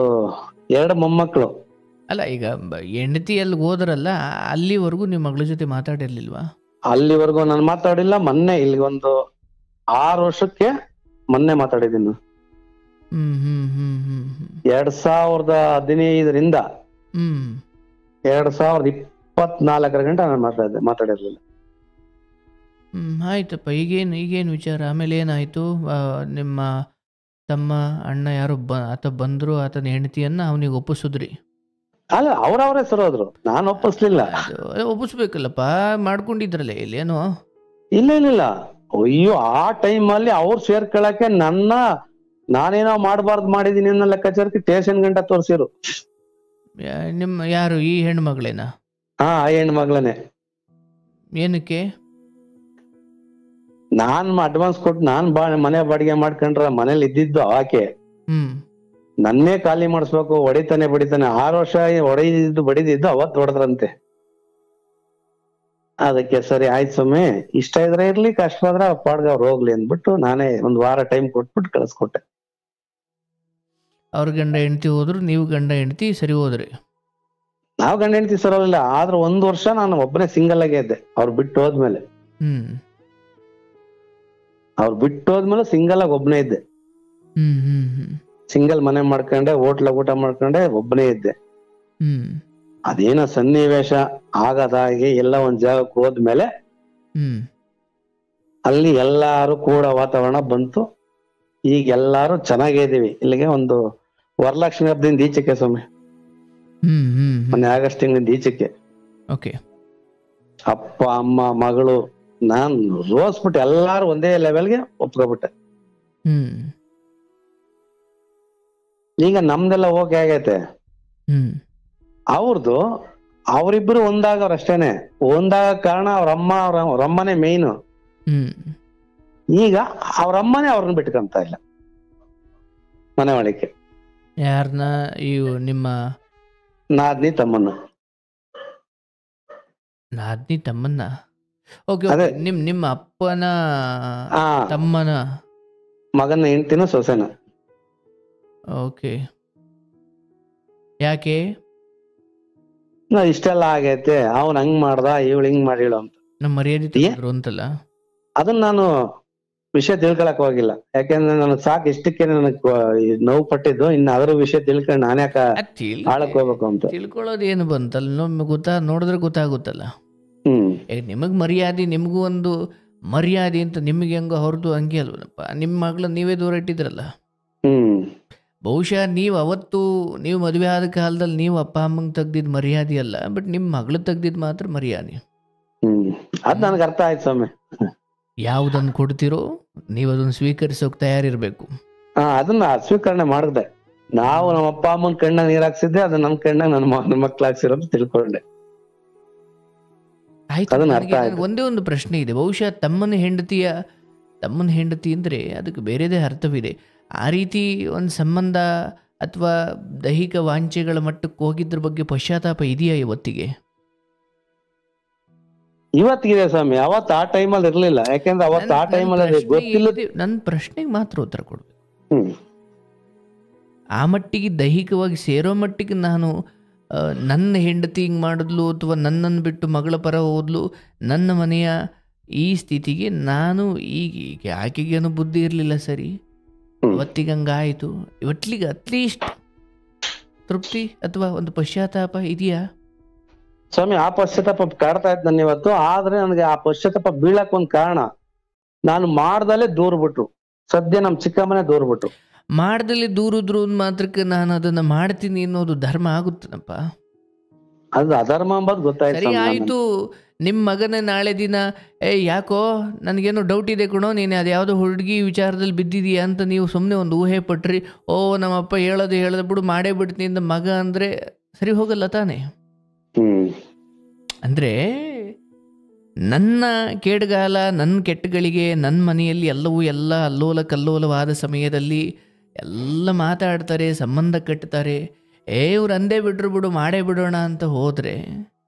2 ಮೊಮ್ಮಕ್ಕಳು. ಅಲ್ಲ, ಈಗ ಹೆಂಡತಿ ಎಲ್ಲಿ ಹೋದ್ರಲ್ಲ ಅಲ್ಲಿವರೆಗೂ ನಿಮ್ಮ ಮಗಳ ಜೊತೆ ಮಾತಾಡಿರ್ಲಿಲ್ವಾ? ಅಲ್ಲಿವರೆಗೂ ನಾನು ಮಾತಾಡಿಲ್ಲ. ಮೊನ್ನೆ ಇಲ್ಲಿಗೆ ಒಂದು 6 ವರ್ಷಕ್ಕೆ ಮೊನ್ನೆ ಮಾತಾಡಿದ್ದೀನಿ. 2015ರಿಂದ 2024 ಗಂಟೆ ನಾನು ಮಾತಾಡಿರ್ಲಿಲ್ಲ. ಆಯ್ತಪ್ಪ. ಈಗೇನು ವಿಚಾರ? ಆಮೇಲೆ ಏನಾಯ್ತು? ನಿಮ್ಮ ತಮ್ಮ ಅಣ್ಣ ಯಾರು ಆತ ಬಂದ್ರು, ಆತನ ಹೆಂಡತಿಯನ್ನ ಅವನಿಗೆ ಒಪ್ಪಿಸಿದ್ರಿ? ಅಲ್ಲ, ಅವ್ರವ್ರೇ ಸರೋದ್ರು, ನಾನು ಒಪ್ಪಿಸ್ಲಿಲ್ಲ. ಒಪ್ಪಿಸ್ಬೇಕಲ್ಲಪ್ಪ, ಮಾಡ್ಕೊಂಡಿದ್ರಲ್ಲ ಇಲ್ಲೇನು? ಇಲ್ಲ. ಅಯ್ಯೋ, ಆ ಟೈಮ್ ಅಲ್ಲಿ ಅವ್ರು ಸೇರ್ಕೊಳಕ್ಕೆ ನಾನೇನೋ ಮಾಡಬಾರ್ದು ಮಾಡಿದೀನಿ ಅನ್ನೋ ಲೆಕ್ಕಾಚಾರಕ್ಕೆ ಸ್ಟೇಷನ್ ಗಂಟ ತೋರ್ಸಿರು. ನಿಮ್ಮ ಯಾರು ಈ ಹೆಣ್ಣು ಮಗಳೇನಾ? ಹಾ, ಆ ಹೆಣ್ಮಗಳೇ. ಏನಕ್ಕೆ? ನಾನ್ ಅಡ್ವಾನ್ಸ್ ಕೊಟ್ಟು ನಾನ್ ಮನೆ ಬಾಡಿಗೆ ಮಾಡ್ಕೊಂಡ್ರ ಮನೇಲಿ ಇದ್ದಿದ್ದು ಆಕೆ ನನ್ನೇ ಖಾಲಿ ಮಾಡಿಸ್ಬೇಕು, ಹೊಡಿತಾನೆ 6 ವರ್ಷ ಬಡಿದಿದ್ದು ಅವತ್ತು ಹೊಡೆದ್ರಂತೆ. ಅದಕ್ಕೆ ಸರಿ ಆಯ್ತು ಸ್ವಾಮಿ, ಇಷ್ಟ ಇದ್ರೆ ಇರ್ಲಿ, ಕಷ್ಟ ಆದ್ರೆ ಪಾಡ್ಗ ಅವ್ರು ಹೋಗ್ಲಿ ಅಂದ್ಬಿಟ್ಟು ನಾನೇ 1 ವಾರ ಟೈಮ್ ಕೊಟ್ಬಿಟ್ಟು ಕಳಿಸ್ಕೊಟ್ಟೆ. ಅವ್ರ ಗಂಡ ಹೆಂಡತಿ ಹೋದ್ರು, ನೀವು ಗಂಡ ಹೆಂಡತಿ ಸರಿ ಹೋದ್ರಿ? ನಾವ್ ಗಂಡ ಹೆಂಡತಿ ಸರೋಲ್ಲ, ಆದ್ರೆ 1 ವರ್ಷ ನಾನು ಒಬ್ಬನೇ ಸಿಂಗಲ್ ಆಗೇ ಇದ್ದೆ. ಅವ್ರು ಬಿಟ್ಟು ಹೋದ್ಮೇಲೆ ಸಿಂಗಲ್ ಆಗಿ ಒಬ್ಬನೇ ಇದ್ದೆ. ಸಿಂಗಲ್ ಮನೆ ಮಾಡ್ಕೊಂಡೆ, ಹೋಟ್ಲಾಗ ಊಟ ಮಾಡ್ಕೊಂಡೆ, ಒಬ್ಬನೇ ಇದ್ದೆ. ಅದೇನೋ ಸನ್ನಿವೇಶ ಆಗದಾಗಿ ಎಲ್ಲ ಒಂದ್ ಜಾಗಕ್ಕೆ ಹೋದ್ಮೇಲೆ ಅಲ್ಲಿ ಎಲ್ಲಾರು ಕೂಡ ವಾತಾವರಣ ಬಂತು. ಈಗ ಎಲ್ಲಾರು ಚೆನ್ನಾಗೇ ಇದೀವಿ. ಇಲ್ಲಿಗೆ ಒಂದು ವರಲಕ್ಷ್ಮಿ ಹಬ್ಬದಿಂದ ಈಚೆಗೆ ಸ್ವಾಮಿ, ಮೊನ್ನೆ ಆಗಸ್ಟ್ ತಿಂಗಳಿಂದ ಈಚೆಗೆ ಅಪ್ಪ ಅಮ್ಮ ಮಗಳು ನಾನ್ ರೋಸ್ಬಿಟ್ಟು ಎಲ್ಲಾರು ಒಂದೇ ಲೆವೆಲ್ಗೆ ಒಪ್ಕೊಬಿಟ್ಟೆ. ಈಗ ನಮ್ದೆಲ್ಲ ಓಕೆ ಆಗೈತೆ. ಅವ್ರದ್ದು ಅವರಿಬ್ರು ಒಂದಾಗವ್ರ ಅಷ್ಟೇನೆ. ಒಂದಾಗ ಕಾರಣ ಅವ್ರಮ್ಮನೇ ಮೇಯ್ನು. ಈಗ ಅವ್ರಮ್ಮನೇ ಅವ್ರನ್ನ ಬಿಟ್ಕಂತ ಇಲ್ಲ ಮನೆ ಒಳಕ್ಕೆ. ಯಾರನ್ನ? ನಿಮ್ಮ ನಾದ್ನಿ ತಮ್ಮನ್ನ. ನಾದ್ನಿ ತಮ್ಮನ್ನ? ನಿಮ್ಮ ಅಪ್ಪನ ತಮ್ಮನ ಮಗನ ಹೆಂಡ್ತಿನ ಸೊಸೆನ. ಓಕೆ. ಯಾಕೆ? ಇಷ್ಟೆಲ್ಲ ಆಗೈತೆ, ಅವನ್ ಹಂಗ್ ಮಾಡ್ದ, ಇವಳು ಹಿಂಗ್ ಮಾಡಿಳು ಅಂತ ನಮ್ಮ ಮರ್ಯಾದೆ ತೆಗೆದ್ರು ಅಂತಲ್ಲ. ಅದನ್ನ ನಾನು ವಿಷಯ ತಿಳ್ಕೊಳಕ್ ಹೋಗಿಲ್ಲ, ಯಾಕೆಂದ್ರೆ ನನಗ್ ಸಾಕು ಇಷ್ಟಕ್ಕೆ ನನಗ್ ನೋವು ಪಟ್ಟಿದ್ದು. ಇನ್ನು ಅದ್ರ ವಿಷಯ ತಿಳ್ಕೊಂಡು ನಾನ್ಯಾಕ ಆಳಕ್ ಹೋಗ್ಬೇಕು ಅಂತ. ತಿಳ್ಕೊಳ್ಳೋದು ಏನು ಬಂತಲ್ಲ, ನೋಡಿದ್ರೆ ಗೊತ್ತಾಗುತ್ತಲ್ಲ. ನಿಮಗ್ ಮರ್ಯಾದೆ, ನಿಮ್ಗೂ ಒಂದು ಮರ್ಯಾದೆ ಅಂತ ನಿಮ್ಗೆ ಹೆಂಗೋ ಹೊರತು ಹಂಗೆ ಅಲ್ವನಪ್ಪ. ನಿಮ್ಮ ಮಗಳು ನೀವೇ ದೂರ ಇಟ್ಟಿದ್ರಲ್ಲ. ಬಹುಶಃ ನೀವು ಮದುವೆ ಆದ ಕಾಲದಲ್ಲಿ ನೀವು ಅಪ್ಪ ಅಮ್ಮಂಗೆ ತೆಗ್ದಿದ್ ಮರ್ಯಾದೆ ಅಲ್ಲ, ಬಟ್ ನಿಮ್ಮ ಮಗಳು ತೆಗ್ದಿದ್ ಮಾತ್ರ ಮರ್ಯಾದೆ. ಅದ್ ನನ್ಗೆ ಅರ್ಥ ಆಯ್ತು ಸ್ವಾಮಿ. ಯಾವ್ದನ್ನು ಕೊಡ್ತಿರೋ ನೀವು ಅದನ್ನ ಸ್ವೀಕರಿಸೋಕ್ ತಯಾರಿರ್ಬೇಕು. ಅದನ್ನ ಸ್ವೀಕರಣೆ ಮಾಡಿದೆ. ನಾವು ನಮ್ಮ ಅಪ್ಪ ಅಮ್ಮನ ಕಣ್ಣ ನೀರ್ ಹಾಕ್ಸಿದ್ದೆ, ಅದು ನಮ್ ಕಣ್ಣ ನನ್ನ ಮಕ್ಳು ಹಾಕ್ಸಿರೋದು ತಿಳ್ಕೊಂಡೆ. ಆಯ್ತು. ಒಂದೇ ಒಂದು ಪ್ರಶ್ನೆ ಇದೆ. ಬಹುಶಃ ತಮ್ಮನ ಹೆಂಡತಿ ಅಂದ್ರೆ ಅದಕ್ಕೆ ಬೇರೆದೇ ಅರ್ಥವಿದೆ. ಆ ರೀತಿ ಒಂದು ಸಂಬಂಧ ಅಥವಾ ದೈಹಿಕ ವಾಂಛೆಗಳ ಮಟ್ಟಕ್ಕೆ ಹೋಗಿದ್ರ ಬಗ್ಗೆ ಪಶ್ಚಾತ್ತಾಪ ಇದೆಯಾ ಇವತ್ತಿಗೆ? ಇವತ್ತಿಗಿದೆ ಸ್ವಾಮಿ, ಅವತ್ತು ಆ ಟೈಮಲ್ಲಿ ಇರ್ಲಿಲ್ಲ. ಯಾಕೆಂದ್ರೆ ಅವತ್ತು ಆ ಟೈಮಲ್ಲಿ ಗೊತ್ತಿಲ್ಲ. ನನ್ನ ಪ್ರಶ್ನೆಗೆ ಮಾತ್ರ ಉತ್ತರ ಕೊಡ್ಬೇಕು. ಆ ಮಟ್ಟಿಗೆ ದೈಹಿಕವಾಗಿ ಸೇರೋ ಮಟ್ಟಿಗೆ ನಾನು ನನ್ನ ಹೆಂಡತಿ ಹಿಂಗೆ ಮಾಡಿದ್ಲು ಅಥವಾ ನನ್ನನ್ನು ಬಿಟ್ಟು ಮಗಳ ಪರ ಹೋದ್ಲು, ನನ್ನ ಮನೆಯ ಈ ಸ್ಥಿತಿಗೆ ನಾನು ಈಗ ಆಕೆಗೇನು ಬುದ್ಧಿ ಇರಲಿಲ್ಲ, ಸರಿ, ಇವತ್ತಿಗೆ ಹಂಗಾಯಿತು. ಇವತ್ತಿಗೆ ಅಟ್ಲೀಸ್ಟ್ ತೃಪ್ತಿ ಅಥವಾ ಒಂದು ಪಶ್ಚಾತ್ತಾಪ ಇದೆಯಾ ಸ್ವಾಮಿ? ಆ ಪಶ್ಚಾತ್ತಾಪ ಕಾಡ್ತಾ ಇತ್ತು ನನ್ನ ಇವತ್ತು. ಆದ್ರೆ ನನಗೆ ಆ ಪಶ್ಚಾತ್ತಾಪ ಬೀಳಕ್ ಒಂದ್ ಕಾರಣ, ನಾನು ಮಾಡ್ದಲ್ಲೇ ದೂರ ಬಿಟ್ರು. ಸದ್ಯ ನಮ್ ಚಿಕ್ಕಮ್ಮನೆ ದೂರ ಬಿಟ್ರು. ಮಾಡ್ದಲ್ಲಿ ದೂರಿದ್ರು ಮಾತ್ರಕ್ಕೆ ನಾನು ಅದನ್ನ ಮಾಡ್ತೀನಿ ಅನ್ನೋದು ಧರ್ಮ ಆಗುತ್ತನಪ್ಪ? ಅದು ಅಧರ್ಮ ಅಂಬದ್ ಗೊತ್ತಾಯ್ತು ಸರಿ ಸ್ವಾಮಿ ಆಮೇಲೆ. ಆಯಿತು, ನಿಮ್ಮ ಮಗನ ನಾಳೆ ದಿನ ಯಾಕೋ ನನಗೇನೋ ಡೌಟ್ ಇದೆ ಕಣೋ, ನೀನು ಅದು ಯಾವುದೋ ಹುಡುಗಿ ವಿಚಾರದಲ್ಲಿ ಬಿದ್ದಿದೀಯಾ ಅಂತ ನೀವು ಸುಮ್ಮನೆ ಒಂದು ಊಹೆ ಪಟ್ರಿ, ಓ ನಮ್ಮಪ್ಪ ಹೇಳೋದು ಬಿಡು ಮಾಡೇ ಬಿಡ್ತೀನಿ ಅಂತ ಮಗ ಅಂದರೆ ಸರಿ ಹೋಗಲ್ಲ ತಾನೇ. ಅಂದರೆ ನನ್ನ ಕೇಡುಗಾಲ, ನನ್ನ ಕೆಟ್ಟಗಳಿಗೆ, ನನ್ನ ಮನೆಯಲ್ಲಿ ಎಲ್ಲವೂ ಎಲ್ಲ ಅಲ್ಲೋಲ ಕಲ್ಲೋಲವಾದ ಸಮಯದಲ್ಲಿ ಎಲ್ಲ ಮಾತಾಡ್ತಾರೆ, ಸಂಬಂಧ ಕಟ್ತಾರೆ, ಇವ್ರು ಅಂದೇ ಬಿಟ್ರು ಬಿಡು ಮಾಡೇ ಬಿಡೋಣ ಅಂತ ಹೋದರೆ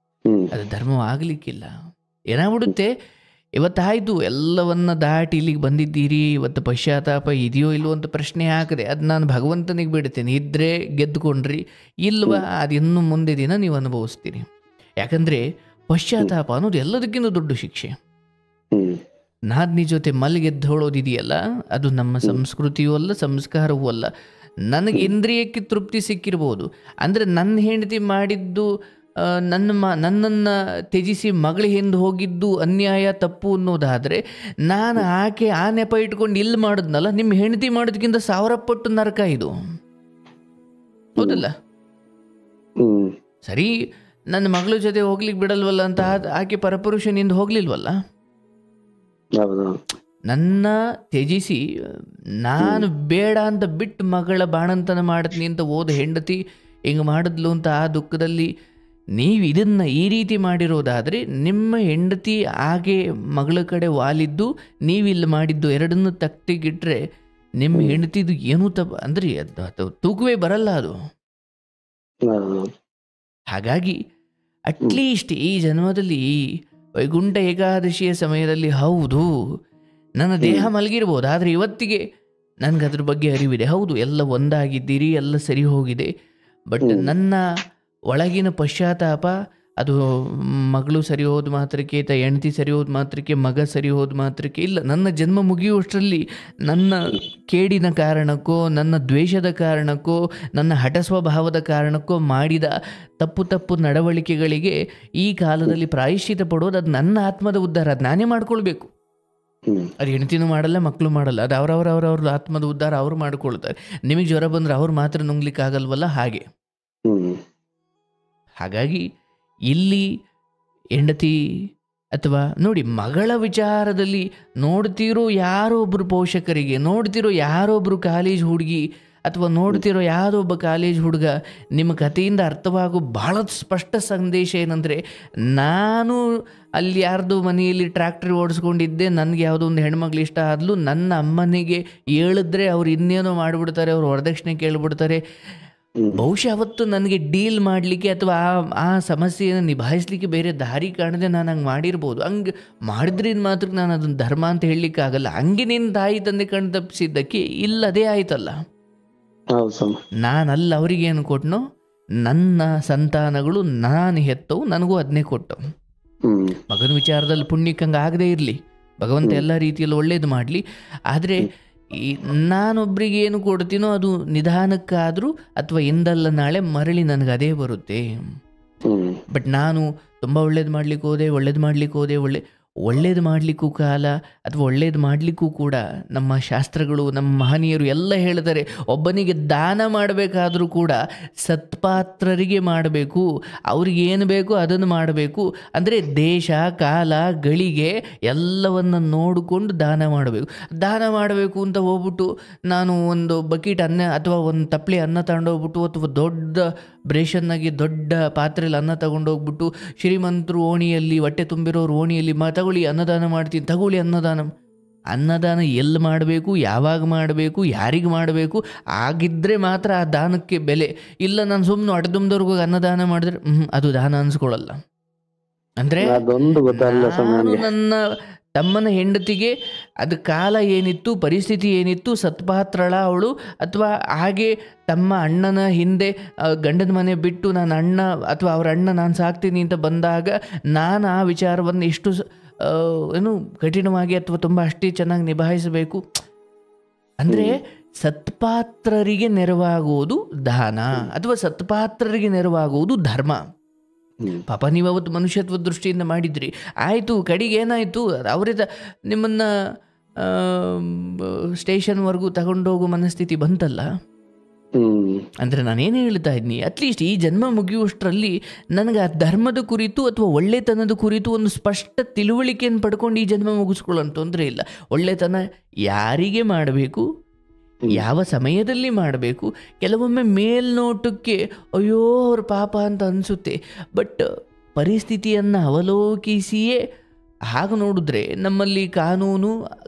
ಅದು ಧರ್ಮವಾಗಲಿಕ್ಕಿಲ್ಲ. ಏನಾಗ್ಬಿಡುತ್ತೆ, ಇವತ್ತಾಯಿತು ಎಲ್ಲವನ್ನ ದಾಟಿ ಇಲ್ಲಿಗೆ ಬಂದಿದ್ದೀರಿ, ಇವತ್ತು ಪಶ್ಚಾತ್ತಾಪ ಇದೆಯೋ ಇಲ್ವೋ ಅಂತ ಪ್ರಶ್ನೆ ಹಾಕದೆ ಅದು ನಾನು ಭಗವಂತನಿಗೆ ಬಿಡ್ತೇನೆ. ಇದ್ದರೆ ಗೆದ್ದುಕೊಂಡ್ರಿ, ಇಲ್ವಾ ಅದು ಇನ್ನು ಮುಂದೆ ದಿನ ನೀವು ಅನುಭವಿಸ್ತೀರಿ. ಯಾಕಂದರೆ ಪಶ್ಚಾತ್ತಾಪ ಅನ್ನೋದು ಎಲ್ಲದಕ್ಕಿಂತ ದೊಡ್ಡ ಶಿಕ್ಷೆ. ನಾದ್ನಿ ಜೊತೆ ಮಲ್ಗೆದ್ದೋಳೋದಿದೆಯಲ್ಲ, ಅದು ನಮ್ಮ ಸಂಸ್ಕೃತಿಯೂ ಅಲ್ಲ, ಸಂಸ್ಕಾರವೂ ಅಲ್ಲ. ನನಗೆ ಇಂದ್ರಿಯಕ್ಕೆ ತೃಪ್ತಿ ಸಿಕ್ಕಿರ್ಬೋದು, ಅಂದರೆ ನನ್ನ ಹೆಂಡತಿ ಮಾಡಿದ್ದು ನನ್ನನ್ನು ತ್ಯಜಿಸಿ ಮಗಳ ಹಿಂದೆ ಹೋಗಿದ್ದು ಅನ್ಯಾಯ, ತಪ್ಪು ಅನ್ನೋದಾದರೆ ನಾನು ಆಕೆ ಆ ನೆಪ ಇಟ್ಕೊಂಡು ಇಲ್ಲಿ ಮಾಡಿದ್ನಲ್ಲ, ನಿಮ್ಮ ಹೆಂಡತಿ ಮಾಡೋದಕ್ಕಿಂತ 1000 ಪಟ್ಟು ನರಕ ಇದು, ಹೌದಲ್ಲ? ಸರಿ, ನನ್ನ ಮಗಳ ಜೊತೆ ಹೋಗ್ಲಿಕ್ಕೆ ಬಿಡಲ್ವಲ್ಲ ಅಂತ ಆಕೆ ಪರಪುರುಷನಿಂದ ಹೋಗ್ಲಿಲ್ವಲ್ಲ. ನನ್ನ ತ್ಯಜಿಸಿ ನಾನು ಬೇಡ ಅಂತ ಬಿಟ್ಟು ಮಗಳ ಬಾಣಂತನ ಮಾಡ್ತೀನಿ ಅಂತ ಹೋದ ಹೆಂಡತಿ ಹಿಂಗೆ ಮಾಡಿದ್ಲು ಅಂತ ಆ ದುಃಖದಲ್ಲಿ ನೀವು ಇದನ್ನು ಈ ರೀತಿ ಮಾಡಿರೋದಾದರೆ, ನಿಮ್ಮ ಹೆಂಡತಿ ಹಾಗೆ ಮಗಳ ಕಡೆ ವಾಲಿದ್ದು ನೀವಿಲ್ಲಿ ಮಾಡಿದ್ದು ಎರಡನ್ನೂ ತಟ್ಟಿಗಿಟ್ರೆ ನಿಮ್ಮ ಹೆಂಡತಿದು ಏನೂ ಅಂದರೆ ಅದು ತೂಕವೇ ಬರಲ್ಲ ಅದು. ಹಾಗಾಗಿ ಅಟ್ಲೀಸ್ಟ್ ಈ ಜನ್ಮದಲ್ಲಿ ವೈಕುಂಠ ಏಕಾದಶಿಯ ಸಮಯದಲ್ಲಿ ಹೌದು ನನ್ನ ದೇಹ ಮಲಗಿರ್ಬೋದು, ಆದರೆ ಇವತ್ತಿಗೆ ನನಗದ್ರ ಬಗ್ಗೆ ಅರಿವಿದೆ. ಹೌದು, ಎಲ್ಲ ಒಂದಾಗಿದ್ದೀರಿ, ಎಲ್ಲ ಸರಿ ಹೋಗಿದೆ. ಬಟ್ ನನ್ನ ಒಳಗಿನ ಪಶ್ಚಾತ್ತಾಪ ಅದು ಮಗಳು ಸರಿ ಹೋದ ಮಾತ್ರಕ್ಕೆ, ಹೆಂಡತಿ ಸರಿ ಹೋದ ಮಾತ್ರಕ್ಕೆ, ಮಗ ಸರಿ ಹೋದ ಮಾತ್ರಕ್ಕೆ ಇಲ್ಲ. ನನ್ನ ಜನ್ಮ ಮುಗಿಯುವಷ್ಟರಲ್ಲಿ ನನ್ನ ಕೇಡಿನ ಕಾರಣಕ್ಕೋ, ನನ್ನ ದ್ವೇಷದ ಕಾರಣಕ್ಕೋ, ನನ್ನ ಹಠ ಸ್ವಭಾವದ ಕಾರಣಕ್ಕೋ ಮಾಡಿದ ತಪ್ಪು ನಡವಳಿಕೆಗಳಿಗೆ ಈ ಕಾಲದಲ್ಲಿ ಪ್ರಾಯಶ್ಚಿತ ಪಡೋದು ಅದು ನನ್ನ ಆತ್ಮದ ಉದ್ಧಾರ. ಅದು ನಾನೇ ಮಾಡ್ಕೊಳ್ಬೇಕು. ಅದು ಹೆಂಡತಿನೂ ಮಾಡಲ್ಲ, ಮಕ್ಕಳು ಮಾಡಲ್ಲ. ಅದು ಅವ್ರವ್ರ ಆತ್ಮದ ಉದ್ಧಾರ ಅವ್ರು ಮಾಡ್ಕೊಳ್ತಾರೆ. ನಿಮಗೆ ಜ್ವರ ಬಂದರೆ ಅವ್ರು ಮಾತ್ರ ನುಂಗ್ಲಿಕ್ಕಾಗಲ್ವಲ್ಲ, ಹಾಗೆ. ಹಾಗಾಗಿ ಇಲ್ಲಿ ಹೆಂಡತಿ ಅಥವಾ ನೋಡಿ ಮಗಳ ವಿಚಾರದಲ್ಲಿ ನೋಡ್ತಿರೋ ಯಾರೋ ಒಬ್ಬರು ಪೋಷಕರಿಗೆ, ನೋಡ್ತಿರೋ ಯಾರೋ ಒಬ್ಬರು ಕಾಲೇಜ್ ಹುಡುಗಿ ಅಥವಾ ನೋಡ್ತಿರೋ ಯಾವುದೋ ಒಬ್ಬ ಕಾಲೇಜ್ ಹುಡುಗ ನಿಮ್ಮ ಕಥೆಯಿಂದ ಅರ್ಥವಾಗೋ ಭಾಳ ಸ್ಪಷ್ಟ ಸಂದೇಶ ಏನಂದರೆ, ನಾನು ಅಲ್ಲಿ ಯಾರ್ದು ಮನೆಯಲ್ಲಿ ಟ್ರ್ಯಾಕ್ಟ್ರಿ ಓಡಿಸ್ಕೊಂಡಿದ್ದೆ, ನನಗೆ ಯಾವುದೋ ಒಂದು ಹೆಣ್ಮಕ್ಳು ಇಷ್ಟ ಆದ್ಲು, ನನ್ನ ಅಮ್ಮನಿಗೆ ಹೇಳಿದ್ರೆ ಅವ್ರು ಇನ್ನೇನೋ ಮಾಡಿಬಿಡ್ತಾರೆ, ಅವ್ರು ವರದಕ್ಷಿಣೆ ಕೇಳಿಬಿಡ್ತಾರೆ. ಬಹುಶಃ ಅವತ್ತು ನನಗೆ ಡೀಲ್ ಮಾಡಲಿಕ್ಕೆ ಅಥವಾ ಆ ಸಮಸ್ಯೆಯನ್ನು ನಿಭಾಯಿಸಲಿಕ್ಕೆ ಬೇರೆ ದಾರಿ ಕಾಣದೆ ನಾನು ಹಂಗೆ ಮಾಡಿರ್ಬೋದು. ಹಂಗೆ ಮಾಡಿದ್ರಿಂದ ಮಾತ್ರ ನಾನು ಅದನ್ನು ಧರ್ಮ ಅಂತ ಹೇಳಲಿಕ್ಕಾಗಲ್ಲ. ಹಂಗೆ ನಿನ್ನ ತಾಯಿ ತಂದೆ ಕಣ್ಣು ತಪ್ಪಿಸಿದ್ದಕ್ಕೆ ಇಲ್ಲದೇ ಆಯ್ತಲ್ಲ. ನಾನಲ್ಲ ಅವರಿಗೇನು ಕೊಟ್ಟನೋ, ನನ್ನ ಸಂತಾನಗಳು ನಾನು ಹೆತ್ತವು ನನಗೂ ಅದನ್ನೇ ಕೊಟ್ಟವು. ಮಗನ ವಿಚಾರದಲ್ಲಿ ಪುಣ್ಯಕ್ಕಂಗೆ ಆಗದೇ ಇರಲಿ, ಭಗವಂತ ಎಲ್ಲ ರೀತಿಯಲ್ಲಿ ಒಳ್ಳೇದು ಮಾಡಲಿ. ಆದರೆ ಈ ನಾನೊಬ್ಬರಿಗೆ ಏನು ಕೊಡ್ತೀನೋ ಅದು ನಿಧಾನಕ್ಕಾದರೂ ಅಥವಾ ಎಂದಲ್ಲ ನಾಳೆ ಮರಳಿ ನನಗೆ ಅದೇ ಬರುತ್ತೆ. ಬಟ್ ನಾನು ತುಂಬ ಒಳ್ಳೇದು ಮಾಡ್ಲಿಕ್ಕೆ ಹೋದೆ, ಒಳ್ಳೇದು ಮಾಡಲಿಕ್ಕೂ ಕಾಲ ಅಥವಾ ಒಳ್ಳೇದು ಮಾಡಲಿಕ್ಕೂ ಕೂಡ ನಮ್ಮ ಶಾಸ್ತ್ರಗಳು, ನಮ್ಮ ಮಹನೀಯರು ಎಲ್ಲ ಹೇಳ್ತಾರೆ. ಒಬ್ಬನಿಗೆ ದಾನ ಮಾಡಬೇಕಾದ್ರೂ ಕೂಡ ಸತ್ಪಾತ್ರರಿಗೆ ಮಾಡಬೇಕು, ಅವ್ರಿಗೆ ಏನು ಬೇಕೋ ಅದನ್ನು ಮಾಡಬೇಕು. ಅಂದರೆ ದೇಶ ಕಾಲ ಗಳಿಗೆ ಎಲ್ಲವನ್ನು ನೋಡಿಕೊಂಡು ದಾನ ಮಾಡಬೇಕು ಅಂತ ಹೋಗ್ಬಿಟ್ಟು ನಾನು ಒಂದು ಬಕೆಟ್ ಅನ್ನ ಅಥವಾ ಒಂದು ತಪ್ಪಲೆ ಅನ್ನ ತಗೊಂಡೋಗ್ಬಿಟ್ಟು ಅಥವಾ ದೊಡ್ಡ ಬ್ರೇಷನ್ನಾಗಿ ದೊಡ್ಡ ಪಾತ್ರೆಯಲ್ಲಿ ಅನ್ನ ತಗೊಂಡೋಗ್ಬಿಟ್ಟು ಶ್ರೀಮಂತರು ಓಣಿಯಲ್ಲಿ, ಹೊಟ್ಟೆ ತುಂಬಿರೋರು ಓಣಿಯಲ್ಲಿ ತಗೊಳ್ಳಿ ಅನ್ನದಾನ ಮಾಡ್ತೀನಿ, ತಗೊಳ್ಳಿ ಅನ್ನದಾನ ಎಲ್ಲಿ ಮಾಡಬೇಕು, ಯಾವಾಗ ಮಾಡಬೇಕು, ಯಾರಿಗೆ ಮಾಡಬೇಕು, ಆಗಿದ್ದರೆ ಮಾತ್ರ ಆ ದಾನಕ್ಕೆ ಬೆಲೆ. ಇಲ್ಲ ನಾನು ಸುಮ್ಮನೆ ಅಡ್ದುಂಬದವ್ರಿಗೆ ಹೋಗಿ ಅನ್ನದಾನ ಮಾಡಿದ್ರೆ ಅದು ದಾನ ಅನ್ಸ್ಕೊಳ್ಳಲ್ಲ. ಅಂದರೆ ನಾನು ನನ್ನ ತಮ್ಮನ ಹೆಂಡತಿಗೆ ಅದು ಕಾಲ ಏನಿತ್ತು, ಪರಿಸ್ಥಿತಿ ಏನಿತ್ತು, ಸತ್ಪಾತ್ರಳ ಅವಳು ಅಥವಾ ಹಾಗೆ ತಮ್ಮ ಅಣ್ಣನ ಹಿಂದೆ ಗಂಡನ ಮನೆ ಬಿಟ್ಟು ನಾನು ಅಣ್ಣ ಅಥವಾ ಅವ್ರ ಅಣ್ಣ ನಾನು ಸಾಕ್ತೀನಿ ಅಂತ ಬಂದಾಗ ನಾನು ಆ ವಿಚಾರವನ್ನು ಎಷ್ಟು ಕಠಿಣವಾಗಿ ಅಥವಾ ತುಂಬ ಅಷ್ಟೇ ಚೆನ್ನಾಗಿ ನಿಭಾಯಿಸಬೇಕು. ಅಂದರೆ ಸತ್ಪಾತ್ರರಿಗೆ ನೆರವಾಗುವುದು ದಾನ ಅಥವಾ ಸತ್ಪಾತ್ರರಿಗೆ ನೆರವಾಗುವುದು ಧರ್ಮ. ಪಾಪ ನೀವು ಅವತ್ತು ಮನುಷ್ಯತ್ವ ದೃಷ್ಟಿಯಿಂದ ಮಾಡಿದ್ರಿ, ಆಯಿತು, ಕಡೆಗೆ ಏನಾಯಿತು, ಅವರೇ ನಿಮ್ಮನ್ನು ಸ್ಟೇಷನ್ವರೆಗೂ ತಗೊಂಡೋಗೋ ಮನಸ್ಥಿತಿ ಬಂತಲ್ಲ. ಅಂದರೆ ನಾನೇನು ಹೇಳ್ತಾ ಇದ್ದೀನಿ, ಅಟ್ಲೀಸ್ಟ್ ಈ ಜನ್ಮ ಮುಗಿಯುವಷ್ಟರಲ್ಲಿ ನನಗೆ ಆ ಧರ್ಮದ ಕುರಿತು ಅಥವಾ ಒಳ್ಳೆತನದ ಕುರಿತು ಒಂದು ಸ್ಪಷ್ಟ ತಿಳುವಳಿಕೆಯನ್ನು ಪಡ್ಕೊಂಡು ಈ ಜನ್ಮ ಮುಗಿಸ್ಕೊಳ್ಳೋಣ, ತೊಂದರೆ ಇಲ್ಲ. ಒಳ್ಳೆತನ ಯಾರಿಗೆ ಮಾಡಬೇಕು, ಯಾವ ಸಮಯದಲ್ಲಿ ಮಾಡಬೇಕು, ಕೆಲವೊಮ್ಮೆ ಮೇಲ್ನೋಟಕ್ಕೆ ಅಯ್ಯೋ ಅವ್ರ ಪಾಪ ಅಂತ ಅನಿಸುತ್ತೆ. ಬಟ್ ಪರಿಸ್ಥಿತಿಯನ್ನು ಅವಲೋಕಿಸಿಯೇ ಹಾಗೆ ನೋಡಿದ್ರೆ ನಮ್ಮಲ್ಲಿ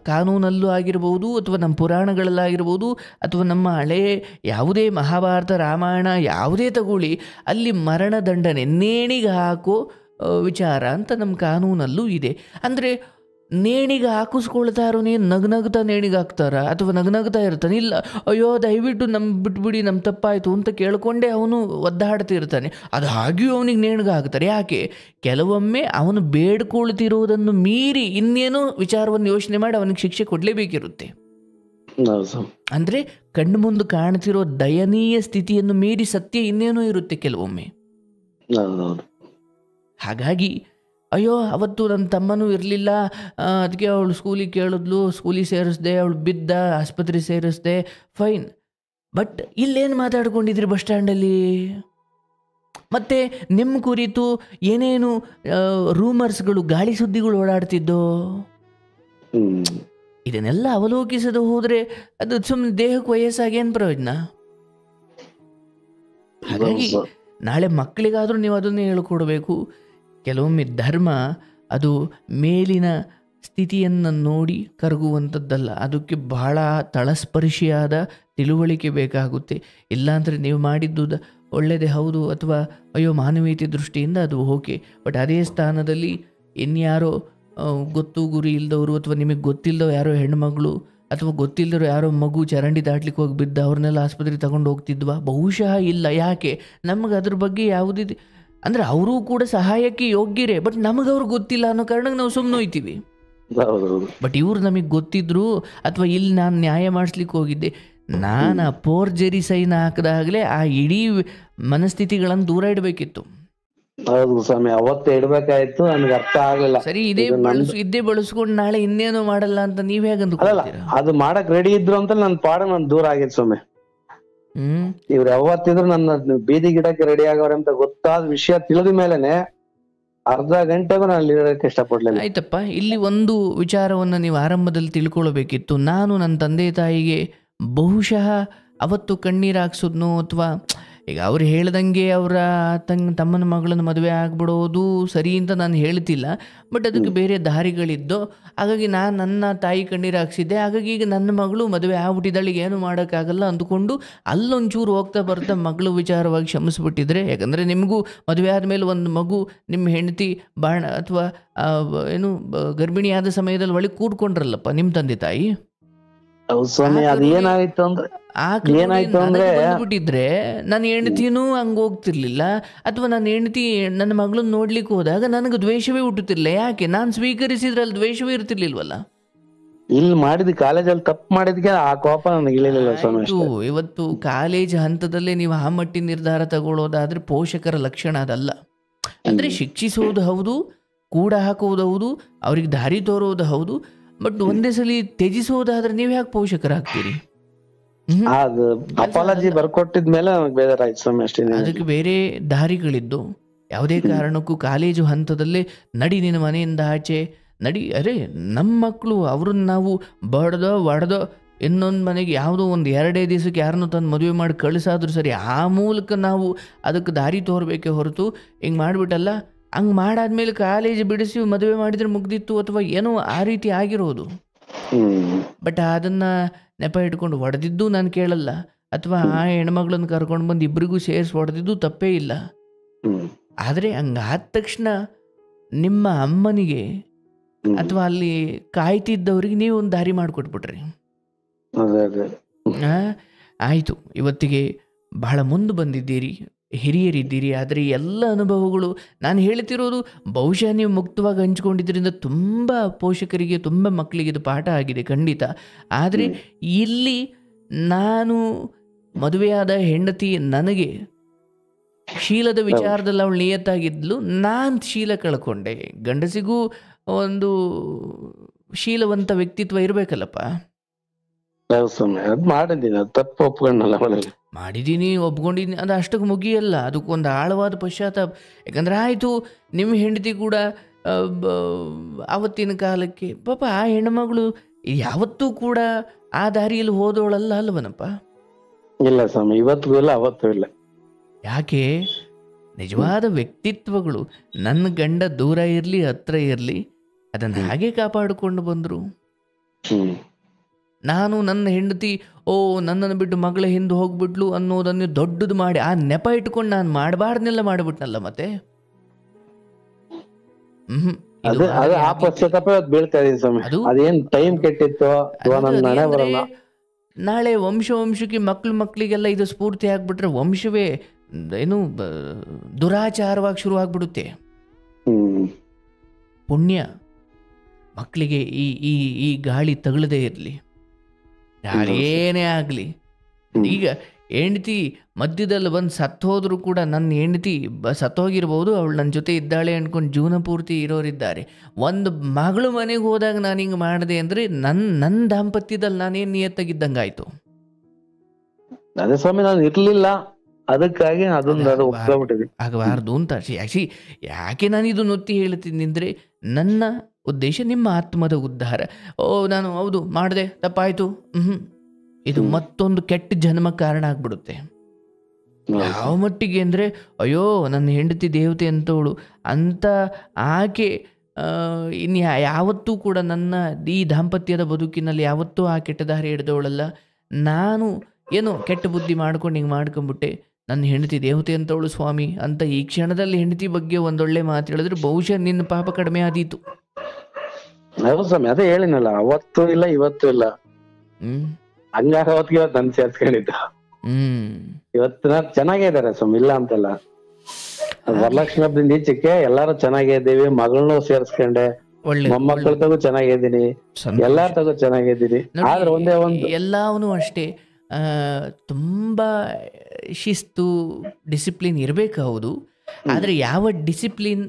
ಕಾನೂನಲ್ಲೂ ಆಗಿರ್ಬೋದು, ಅಥವಾ ನಮ್ಮ ಪುರಾಣಗಳಲ್ಲಾಗಿರ್ಬೋದು, ಅಥವಾ ನಮ್ಮ ಹಳೆ ಯಾವುದೇ ಮಹಾಭಾರತ ರಾಮಾಯಣ ಯಾವುದೇ ತಗೊಳ್ಳಿ, ಅಲ್ಲಿ ಮರಣದಂಡನೆ ನೇಣಿಗೆ ಹಾಕೋ ವಿಚಾರ ಅಂತ ನಮ್ಮ ಕಾನೂನಲ್ಲೂ ಇದೆ. ಅಂದರೆ ನೇಣಿಗೆ ಹಾಕಿಸ್ಕೊಳ್ತಾ ಇರೋ ನೀನು ನಗ್ನಗ್ತಾ ನೇಣಿಗೆ ಹಾಕ್ತಾರ ಅಥವಾ ನಗ್ನಗ್ತಾ ಇರ್ತಾನೆ? ಇಲ್ಲ, ಅಯ್ಯೋ ದಯವಿಟ್ಟು ಬಿಟ್ಬಿಡಿ, ನಮ್ಮ ತಪ್ಪಾಯಿತು ಅಂತ ಕೇಳ್ಕೊಂಡೇ ಅವನು ಒದ್ದಾಡ್ತಿರ್ತಾನೆ. ಅದು ಹಾಗೆಯೂ ಅವನಿಗೆ ನೇಣಿಗೆ ಹಾಕ್ತಾರೆ. ಯಾಕೆ? ಕೆಲವೊಮ್ಮೆ ಅವನು ಬೇಡ್ಕೊಳ್ತಿರೋದನ್ನು ಮೀರಿ ಇನ್ನೇನೋ ವಿಚಾರವನ್ನು ಯೋಚನೆ ಮಾಡಿ ಅವನಿಗೆ ಶಿಕ್ಷೆ ಕೊಡಲೇಬೇಕಿರುತ್ತೆ. ಅಂದರೆ ಕಣ್ಣು ಮುಂದೆ ಕಾಣ್ತಿರೋ ದಯನೀಯ ಸ್ಥಿತಿಯನ್ನು ಮೀರಿ ಸತ್ಯ ಇನ್ನೇನೋ ಇರುತ್ತೆ ಕೆಲವೊಮ್ಮೆ. ಹಾಗಾಗಿ ಅಯ್ಯೋ ಅವತ್ತು ನನ್ನ ತಮ್ಮನೂ ಇರಲಿಲ್ಲ, ಅದಕ್ಕೆ ಅವಳು ಸ್ಕೂಲಿಗೆ ಕೇಳಿದ್ಲು, ಸ್ಕೂಲಿಗೆ ಸೇರಿಸ್ದೆ, ಅವಳು ಬಿದ್ದ, ಆಸ್ಪತ್ರೆಗೆ ಸೇರಿಸ್ದೆ, ಫೈನ್. ಬಟ್ ಇಲ್ಲೇನು ಮಾತಾಡ್ಕೊಂಡಿದ್ರಿ ಬಸ್ ಸ್ಟ್ಯಾಂಡಲ್ಲಿ? ಮತ್ತು ನಿಮ್ಮ ಕುರಿತು ಏನೇನು ರೂಮರ್ಸ್ಗಳು, ಗಾಳಿ ಸುದ್ದಿಗಳು ಓಡಾಡ್ತಿದ್ದೋ? ಇದನ್ನೆಲ್ಲ ಅವಲೋಕಿಸದೆ ಹೋದರೆ ಅದು ಸುಮ್ಮನೆ ದೇಹಕ್ಕೆ ವಯಸ್ಸಾಗಿ ಏನು ಪ್ರಯೋಜನ? ಹಾಗಾಗಿ ನಾಳೆ ಮಕ್ಕಳಿಗಾದರೂ ನೀವು ಅದನ್ನೇ ಹೇಳ್ಕೊಡ್ಬೇಕು. ಕೆಲವೊಮ್ಮೆ ಧರ್ಮ ಅದು ಮೇಲಿನ ಸ್ಥಿತಿಯನ್ನು ನೋಡಿ ಕರಗುವಂಥದ್ದಲ್ಲ, ಅದಕ್ಕೆ ಬಹಳ ತಳಸ್ಪರ್ಶಿಯಾದ ತಿಳುವಳಿಕೆ ಬೇಕಾಗುತ್ತೆ. ಇಲ್ಲಾಂದರೆ ನೀವು ಮಾಡಿದ್ದು ಒಳ್ಳೆಯದೇ ಹೌದು, ಅಥವಾ ಅಯ್ಯೋ ಮಾನವೀಯತೆ ದೃಷ್ಟಿಯಿಂದ ಅದು ಓಕೆ. ಬಟ್ ಅದೇ ಸ್ಥಾನದಲ್ಲಿ ಇನ್ಯಾರೋ ಗೊತ್ತು ಗುರಿ ಇಲ್ಲದವರು, ಅಥವಾ ನಿಮಗೆ ಗೊತ್ತಿಲ್ಲದವ ಯಾರೋ ಹೆಣ್ಮಗಳು, ಅಥವಾ ಗೊತ್ತಿಲ್ಲದವರು ಯಾರೋ ಮಗು ಚರಂಡಿ ದಾಟ್ಲಿಕ್ಕೆ ಹೋಗಿ ಬಿದ್ದ, ಅವ್ರನ್ನೆಲ್ಲ ಆಸ್ಪತ್ರೆಗೆ ತಗೊಂಡು ಹೋಗ್ತಿದ್ವಾ? ಬಹುಶಃ ಇಲ್ಲ. ಯಾಕೆ? ನಮಗೆ ಅದ್ರ ಬಗ್ಗೆ ಯಾವುದೇ ಅಂದರೆ ಅವರೂ ಕೂಡ ಸಹಾಯಕ್ಕೆ ಯೋಗ್ಯರೇ, ಬಟ್ ನಮಗವ್ರು ಗೊತ್ತಿಲ್ಲ ಅನ್ನೋ ಕಾರಣಕ್ಕೆ ನಾವು ಸುಮ್ಮನೆ ಹೋಯ್ತೀವಿ. ಬಟ್ ಇವ್ರು ನಮಗೆ ಗೊತ್ತಿದ್ರು, ಅಥವಾ ಇಲ್ಲಿ ನಾನು ನ್ಯಾಯ ಮಾಡಿಸ್ಲಿಕ್ಕೆ ಹೋಗಿದ್ದೆ, ನಾನು ಫೋರ್ಜರಿ ಸೈನ್ ಹಾಕಿದಾಗಲೇ ಆ ಇಡೀ ಮನಸ್ಥಿತಿಗಳನ್ನು ದೂರ ಇಡಬೇಕಿತ್ತು. ಹೌದು ಸ್ವಾಮಿ, ಅವತ್ತೇ ಇಡ್ಬೇಕಾಯ್ತು, ನನಗೆ ಅರ್ಥ ಆಗ್ಲಿಲ್ಲ. ಸರಿ, ಇದೇ ಬಳಸ್ಕೊಂಡು ನಾಳೆ ಇನ್ನೇನು ಮಾಡಲ್ಲ ಅಂತ ನೀವ್ ಹೇಗೆ ಅಂದ್ಕೊಳ್ತೀರಾ? ಅದು ಮಾಡಕ್ ರೆಡಿ ಇದ್ರು ಅಂತ ನನ್ನ ಪಾಡ ನಾನು ದೂರ ಆಗಿತ್ತು ಸ್ವಾಮಿ. ಇವ್ರು ಯಾವತ್ತಿದ್ರು ನನ್ನ ಬೀದಿ ಗಿಡಕ್ಕೆ ರೆಡಿ ಆಗವ್ರೆ ಅಂತ ಗೊತ್ತಾದ ವಿಷಯ ತಿಳಿದ ಮೇಲೆನೆ ಅರ್ಧ ಗಂಟೆಗೂ ನಾನು ಇರೋದಕ್ಕೆ ಇಷ್ಟಪಡ್ಲಿಲ್ಲ. ಆಯ್ತಪ್ಪ, ಇಲ್ಲಿ ಒಂದು ವಿಚಾರವನ್ನು ನೀವು ಆರಂಭದಲ್ಲಿ ತಿಳ್ಕೊಳ್ಬೇಕಿತ್ತು. ನಾನು ನನ್ನ ತಂದೆ ತಾಯಿಗೆ ಬಹುಶಃ ಅವತ್ತು ಕಣ್ಣೀರು ಹಾಕ್ಸೋದ್ನು, ಅಥವಾ ಈಗ ಅವ್ರು ಹೇಳ್ದಂಗೆ ಅವರ ತಮ್ಮನ ಮಗಳನ್ನು ಮದುವೆ ಆಗ್ಬಿಡೋದು ಸರಿ ಅಂತ ನಾನು ಹೇಳ್ತಿಲ್ಲ. ಬಟ್ ಅದಕ್ಕೆ ಬೇರೆ ದಾರಿಗಳಿದ್ದು, ಹಾಗಾಗಿ ನಾನು ನನ್ನ ತಾಯಿ ಕಣ್ಣೀರು ಹಾಕ್ಸಿದ್ದೆ. ಹಾಗಾಗಿ ಈಗ ನನ್ನ ಮಗಳು ಮದುವೆ ಆಗ್ಬಿಟ್ಟಿದ್ದಾಳಿಗೆ ಏನು ಮಾಡೋಕ್ಕಾಗಲ್ಲ ಅಂದ್ಕೊಂಡು ಅಲ್ಲೊಂಚೂರು ಹೋಗ್ತಾ ಬರ್ತಾ ಮಗಳು ವಿಚಾರವಾಗಿ ಕ್ಷಮಿಸ್ಬಿಟ್ಟಿದ್ರೆ, ಯಾಕಂದರೆ ನಿಮಗೂ ಮದುವೆ ಆದಮೇಲೆ ಒಂದು ಮಗು ನಿಮ್ಮ ಹೆಂಡತಿ ಅಥವಾ ಏನು ಗರ್ಭಿಣಿಯಾದ ಸಮಯದಲ್ಲಿ ಒಳಗೆ ಕೂಡ್ಕೊಂಡ್ರಲ್ಲಪ್ಪ ನಿಮ್ಮ ತಂದೆ ತಾಯಿ. ಏನಾಯ್ತು ಅಂದ್ರೆ ಬಿಟ್ಟಿದ್ರೆ ನನ್ನ ಹೆಂಡತಿನೂ ಹಂಗ ಹೋಗ್ತಿರ್ಲಿಲ್ಲ, ಅಥವಾ ನನ್ನ ಹೆಂಡತಿ ನನ್ನ ಮಗಳನ್ನ ನೋಡ್ಲಿಕ್ಕೆ ಹೋದಾಗ ನನಗೆ ದ್ವೇಷವೇ ಹುಟ್ಟುತ್ತಿರ್ಲಿಲ್ಲ. ಯಾಕೆ? ನಾನು ಸ್ವೀಕರಿಸಿದ್ರಲ್ಲಿ ದ್ವೇಷವೇ ಇರ್ತಿರ್ಲಿಲ್ವಲ್ಲ. ಇಲ್ಲಿ ಮಾಡಿದ ಕಾಲೇಜಲ್ಲಿ ತಪ್ಪು ಮಾಡಿದ್ಕೆ ಆ ಕೋಪ ನನಗೆ. ಇವತ್ತು ಕಾಲೇಜ್ ಹಂತದಲ್ಲೇ ನೀವು ಆ ಮಟ್ಟಿ ನಿರ್ಧಾರ ತಗೊಳ್ಳೋದಾದ್ರೆ ಪೋಷಕರ ಲಕ್ಷಣ ಅದಲ್ಲ. ಅಂದ್ರೆ ಶಿಕ್ಷಿಸೋದು ಹೌದು, ಕೂಡ ಹಾಕೋದು ಹೌದು, ಅವ್ರಿಗೆ ದಾರಿ ತೋರೋದು ಹೌದು, ಬಟ್ ಒಂದೇ ಸಲ ತ್ಯಜಿಸೋದಾದ್ರೆ ನೀವು ಯಾಕೆ ಪೋಷಕರಾಗ್ತೀರಿ? ಅಪಾಲಜಿ ಬರ್ಕೊಟ್ಟಿದ್ಮೇಲೆ ಬೇಜಾರಾಯ್ತು ಸ್ವಾಮಿ ಅಷ್ಟೇ. ಅದಕ್ಕೆ ಬೇರೆ ದಾರಿಗಳಿದ್ದು, ಯಾವುದೇ ಕಾರಣಕ್ಕೂ ಕಾಲೇಜು ಹಂತದಲ್ಲೇ ನಡಿ ನಿನ್ನ ಮನೆಯಿಂದ ಆಚೆ ನಡಿ. ಅರೆ ನಮ್ಮ ಮಕ್ಕಳು ಅವ್ರನ್ನ ನಾವು ಒಡೆದೋ ಇನ್ನೊಂದು ಮನೆಗೆ ಯಾವುದೋ ಒಂದು 2 ದಿವಸಕ್ಕೆ ಯಾರನ್ನೂ ತಂದು ಮದುವೆ ಮಾಡಿ ಕಳಿಸಾದ್ರೂ ಸರಿ, ಆ ಮೂಲಕ ನಾವು ಅದಕ್ಕೆ ದಾರಿ ತೋರ್ಬೇಕೇ ಹೊರತು ಹಿಂಗೆ ಮಾಡಿಬಿಟ್ಟಲ್ಲ ಹಂಗೆ ಮಾಡಾದ್ಮೇಲೆ ಕಾಲೇಜ್ ಬಿಡಿಸಿ ಮದುವೆ ಮಾಡಿದ್ರೆ ಮುಗ್ದಿತ್ತು ಅಥವಾ ಏನೋ ಆ ರೀತಿ ಆಗಿರೋದು. ಬಟ್ ಅದನ್ನ ನೆಪ ಇಟ್ಕೊಂಡು ಹೊಡೆದಿದ್ದು ನಾನು ಕೇಳಲ್ಲ, ಅಥವಾ ಆ ಹೆಣ್ಮಗಳನ್ನ ಕರ್ಕೊಂಡು ಬಂದು ಇಬ್ಬರಿಗೂ ಸೇರಿಸಿ ಹೊಡೆದಿದ್ದು ತಪ್ಪೇ ಇಲ್ಲ. ಆದರೆ ಹಂಗಾದ ತಕ್ಷಣ ನಿಮ್ಮ ಅಮ್ಮನಿಗೆ ಅಥವಾ ಅಲ್ಲಿ ಕಾಯ್ತಿದ್ದವ್ರಿಗೆ ನೀವು ಒಂದು ದಾರಿ ಮಾಡಿಕೊಟ್ಬಿಟ್ರಿ. ಆಯಿತು, ಇವತ್ತಿಗೆ ಬಹಳ ಮುಂದೆ ಬಂದಿದ್ದೀರಿ, ಹಿರಿಯರಿದ್ದೀರಿ. ಆದರೆ ಎಲ್ಲ ಅನುಭವಗಳು ನಾನು ಹೇಳ್ತಿರೋದು ಬಹುಶಃ ನೀವು ಮುಕ್ತವಾಗಿ ಹಂಚ್ಕೊಂಡಿದ್ದರಿಂದ ತುಂಬ ಪೋಷಕರಿಗೆ, ತುಂಬ ಮಕ್ಕಳಿಗೆ ಇದು ಪಾಠ ಆಗಿದೆ ಖಂಡಿತ. ಆದರೆ ಇಲ್ಲಿ ನಾನು ಮದುವೆಯಾದ ಹೆಂಡತಿ ನನಗೆ ಶೀಲದ ವಿಚಾರದಲ್ಲಿ ಅವಳು ನಿಯತ್ತಾಗಿದ್ಲು, ನಾನು ಶೀಲ ಕಳ್ಕೊಂಡೆ. ಗಂಡಸಿಗೂ ಒಂದು ಶೀಲವಂತ ವ್ಯಕ್ತಿತ್ವ ಇರಬೇಕಲ್ಲಪ್ಪ. ಹೌದು ಸ್ವಾಮಿ, ಅದ್ ಮಾಡಿದ್ದೀನಿ, ಅದು ತಪ್ಪು ಒಪ್ಕೊಂಡಲ್ಲ ಮನೇಲಿ. ಮಾಡಿದ್ದೀನಿ, ಒಪ್ಕೊಂಡಿದ್ದೀನಿ, ಅದು ಅಷ್ಟಕ್ಕೆ ಮುಗಿಯಲ್ಲ, ಅದಕ್ಕೊಂದು ಆಳವಾದ ಪಶ್ಚಾತ್ತಾಪ. ಯಾಕಂದ್ರೆ ಆಯಿತು, ನಿಮ್ಮ ಹೆಂಡತಿ ಕೂಡ ಆವತ್ತಿನ ಕಾಲಕ್ಕೆ ಪಾಪ ಆ ಹೆಣ್ಮಗಳು ಯಾವತ್ತೂ ಕೂಡ ಆ ದಾರಿಯಲ್ಲಿ ಹೋದವಳಲ್ಲ ಅಲ್ವನಪ್ಪ. ಇಲ್ಲ ಸ್ವಾಮಿ, ಇವತ್ತಿಗೂ ಇಲ್ಲ ಅವತ್ತೂ ಇಲ್ಲ. ಯಾಕೆ? ನಿಜವಾದ ವ್ಯಕ್ತಿತ್ವಗಳು ನನ್ನ ಗಂಡ ದೂರ ಇರಲಿ ಹತ್ರ ಇರಲಿ ಅದನ್ನು ಹಾಗೆ ಕಾಪಾಡಿಕೊಂಡು ಬಂದರು. ನಾನು ನನ್ನ ಹೆಂಡತಿ ನನ್ನನ್ನು ಬಿಟ್ಟು ಮಗಳ ಹಿಂದೆ ಹೋಗ್ಬಿಟ್ಲು ಅನ್ನೋದನ್ನು ದೊಡ್ಡದು ಮಾಡಿ ಆ ನೆಪ ಇಟ್ಕೊಂಡು ನಾನು ಮಾಡಬಾರ್ದನ್ನೆಲ್ಲ ಮಾಡಿಬಿಟ್ನಲ್ಲ ಮತ್ತೆ. ನಾಳೆ ವಂಶಕ್ಕೆ ಮಕ್ಕಳಿಗೆಲ್ಲ ಇದು ಸ್ಫೂರ್ತಿ ಆಗ್ಬಿಟ್ರೆ ವಂಶವೇ ಏನು ದುರಾಚಾರವಾಗಿ ಶುರು ಆಗ್ಬಿಡುತ್ತೆ. ಪುಣ್ಯ ಮಕ್ಕಳಿಗೆ ಈ ಗಾಳಿ ತಗಲದೇ ಇರಲಿ, ಯಾರೇನೇ ಆಗಲಿ. ಈಗ ಹೆಂಡತಿ ಮಧ್ಯದಲ್ಲಿ ಬಂದು ಸತ್ತೋದ್ರು ಕೂಡ ನನ್ನ ಹೆಂಡತಿ ಸತ್ತೋಗಿರ್ಬೋದು, ಅವಳು ನನ್ನ ಜೊತೆ ಇದ್ದಾಳೆ ಅಂದ್ಕೊಂಡು ಜೀವನ ಪೂರ್ತಿ ಇರೋರಿದ್ದಾರೆ. ಒಂದು ಮಗಳು ಮನೆಗೆ ಹೋದಾಗ ನಾನು ಹಿಂಗೆ ಮಾಡಿದೆ ಅಂದರೆ ನನ್ನ ದಾಂಪತ್ಯದಲ್ಲಿ ನಾನೇನು ನಿಯತ್ತಾಗಿದ್ದಂಗಾಯ್ತು. ಅದೇ ಸ್ವಾಮಿ, ನಾನು ಇರ್ಲಿಲ್ಲ, ಅದಕ್ಕಾಗಿ ಆಗಬಾರ್ದು ಅಂತ. ಯಾಕೆ ನಾನು ಇದು ನೊತ್ತಿ ಹೇಳ್ತೀನಿ ಅಂದರೆ ನನ್ನ ಉದ್ದೇಶ ನಿಮ್ಮ ಆತ್ಮದ ಉದ್ಧಾರ. ನಾನು ಹೌದು ಮಾಡಿದೆ, ತಪ್ಪಾಯ್ತು, ಇದು ಮತ್ತೊಂದು ಕೆಟ್ಟ ಜನ್ಮ ಕಾರಣ ಆಗ್ಬಿಡುತ್ತೆ. ಯಾವ ಮಟ್ಟಿಗೆ ಅಂದರೆ ಅಯ್ಯೋ ನನ್ನ ಹೆಂಡತಿ ದೇವತೆ ಅಂತವಳು ಅಂತ ಆಕೆ ಇನ್ನು ಯಾವತ್ತೂ ಕೂಡ ನನ್ನ ಈ ದಾಂಪತ್ಯದ ಬದುಕಿನಲ್ಲಿ ಯಾವತ್ತೂ ಆ ಕೆಟ್ಟ ದಾರಿ ಹಿಡಿದವಳಲ್ಲ. ನಾನು ಏನೋ ಕೆಟ್ಟ ಬುದ್ಧಿ ಮಾಡ್ಕೊಂಡು ಹಿಂಗೆ ಮಾಡ್ಕೊಂಡ್ಬಿಟ್ಟೆ, ನನ್ನ ಹೆಂಡತಿ ದೇವತೆ ಅಂತವಳು ಸ್ವಾಮಿ ಅಂತ ಈ ಕ್ಷಣದಲ್ಲಿ ಹೆಂಡತಿ ಬಗ್ಗೆ ಒಂದೊಳ್ಳೆ ಮಾತು ಹೇಳಿದ್ರೆ ಬಹುಶಃ ನಿನ್ನ ಪಾಪ ಕಡಿಮೆ ಆದೀತು. ಹೌದು ಸ್ವಾಮಿ, ಅದೇ ಹೇಳಿನಲ್ಲ, ಅವತ್ತು ಇಲ್ಲ ಇವತ್ತು ಇಲ್ಲ. ಹಂಗಾಗ ಅವತ್ತಿಗೆ ಇವತ್ತು ನನ್ ಸೇರ್ಸ್ಕೊಂಡಿದ್ದು. ಇವತ್ತಿನ ಚೆನ್ನಾಗೇ ಇದಾರೆ ಸ್ವಾಮಿ, ಇಲ್ಲ ಅಂತಲ್ಲ. ವರಲಕ್ಷ್ಮಿ ಹಬ್ಬದಿಂದ ಈಚೆಗೆ ಎಲ್ಲಾರು ಚೆನ್ನಾಗೇ ಇದ್ದೀವಿ, ಮಗಳನ್ನೂ ಸೇರ್ಸ್ಕೊಂಡೆ, ಮೊಮ್ಮಕ್ಕಳ ತಗೋ ಚೆನ್ನಾಗಿದ್ದೀನಿ, ಎಲ್ಲಾರ ತಗೋ ಚೆನ್ನಾಗಿದ್ದೀನಿ. ಆದ್ರೆ ಒಂದೇ ಒಂದು ಎಲ್ಲವೂ ಅಷ್ಟೇ, ತುಂಬಾ ಶಿಸ್ತು ಡಿಸಿಪ್ಲಿನ್ ಇರಬೇಕು, ಹೌದು. ಆದ್ರೆ ಯಾವ ಡಿಸಿಪ್ಲಿನ್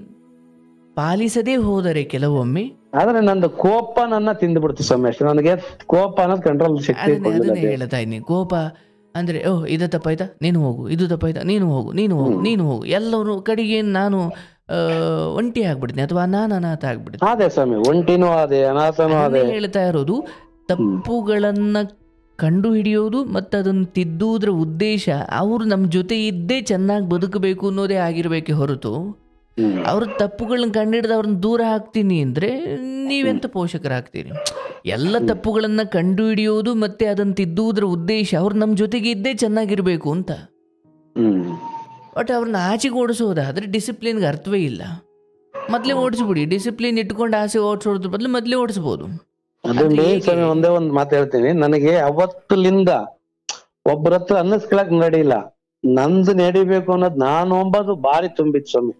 ಪಾಲಿಸದೇ ಹೋದರೆ ಕೆಲವೊಮ್ಮೆ ಆದ್ರೆ ನಂದು ಕೋಪ ನನ್ನ ತಿಂದ್ಬಿಡ್ತು ಸ್ವಾಮಿ. ಅಷ್ಟೇ, ನನಗೆ ಕೋಪ ಅನ್ನೋದು ಕಂಟ್ರೋಲ್ ಶಕ್ತಿ. ಅದನ್ನೇ ಹೇಳ್ತಾ ಇದ್ದೀನಿ. ಕೋಪ ಅಂದ್ರೆ ಇದು ತಪ್ಪಾಯ್ತಾ ನೀನು ಹೋಗು, ಇದು ತಪ್ಪಾಯ್ತಾ ನೀನು ಹೋಗು, ಎಲ್ಲರೂ ಕಡೆಗೆ ನಾನು ಒಂಟಿ ಆಗ್ಬಿಡ್ತೀನಿ ಅಥವಾ ನಾನು ಅನಾಥ ಆಗ್ಬಿಡ್ತೀನಿ. ಅದೇ ಸ್ವಾಮಿ, ಒಂಟಿನೂ ಅದೇ ಅನಾಥನೂ ಅದೇ. ಹೇಳ್ತಾ ಇರೋದು ತಪ್ಪುಗಳನ್ನ ಕಂಡು ಹಿಡಿಯೋದು ಮತ್ತು ಅದನ್ನು ತಿದ್ದುವುದರ ಉದ್ದೇಶ ಅವರು ನಮ್ಮ ಜೊತೆ ಇದ್ದೇ ಚೆನ್ನಾಗಿ ಬದುಕಬೇಕು ಅನ್ನೋದೇ ಆಗಿರ್ಬೇಕೆ ಹೊರತು ಅವ್ರ ತಪ್ಪುಗಳನ್ನ ಕಂಡುಹಿಡಿದು ಅವ್ರನ್ನ ದೂರ ಹಾಕ್ತೀನಿ ಅಂದರೆ ನೀವೆಂತ ಪೋಷಕರಾಗ್ತೀರಿ? ಎಲ್ಲ ತಪ್ಪುಗಳನ್ನ ಕಂಡು ಹಿಡಿಯೋದು ಮತ್ತೆ ಅದನ್ನು ತಿದ್ದುವುದರ ಉದ್ದೇಶ ಅವ್ರು ನಮ್ಮ ಜೊತೆಗೆ ಇದ್ದೇ ಚೆನ್ನಾಗಿರ್ಬೇಕು ಅಂತ. ಬಟ್ ಅವ್ರನ್ನ ಆಚೆಗೆ ಓಡಿಸೋದಾದ್ರೆ ಡಿಸಿಪ್ಲಿನ್ಗೆ ಅರ್ಥವೇ ಇಲ್ಲ. ಮೊದಲೇ ಓಡಿಸ್ಬಿಡಿ, ಡಿಸಿಪ್ಲಿನ್ ಇಟ್ಕೊಂಡು ಆಸೆ ಓಡಿಸೋದ್ರ ಬದಲು ಮೊದಲೇ ಓಡಿಸ್ಬೋದು. ಒಂದೇ ಒಂದು ಮಾತು ಹೇಳ್ತೀನಿ, ನನಗೆ ಅವತ್ತಲಿಂದ ಒಬ್ಬರ ಹತ್ರ ಅನ್ನಿಸ್ಕೊಳಕ್ ನಡಿಲ್ಲ, ನಂದು ನಡಿಬೇಕು ಅನ್ನೋದು ನಾನು ಒಂಬದು ಬಾರಿ ತುಂಬಿತ್ತು ಸ್ವಾಮಿ.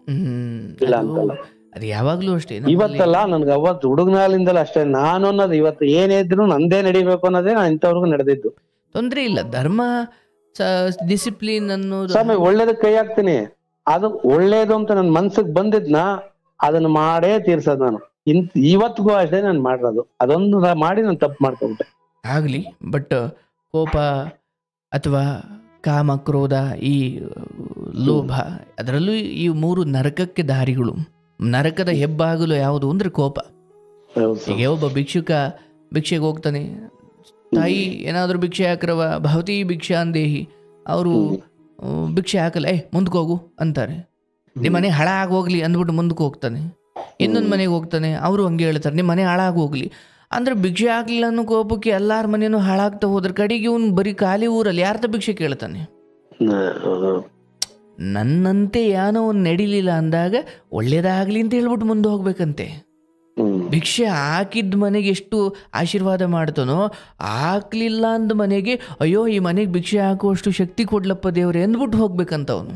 ಇಲ್ಲ ಅಂತಲ್ಲ, ಅದು ಯಾವಾಗ್ಲೂ ಅಷ್ಟೇ. ಇವತ್ತಲ್ಲ, ನನ್ಗೆ ಅವತ್ತು ಹುಡುಗನಾಲಿಂದಲ್ಲ ಅಷ್ಟೇ. ನಾನು ಅನ್ನೋದು ಇವತ್ತು ಏನೇ ಇದ್ರು ನಂದೇ ನಡಿಬೇಕು ಅನ್ನೋದೇ ನಾನು ಇಂಥವ್ರಿಗೂ ನಡೆದಿದ್ದು. ತೊಂದ್ರೆ ಇಲ್ಲ, ಧರ್ಮ ಡಿಸಿಪ್ಲಿನ್ ಅನ್ನೋದು ಸ್ವಾಮಿ ಒಳ್ಳೇದಕ್ಕೆ ಕೈ ಹಾಕ್ತೀನಿ. ಅದು ಒಳ್ಳೇದು ಅಂತ ನನ್ ಮನ್ಸಿಗೆ ಬಂದಿದ್ನ ಅದನ್ನ ಮಾಡೇ ತೀರ್ಸೋದು ನಾನು. ಇವತ್ತಿಗೂ ಅಷ್ಟೇ ನಾನು ಮಾಡಿರೋದು. ಅದೊಂದು ಮಾಡಿ ನಾನು ತಪ್ಪು ಮಾಡ್ಕೊಂಬಿಟ್ಟೆ. ಆಗ್ಲಿ, ಬಟ್ ಕೋಪ ಅಥವಾ ಕಾಮ, ಕ್ರೋಧ, ಈ ಲೋಭ, ಅದರಲ್ಲೂ ಈ ಮೂರು ನರಕಕ್ಕೆ ದಾರಿಗಳು. ನರಕದ ಹೆಬ್ಬಾಗಲು ಯಾವುದು ಅಂದ್ರೆ ಕೋಪ. ಈಗ ಒಬ್ಬ ಭಿಕ್ಷುಕ ಭಿಕ್ಷೆಗೆ ಹೋಗ್ತಾನೆ, ತಾಯಿ ಏನಾದರೂ ಭಿಕ್ಷೆ ಹಾಕ್ರವ ಭವತಿ ಭಿಕ್ಷಾಂದೇಹಿ, ಅವರು ಭಿಕ್ಷೆ ಹಾಕಲ್ಲ, ಮುಂದಕ್ಕೆ ಹೋಗು ಅಂತಾರೆ. ನಿಮ್ಮ ಮನೆ ಹಾಳಾಗಿ ಹೋಗ್ಲಿ ಅಂದ್ಬಿಟ್ಟು ಮುಂದಕ್ಕೆ ಹೋಗ್ತಾನೆ. ಇನ್ನೊಂದು ಮನೆಗೆ ಹೋಗ್ತಾನೆ, ಅವರು ಹಂಗೆ ಹೇಳ್ತಾರೆ, ನಿಮ್ಮ ಮನೆ ಹಾಳಾಗಿ ಹೋಗ್ಲಿ ಅಂದ್ರೆ ಭಿಕ್ಷೆ ಹಾಕ್ಲಿಲ್ಲ ಅನ್ನೋ ಕೋಪಕ್ಕೆ ಎಲ್ಲಾರ ಮನೇನು ಹಾಳಾಗ್ತಾ ಹೋದ್ರ ಕಡೆಗೆ ಇವನು ಬರೀ ಖಾಲಿ ಊರಲ್ಲಿ ಯಾರ್ಥ ಭಿಕ್ಷೆ ಕೇಳ್ತಾನೆ? ನನ್ನಂತೆ ಏನೋ ಒಂದು ನಡಿಲಿಲ್ಲ ಅಂದಾಗ ಒಳ್ಳೇದಾಗ್ಲಿ ಅಂತ ಹೇಳ್ಬಿಟ್ಟು ಮುಂದೆ ಹೋಗ್ಬೇಕಂತೆ. ಭಿಕ್ಷೆ ಹಾಕಿದ ಮನೆಗೆ ಎಷ್ಟು ಆಶೀರ್ವಾದ ಮಾಡ್ತಾನೋ, ಹಾಕ್ಲಿಲ್ಲ ಅಂದ ಮನೆಗೆ ಅಯ್ಯೋ ಈ ಮನೆಗೆ ಭಿಕ್ಷೆ ಹಾಕುವಷ್ಟು ಶಕ್ತಿ ಕೊಡ್ಲಪ್ಪ ದೇವ್ರೆ ಅಂದ್ಬಿಟ್ಟು ಹೋಗ್ಬೇಕಂತ ಅವನು.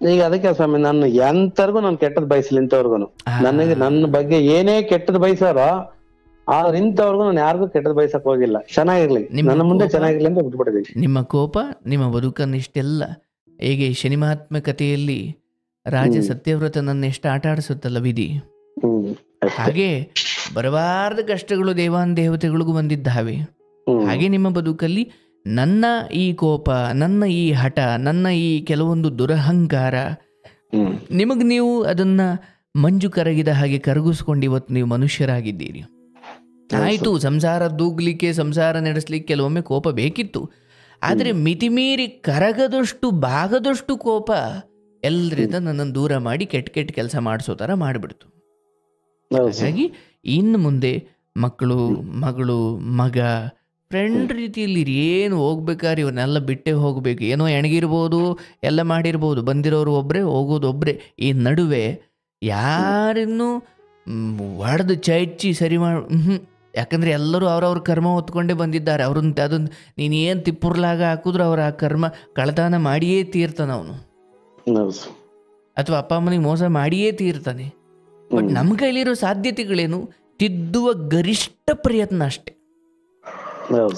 ಈಗ ಅದಕ್ಕೆ ಸ್ವಾಮಿ, ನಾನು ಎಂತರ್ಗು ನಾನು ಕೆಟ್ಟದ್ ಬಯಸಲಿ ಇಂಥವ್ರಿಗೂ. ನನಗೆ ನನ್ನ ಬಗ್ಗೆ ಏನೇ ಕೆಟ್ಟದ್ ಬಯಸಾರೋ ಆದ್ರೆ ಇಂಥವ್ರಿಗೂ ನಾನು ಯಾರಿಗೂ ಕೆಟ್ಟದ್ ಬಯಸಕ್ ಹೋಗಿಲ್ಲ. ಚೆನ್ನಾಗಿರ್ಲಿ, ನನ್ನ ಮುಂದೆ ಚೆನ್ನಾಗಿರ್ಲಿ ಅಂತ ಬಿಟ್ಬಿಟ್ಟಿದ್ದೀನಿ. ನಿಮ್ಮ ಕೋಪ ನಿಮ್ಮ ಬದುಕನ್ನು ಇಷ್ಟೆಲ್ಲ ಹೇಗೆ ಶನಿ ಮಹಾತ್ಮ ಕಥೆಯಲ್ಲಿ ರಾಜ ಸತ್ಯವ್ರತನನ್ನು ಎಷ್ಟು ಆಟ ಆಡಿಸುತ್ತಲ್ಲ ವಿಧಿ, ಹಾಗೆ ಬರಬಾರ್ದ ಕಷ್ಟಗಳು ದೇವಾನ್ ದೇವತೆಗಳಿಗೂ ಬಂದಿದ್ದಾವೆ. ಹಾಗೆ ನಿಮ್ಮ ಬದುಕಲ್ಲಿ ನನ್ನ ಈ ಕೋಪ, ನನ್ನ ಈ ಹಠ, ನನ್ನ ಈ ಕೆಲವೊಂದು ದುರಹಂಕಾರ, ನಿಮಗೆ ನೀವು ಅದನ್ನ ಮಂಜು ಕರಗಿದ ಹಾಗೆ ಕರಗಿಸ್ಕೊಂಡು ಇವತ್ತು ನೀವು ಮನುಷ್ಯರಾಗಿದ್ದೀರಿ. ಆಯಿತು, ಸಂಸಾರ ದೂಗ್ಲಿಕ್ಕೆ, ಸಂಸಾರ ನಡೆಸಲಿಕ್ಕೆ ಕೆಲವೊಮ್ಮೆ ಕೋಪ ಬೇಕಿತ್ತು. ಆದರೆ ಮಿತಿಮೀರಿ ಕರಗದಷ್ಟು ಬಾಗದಷ್ಟು ಕೋಪ ಎಲ್ಲರಿಂದ ನನ್ನನ್ನು ದೂರ ಮಾಡಿ ಕೆಟ್ಟ ಕೆಟ್ಟ ಕೆಲಸ ಮಾಡಿಸೋ ಥರ ಮಾಡಿಬಿಡ್ತು. ಹಾಗಾಗಿ ಇನ್ನು ಮುಂದೆ ಮಕ್ಕಳು, ಮಗಳು, ಮಗ, ಫ್ರೆಂಡ್ ರೀತಿಯಲ್ಲಿ ಏನು ಹೋಗ್ಬೇಕಾದ್ರೆ ಇವನ್ನೆಲ್ಲ ಬಿಟ್ಟೇ ಹೋಗಬೇಕು. ಏನೋ ಎಣಗಿರ್ಬೋದು, ಎಲ್ಲ ಮಾಡಿರ್ಬೋದು, ಬಂದಿರೋರು ಒಬ್ಬರೇ, ಹೋಗೋದು ಒಬ್ಬರೇ. ಈ ನಡುವೆ ಯಾರನ್ನೂ ಹೊಡೆದು ಚೈಚಿ ಸರಿ ಯಾಕಂದರೆ ಎಲ್ಲರೂ ಅವ್ರವ್ರ ಕರ್ಮ ಹೊತ್ಕೊಂಡೇ ಬಂದಿದ್ದಾರೆ. ಅದನ್ನು ನೀನು ಏನು ತಿಪ್ಪುರ್ಲಾಗ ಹಾಕಿದ್ರು ಅವ್ರ ಆ ಕರ್ಮ ಕಳತನ ಮಾಡಿಯೇ ತೀರ್ತಾನೆ ಅವನು, ಅಥವಾ ಅಪ್ಪ ಅಮ್ಮನಿಗೆ ಮೋಸ ಮಾಡಿಯೇ ತೀರ್ತಾನೆ. ಬಟ್ ನಮ್ಮ ಕೈಲಿರೋ ಸಾಧ್ಯತೆಗಳೇನು? ತಿದ್ದುವ ಗರಿಷ್ಠ ಪ್ರಯತ್ನ ಅಷ್ಟೆ.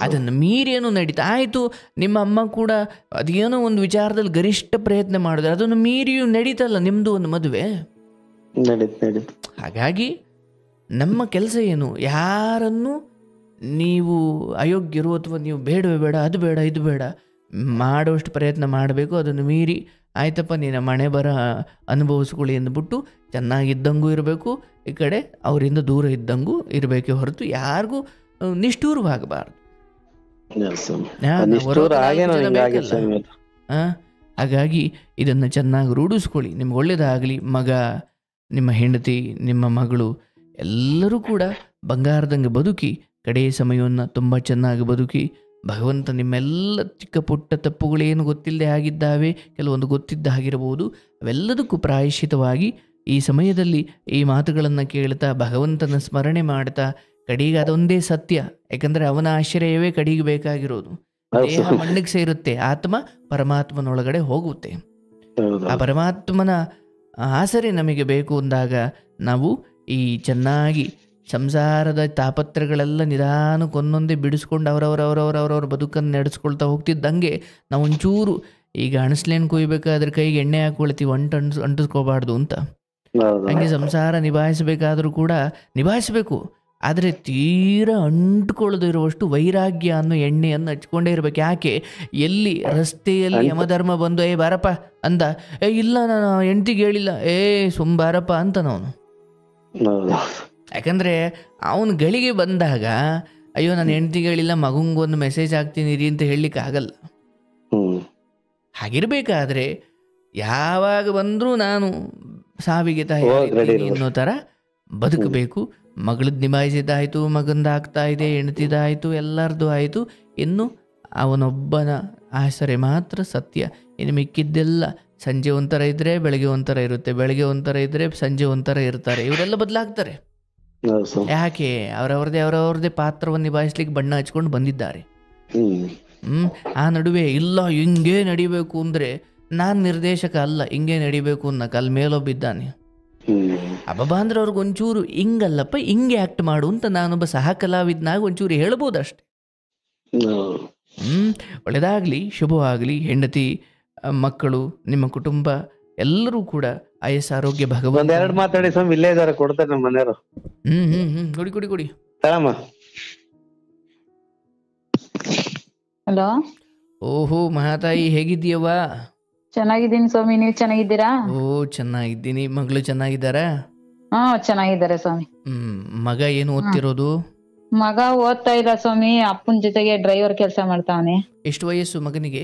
ಅದನ್ನು ಮೀರೇನು ನಡೀತಾ ಆಯಿತು. ನಿಮ್ಮ ಅಮ್ಮ ಕೂಡ ಅದೇನೋ ಒಂದು ವಿಚಾರದಲ್ಲಿ ಗರಿಷ್ಠ ಪ್ರಯತ್ನ ಮಾಡಿದ್ರೆ ಅದನ್ನು ಮೀರಿಯೂ ನಡೀತಲ್ಲ ನಿಮ್ಮದು ಒಂದು ಮದುವೆ. ಹಾಗಾಗಿ ನಮ್ಮ ಕೆಲಸ ಏನು? ಯಾರನ್ನು ನೀವು ಅಯೋಗ್ಯರು ಅಥವಾ ನೀವು ಬೇಡವೇ ಬೇಡ, ಅದು ಬೇಡ, ಇದು ಬೇಡ, ಮಾಡೋಷ್ಟು ಪ್ರಯತ್ನ ಮಾಡಬೇಕು. ಅದನ್ನು ಮೀರಿ ಆಯ್ತಪ್ಪ ನೀನು ಮನೆ ಬರ ಅನುಭವಿಸ್ಕೊಳ್ಳಿ ಅಂದ್ಬಿಟ್ಟು ಚೆನ್ನಾಗಿದ್ದಂಗೂ ಇರಬೇಕು, ಈ ಕಡೆ ಅವರಿಂದ ದೂರ ಇದ್ದಂಗೂ ಇರಬೇಕೆ ಹೊರತು ಯಾರಿಗೂ ನಿಷ್ಠೂರವಾಗಬಾರ್ದು. ಹಾಗಾಗಿ ಇದನ್ನು ಚೆನ್ನಾಗಿ ರೂಢಿಸ್ಕೊಳ್ಳಿ. ನಿಮ್ಗೆ ಒಳ್ಳೇದಾಗಲಿ. ಮಗ, ನಿಮ್ಮ ಹೆಂಡತಿ, ನಿಮ್ಮ ಮಗಳು ಎಲ್ಲರೂ ಕೂಡ ಬಂಗಾರದಂಗೆ ಬದುಕಿ, ಕಡೆಯ ಸಮಯವನ್ನು ತುಂಬ ಚೆನ್ನಾಗಿ ಬದುಕಿ. ಭಗವಂತ ನಿಮ್ಮೆಲ್ಲ ಚಿಕ್ಕ ಪುಟ್ಟ ತಪ್ಪುಗಳೇನು ಗೊತ್ತಿಲ್ಲದೆ ಆಗಿದ್ದಾವೆ, ಕೆಲವೊಂದು ಗೊತ್ತಿದ್ದ ಆಗಿರಬಹುದು, ಅವೆಲ್ಲದಕ್ಕೂ ಪ್ರಾಯಶ್ಚಿತವಾಗಿ ಈ ಸಮಯದಲ್ಲಿ ಈ ಮಾತುಗಳನ್ನು ಕೇಳ್ತಾ ಭಗವಂತನ ಸ್ಮರಣೆ ಮಾಡ್ತಾ, ಕಡೆಗೆ ಅದೊಂದೇ ಸತ್ಯ. ಯಾಕಂದರೆ ಅವನ ಆಶ್ರಯವೇ ಕಡೆಗೆ ಬೇಕಾಗಿರೋದು. ದೇಹ ಮಣ್ಣಿಗೆ ಸೇರುತ್ತೆ, ಆತ್ಮ ಪರಮಾತ್ಮನೊಳಗಡೆ ಹೋಗುತ್ತೆ. ಆ ಪರಮಾತ್ಮನ ಆಸರೆ ನಮಗೆ ಬೇಕು ಅಂದಾಗ ನಾವು ಈ ಚೆನ್ನಾಗಿ ಸಂಸಾರದ ತಾಪತ್ರಗಳೆಲ್ಲ ನಿಧಾನಕ್ಕೊಂದೊಂದೇ ಬಿಡಿಸ್ಕೊಂಡು ಅವರವರ ಬದುಕನ್ನು ನಡೆಸ್ಕೊಳ್ತಾ ಹೋಗ್ತಿದ್ದಂಗೆ ನಾವು ಒಂಚೂರು ಈಗ ಅಣಸ್ಲೇನು ಕೊಯ್ಬೇಕಾದ್ರೆ ಕೈಗೆ ಎಣ್ಣೆ ಹಾಕೊಳ್ತೀವಿ, ಅಂಟಿಸ್ಕೋಬಾರ್ದು ಅಂತ. ಹಂಗೆ ಸಂಸಾರ ನಿಭಾಯಿಸಬೇಕಾದ್ರೂ ಕೂಡ ನಿಭಾಯಿಸಬೇಕು, ಆದರೆ ತೀರಾ ಅಂಟ್ಕೊಳ್ಳೋದು ಇರುವಷ್ಟು ವೈರಾಗ್ಯ ಅನ್ನೋ ಎಣ್ಣೆಯನ್ನು ಹಚ್ಕೊಂಡೇ ಇರಬೇಕು. ಯಾಕೆ? ಎಲ್ಲಿ ರಸ್ತೆಯಲ್ಲಿ ಯಮಧರ್ಮ ಬಂದು ಬಾರಪ್ಪ ಅಂದ, ಇಲ್ಲ ನಾನು ಹೆಂಡ್ತಿಗೆ ಹೇಳಿಲ್ಲ, ಬಾರಪ್ಪ ಅಂತ ಅವನು. ಯಾಕಂದರೆ ಅವನ ಗಳಿಗೆ ಬಂದಾಗ ಅಯ್ಯೋ ನಾನು ಹೆಂಡ್ತಿಗೆ ಹೇಳಿಲ್ಲ, ಮಗಂಗೊಂದು ಮೆಸೇಜ್ ಹಾಕ್ತೀನಿ ರೀ ಅಂತ ಹೇಳಲಿಕ್ಕೆ ಆಗಲ್ಲ. ಹಾಗಿರ್ಬೇಕಾದ್ರೆ ಯಾವಾಗ ಬಂದರೂ ನಾನು ಸಾವಿಗೆ ತಾಯಿ ಅನ್ನೋ ಥರ ಬದುಕಬೇಕು. ಮಗಳದ್ದು ನಿಭಾಯಿಸಿದ್ದಾಯಿತು, ಮಗಂದು ಆಗ್ತಾ ಇದೆ, ಹೆಂಡ್ತಿದಾಯಿತು, ಎಲ್ಲರದ್ದು ಆಯಿತು. ಇನ್ನು ಅವನೊಬ್ಬನ ಆಸರೆ ಮಾತ್ರ ಸತ್ಯ. ಇನ್ನು ಮಿಕ್ಕಿದ್ದೆಲ್ಲ ಸಂಜೆ ಒಂಥರ ಇದ್ದರೆ ಬೆಳಗ್ಗೆ ಒಂಥರ ಇರುತ್ತೆ, ಬೆಳಗ್ಗೆ ಒಂಥರ ಇದ್ದರೆ ಸಂಜೆ ಒಂಥರ ಇರ್ತಾರೆ. ಇವರೆಲ್ಲ ಬದಲಾಗ್ತಾರೆ. ಯಾಕೆ? ಅವರವ್ರದೇ ಪಾತ್ರವನ್ನು ನಿಭಾಯಿಸ್ಲಿಕ್ಕೆ ಬಣ್ಣ ಹಚ್ಕೊಂಡು ಬಂದಿದ್ದಾರೆ. ಆ ನಡುವೆ ಇಲ್ಲ ಹಿಂಗೆ ನಡಿಬೇಕು ಅಂದರೆ ನಾನು ನಿರ್ದೇಶಕ ಅಲ್ಲ, ಹಿಂಗೆ ನಡಿಬೇಕು ಅನ್ನೋ ಕಲ್ ಮೇಲೊಬ್ಬಿದ್ದಾನೆ. ಅಬ್ಬಬ್ಬಾ ಅಂದ್ರೆ ಅವ್ರಿಗೆ ಒಂಚೂರು ಹಿಂಗಲ್ಲಪ್ಪ ಹಿಂಗೆ ಆ್ಯಕ್ಟ್ ಮಾಡು ಅಂತ ನಾನೊಬ್ಬ ಸಹ ಕಲಾವಿದನಾಗ ಒಂಚೂರು ಹೇಳ್ಬೋದು ಅಷ್ಟೆ. ಒಳ್ಳೆಯದಾಗಲಿ, ಶುಭವಾಗಲಿ. ಹೆಂಡತಿ, ಮಕ್ಕಳು, ನಿಮ್ಮ ಕುಟುಂಬ ಎಲ್ಲರೂ ಕೂಡ ಆಯಸ್ ಆರೋಗ್ಯ ಭಗವಂತ. ಒಂದೆರಡು ಮಾತಾಡಿ ಸ್ವಾಮಿ, ಇಲ್ಲೇ ಇದಾರೆ, ಕೊಡ್ತಾರೆ ನಮ್ಮ ಮನೆಯವರು. ಕೊಡಿ. ಹಲೋ. ಓಹೋ ಮಹಾತಾಯಿ, ಹೇಗಿದ್ದೀಯವ್ವ? ಚೆನ್ನಾಗಿದ್ದೀನಿ ಸ್ವಾಮಿ, ನೀವ್ ಚೆನ್ನಾಗಿದ್ದೀರಾ? ಓ ಚೆನ್ನಾಗಿದ್ದೀನಿ. ಮಗಳು ಚೆನ್ನಾಗಿದ್ದಾರಾ? ಹಾ ಚೆನ್ನಾಗಿದ್ದಾರೆ ಸ್ವಾಮಿ. ಮಗ ಏನು ಓದ್ತಿರೋದು? ಮಗ ಓದ್ತಾ ಇಲ್ಲ ಸ್ವಾಮಿ, ಅಪ್ಪನ ಜೊತೆಗೆ ಡ್ರೈವರ್ ಕೆಲಸ ಮಾಡ್ತಾವನೆ. ಎಷ್ಟು ವಯಸ್ಸು ಮಗನಿಗೆ?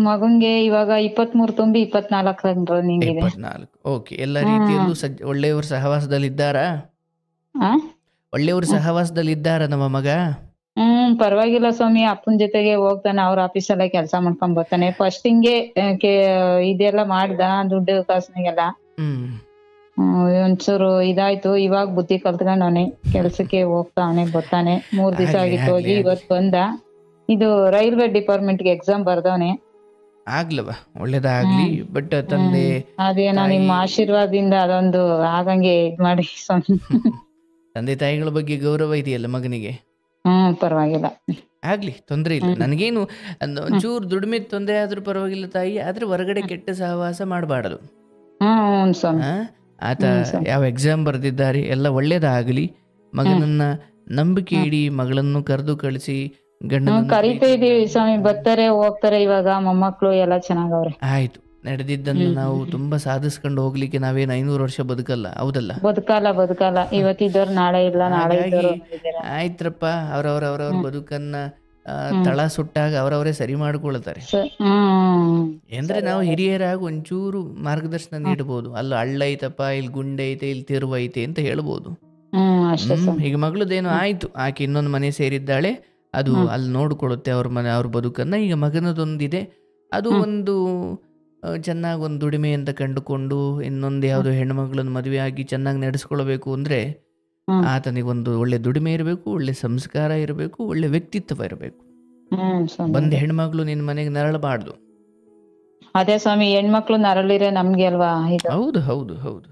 ಮಗನ್ಗೆ ಇವಾಗ 23 ತುಂಬಿ 24 ರನ್ನಿಂಗ್ ಇದೆ. 24. ಓಕೆ. ಎಲ್ಲ ರೀತಿಯಲ್ಲೂ ಒಳ್ಳೆಯವ್ರ ಸಹವಾಸದಲ್ಲಿ ಇದ್ದಾರಾ? ಒಳ್ಳೆಯವ್ರ ಸಹವಾಸದಲ್ಲಿ ಇದ್ದಾರಾ ನಮ್ಮ ಮಗ? ಪರವಾಗಿಲ್ಲ ಸ್ವಾಮಿ, ಅಪ್ಪನ ಜೊತೆಗೆ ಹೋಗ್ತಾನೆ, ಅವ್ರ ಆಫೀಸಲ್ಲೇ ಕೆಲಸ ಮಾಡ್ಕೊಂಡ್ ಬರ್ತಾನೆ. ಫಸ್ಟ್ ಹಿಂಗೆ ಇದೆಲ್ಲ ಮಾಡ್ದ, ದುಡ್ಡು ಕಾಸಿನಾಗೆಲ್ಲ ಒಂಚೂರು ಇದಾಯ್ತು. ಇವಾಗ ಬುದ್ಧಿ ಕಲ್ತ್ಕೊಂಡವನೆ, ಕೆಲ್ಸಕ್ಕೆ ಹೋಗ್ತಾವನೆ, ಬರ್ತಾನೆ. 3 ದಿವಸ ಆಗಿತ್ತು ಹೋಗಿ, ಇವತ್ ಬಂದ. ಇದು ರೈಲ್ವೆ ಡಿಪಾರ್ಟ್ಮೆಂಟ್ಗೆ ಎಕ್ಸಾಮ್ ಬರ್ದವನೆ. ಆಗ್ಲವ, ಒಳ್ಳೇದಾಗ್ಲಿ. ಬಟ್ ತಂದೆ ಅದೇನೋ ನಿಮ್ಮ ಆಶೀರ್ವಾದದಿಂದ ಅದೊಂದು ಆಗಂಗೆ ಇದ್ ಮಾಡಿ ಸ್ವಾಮಿ. ತಂದೆ ತಾಯಿಗಳ ಬಗ್ಗೆ ಗೌರವ ಇದೆಯಲ್ಲ ಮಗನಿಗೆ? ಪರವಾಗಿಲ್ಲ, ಆಗ್ಲಿ, ತೊಂದ್ರೆ ಇಲ್ಲ. ನನಗೇನು ಒಂಚೂರು ದುಡಿಮೆ ತೊಂದರೆ ಆದ್ರೂ ಪರವಾಗಿಲ್ಲ ತಾಯಿ, ಆದ್ರೆ ಹೊರಗಡೆ ಕೆಟ್ಟ ಸಹವಾಸ ಮಾಡಬಾರದು. ಆತ ಯಾವ ಎಕ್ಸಾಮ್ ಬರ್ದಿದ್ದಾರೆ ಎಲ್ಲ ಒಳ್ಳೇದಾಗಲಿ. ಮಗನನ್ನ ನಂಬಿಕೆ ಇಡಿ, ಮಗಳನ್ನು ಕರೆದು ಕಳಿಸಿ ಗಂಡನ ಕರಿತಾ ಇದೀವಿ ಸ್ವಾಮಿ, ಬರ್ತಾರೆ ಹೋಗ್ತಾರೆ. ಇವಾಗ ಮೊಮ್ಮಕ್ಳು ಎಲ್ಲ ಚೆನ್ನಾಗವ್ರೆ. ಆಯ್ತು, ನಡೆದಿದ್ದನ್ನು ನಾವು ತುಂಬಾ ಸಾಧಿಸ್ಕೊಂಡು ಹೋಗ್ಲಿಕ್ಕೆ ನಾವೇನು 500 ವರ್ಷ ಬದುಕಲ್ಲ, ಹೌದಲ್ಲ? ಬದುಕಲ್ಲ. ಇವತ್ತಿದ್ದವ್ರು ನಾಳೆ ಇಲ್ಲ, ನಾಳೆ ಇದ್ದವ್ರು ಆಯ್ತ್ರಪ್ಪ, ಅವ್ರವ್ರ ಬದುಕನ್ನ ತಳ ಸುಟ್ಟಾಗ ಅವರವರೇ ಸರಿ ಮಾಡ್ಕೊಳ್ತಾರೆ. ಅಂದ್ರೆ ನಾವು ಹಿರಿಯರಾಗಿ ಒಂಚೂರು ಮಾರ್ಗದರ್ಶನ ನೀಡಬಹುದು. ಅಲ್ಲಿ ಹಳ್ಳ ಐತಪ್ಪ, ಇಲ್ಲಿ ಗುಂಡೆ ಐತೆ, ಇಲ್ಲಿ ತಿರುವು ಐತೆ ಅಂತ ಹೇಳ್ಬೋದು. ಈಗ ಮಗಳದೇನು ಆಯ್ತು, ಆಕೆ ಇನ್ನೊಂದು ಮನೆ ಸೇರಿದ್ದಾಳೆ, ಅದು ಅಲ್ಲಿ ನೋಡ್ಕೊಳ್ಳುತ್ತೆ ಅವ್ರ ಮನೆ, ಅವ್ರ ಬದುಕನ್ನ. ಈಗ ಮಗನದೊಂದಿದೆ, ಅದು ಒಂದು ಚೆನ್ನಾಗಿ ಒಂದು ದುಡಿಮೆ ಅಂತ ಕಂಡುಕೊಂಡು ಇನ್ನೊಂದು ಯಾವುದೋ ಹೆಣ್ಮಗಳನ್ನ ಮದುವೆ ಆಗಿ ಚೆನ್ನಾಗಿ ನಡೆಸ್ಕೊಳ್ಬೇಕು ಅಂದ್ರೆ ಆತನಿಗೆ ಒಂದು ಒಳ್ಳೆ ದುಡಿಮೆ ಇರಬೇಕು, ಒಳ್ಳೆ ಸಂಸ್ಕಾರ ಇರಬೇಕು, ಒಳ್ಳೆ ವ್ಯಕ್ತಿತ್ವ ಇರಬೇಕು. ಬಂದ ಹೆಣ್ಮಕ್ಳು ನಿನ್ ಮನೆಗೆ ನರಳಬಾರ್ದು. ಅದೇ ಸ್ವಾಮಿ, ಹೆಣ್ಮಕ್ಳು ನರಳಿರೆ ನಮ್ಗೆ ಅಲ್ವಾ ಇದು. ಹೌದು ಹೌದು ಹೌದು.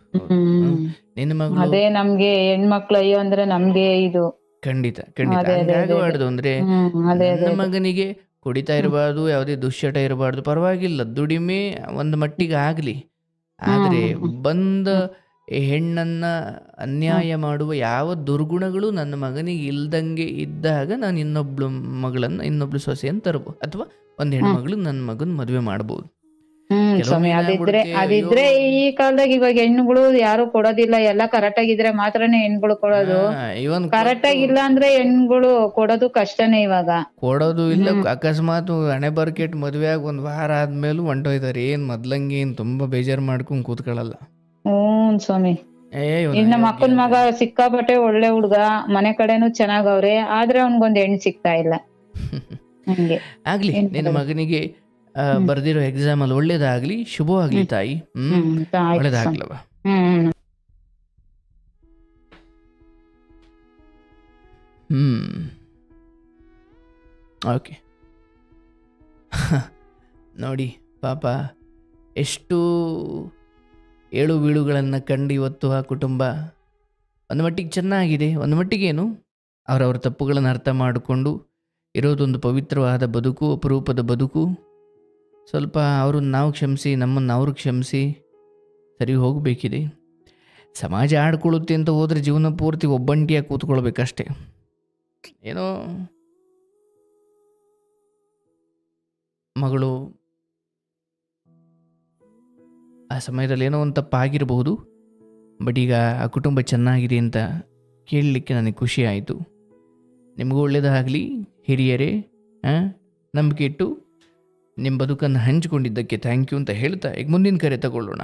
ನಿನ್ನ ಮಗಳು ಅದೇ ನಮ್ಗೆ ಹೆಣ್ಮಕ್ಳು ಅಯ್ಯೋ ಅಂದ್ರೆ ನಮ್ಗೆ ಇದು. ಖಂಡಿತ ಹಂಗಾಗಬಾರ್ದು. ಅಂದ್ರೆ ನನ್ನ ಮಗನಿಗೆ ಕುಡಿತಾ ಇರಬಾರ್ದು, ಯಾವುದೇ ದುಶ್ಚಟ ಇರಬಾರ್ದು, ಪರವಾಗಿಲ್ಲ, ದುಡಿಮೆ ಒಂದು ಮಟ್ಟಿಗೆ ಆಗ್ಲಿ. ಆದ್ರೆ ಬಂದ ಹೆಣ್ಣನ್ನ ಅನ್ಯಾಯ ಮಾಡುವ ಯಾವ ದುರ್ಗುಣಗಳು ನನ್ನ ಮಗನಿಗೆ ಇಲ್ದಂಗೆ ಇದ್ದಾಗ ನಾನು ಇನ್ನೊಬ್ಳು ಸೊಸೆಯನ್ನು ತರಬಹುದು, ಅಥವಾ ಒಂದ್ ಹೆಣ್ಮಗಳು ನನ್ನ ಮಗನ್ ಮದುವೆ ಮಾಡಬಹುದು. ಅದಿದ್ರೆ ಈ ಕಾಲದಾಗ ಇವಾಗ ಹೆಣ್ಣುಗಳು ಯಾರು ಕೊಡೋದಿಲ್ಲ. ಎಲ್ಲ ಕರೆಕ್ಟ್ ಆಗಿದ್ರೆ ಮಾತ್ರನೇ ಹೆಣ್ಗಳು ಕೊಡೋದು. ಕರೆಕ್ಟ್ ಆಗಿಲ್ಲ ಅಂದ್ರೆ ಹೆಣ್ಗಳು ಕೊಡೋದು ಕಷ್ಟನೇ. ಇವಾಗ ಕೊಡೋದು ಇಲ್ಲ. ಅಕಸ್ಮಾತ್ ಹಣೆ ಬರ್ಕೆಟ್ ಮದ್ವೆ ಆಗಿ ಒಂದ್ ವಾರ ಆದ್ಮೇಲೂ ಹೊಂಟೋಯ್ತಾರೆ. ಏನ್ ಮೊದ್ಲಂಗೆ ಏನ್ ತುಂಬಾ ಬೇಜಾರ್ ಮಾಡ್ಕೊಂಡ್ ಕೂತ್ಕೊಳ್ಳಲ್ಲ. ಸ್ವಾಮಿ, ಇನ್ನ ಮಕ್ಕನ್ ಮಗ ಸಿಕ್ಕಾಪಟ್ಟೆ ಒಳ್ಳೆ ಹುಡ್ಗ, ಮನೆ ಕಡೆನೂ ಚೆನ್ನಾಗವ್ರೆ, ಆದ್ರೆ ಅವ್ನ್ಗೊಂದ್ ಹೆಣ್ ಸಿಗ್ತಾ ಇಲ್ಲ. ಹಂಗೆ ಆಗ್ಲಿ, ನಿನ್ನ ಮಗನಿಗೆ ಬರ್ದಿರೋ ಎಕ್ಸಾಮ್ ಅಲ್ಲಿ ಒಳ್ಳೇದಾಗ್ಲಿ, ಶುಭವಾಗ್ಲಿ ತಾಯಿ. ಒಳ್ಳೇದಾಗ್ಲವ. ಓಕೆ. ನೋಡಿ ಪಾಪ, ಎಷ್ಟು ಏಳು ಬೀಳುಗಳನ್ನು ಕಂಡು ಇವತ್ತು ಆ ಕುಟುಂಬ ಒಂದು ಮಟ್ಟಿಗೆ ಚೆನ್ನಾಗಿದೆ. ಒಂದು ಮಟ್ಟಿಗೇನು, ಅವರವ್ರ ತಪ್ಪುಗಳನ್ನು ಅರ್ಥ ಮಾಡಿಕೊಂಡು ಇರೋದೊಂದು ಪವಿತ್ರವಾದ ಬದುಕು, ಅಪರೂಪದ ಬದುಕು. ಸ್ವಲ್ಪ ಅವ್ರನ್ನ ನಾವು ಕ್ಷಮಿಸಿ, ನಮ್ಮನ್ನು ಅವರು ಕ್ಷಮಿಸಿ ಸರಿ ಹೋಗಬೇಕಿದೆ. ಸಮಾಜ ಆಡ್ಕೊಳ್ಳುತ್ತೆ ಅಂತ ಹೋದರೆ ಜೀವನ ಪೂರ್ತಿ ಒಬ್ಬಂಟಿಯಾಗಿ ಕೂತ್ಕೊಳ್ಬೇಕಷ್ಟೆ. ಏನೋ ಮಗಳು ಆ ಸಮಯದಲ್ಲಿ ಏನೋ ಒಂದು ತಪ್ಪಾಗಿರಬಹುದು, ಬಟ್ ಈಗ ಆ ಕುಟುಂಬ ಚೆನ್ನಾಗಿದೆ ಅಂತ ಕೇಳಲಿಕ್ಕೆ ನನಗೆ ಖುಷಿ ಆಯಿತು. ನಿಮಗೂ ಒಳ್ಳೆಯದಾಗಲಿ ಹಿರಿಯರೇ. ನಂಬಿಕೆ ಇಟ್ಟು ನಿಮ್ಮ ಬದುಕನ್ನು ಹಂಚಿಕೊಂಡಿದ್ದಕ್ಕೆ ಥ್ಯಾಂಕ್ ಯು ಅಂತ ಹೇಳ್ತಾ ಈಗ ಮುಂದಿನ ಕರೆ ತಗೊಳ್ಳೋಣ.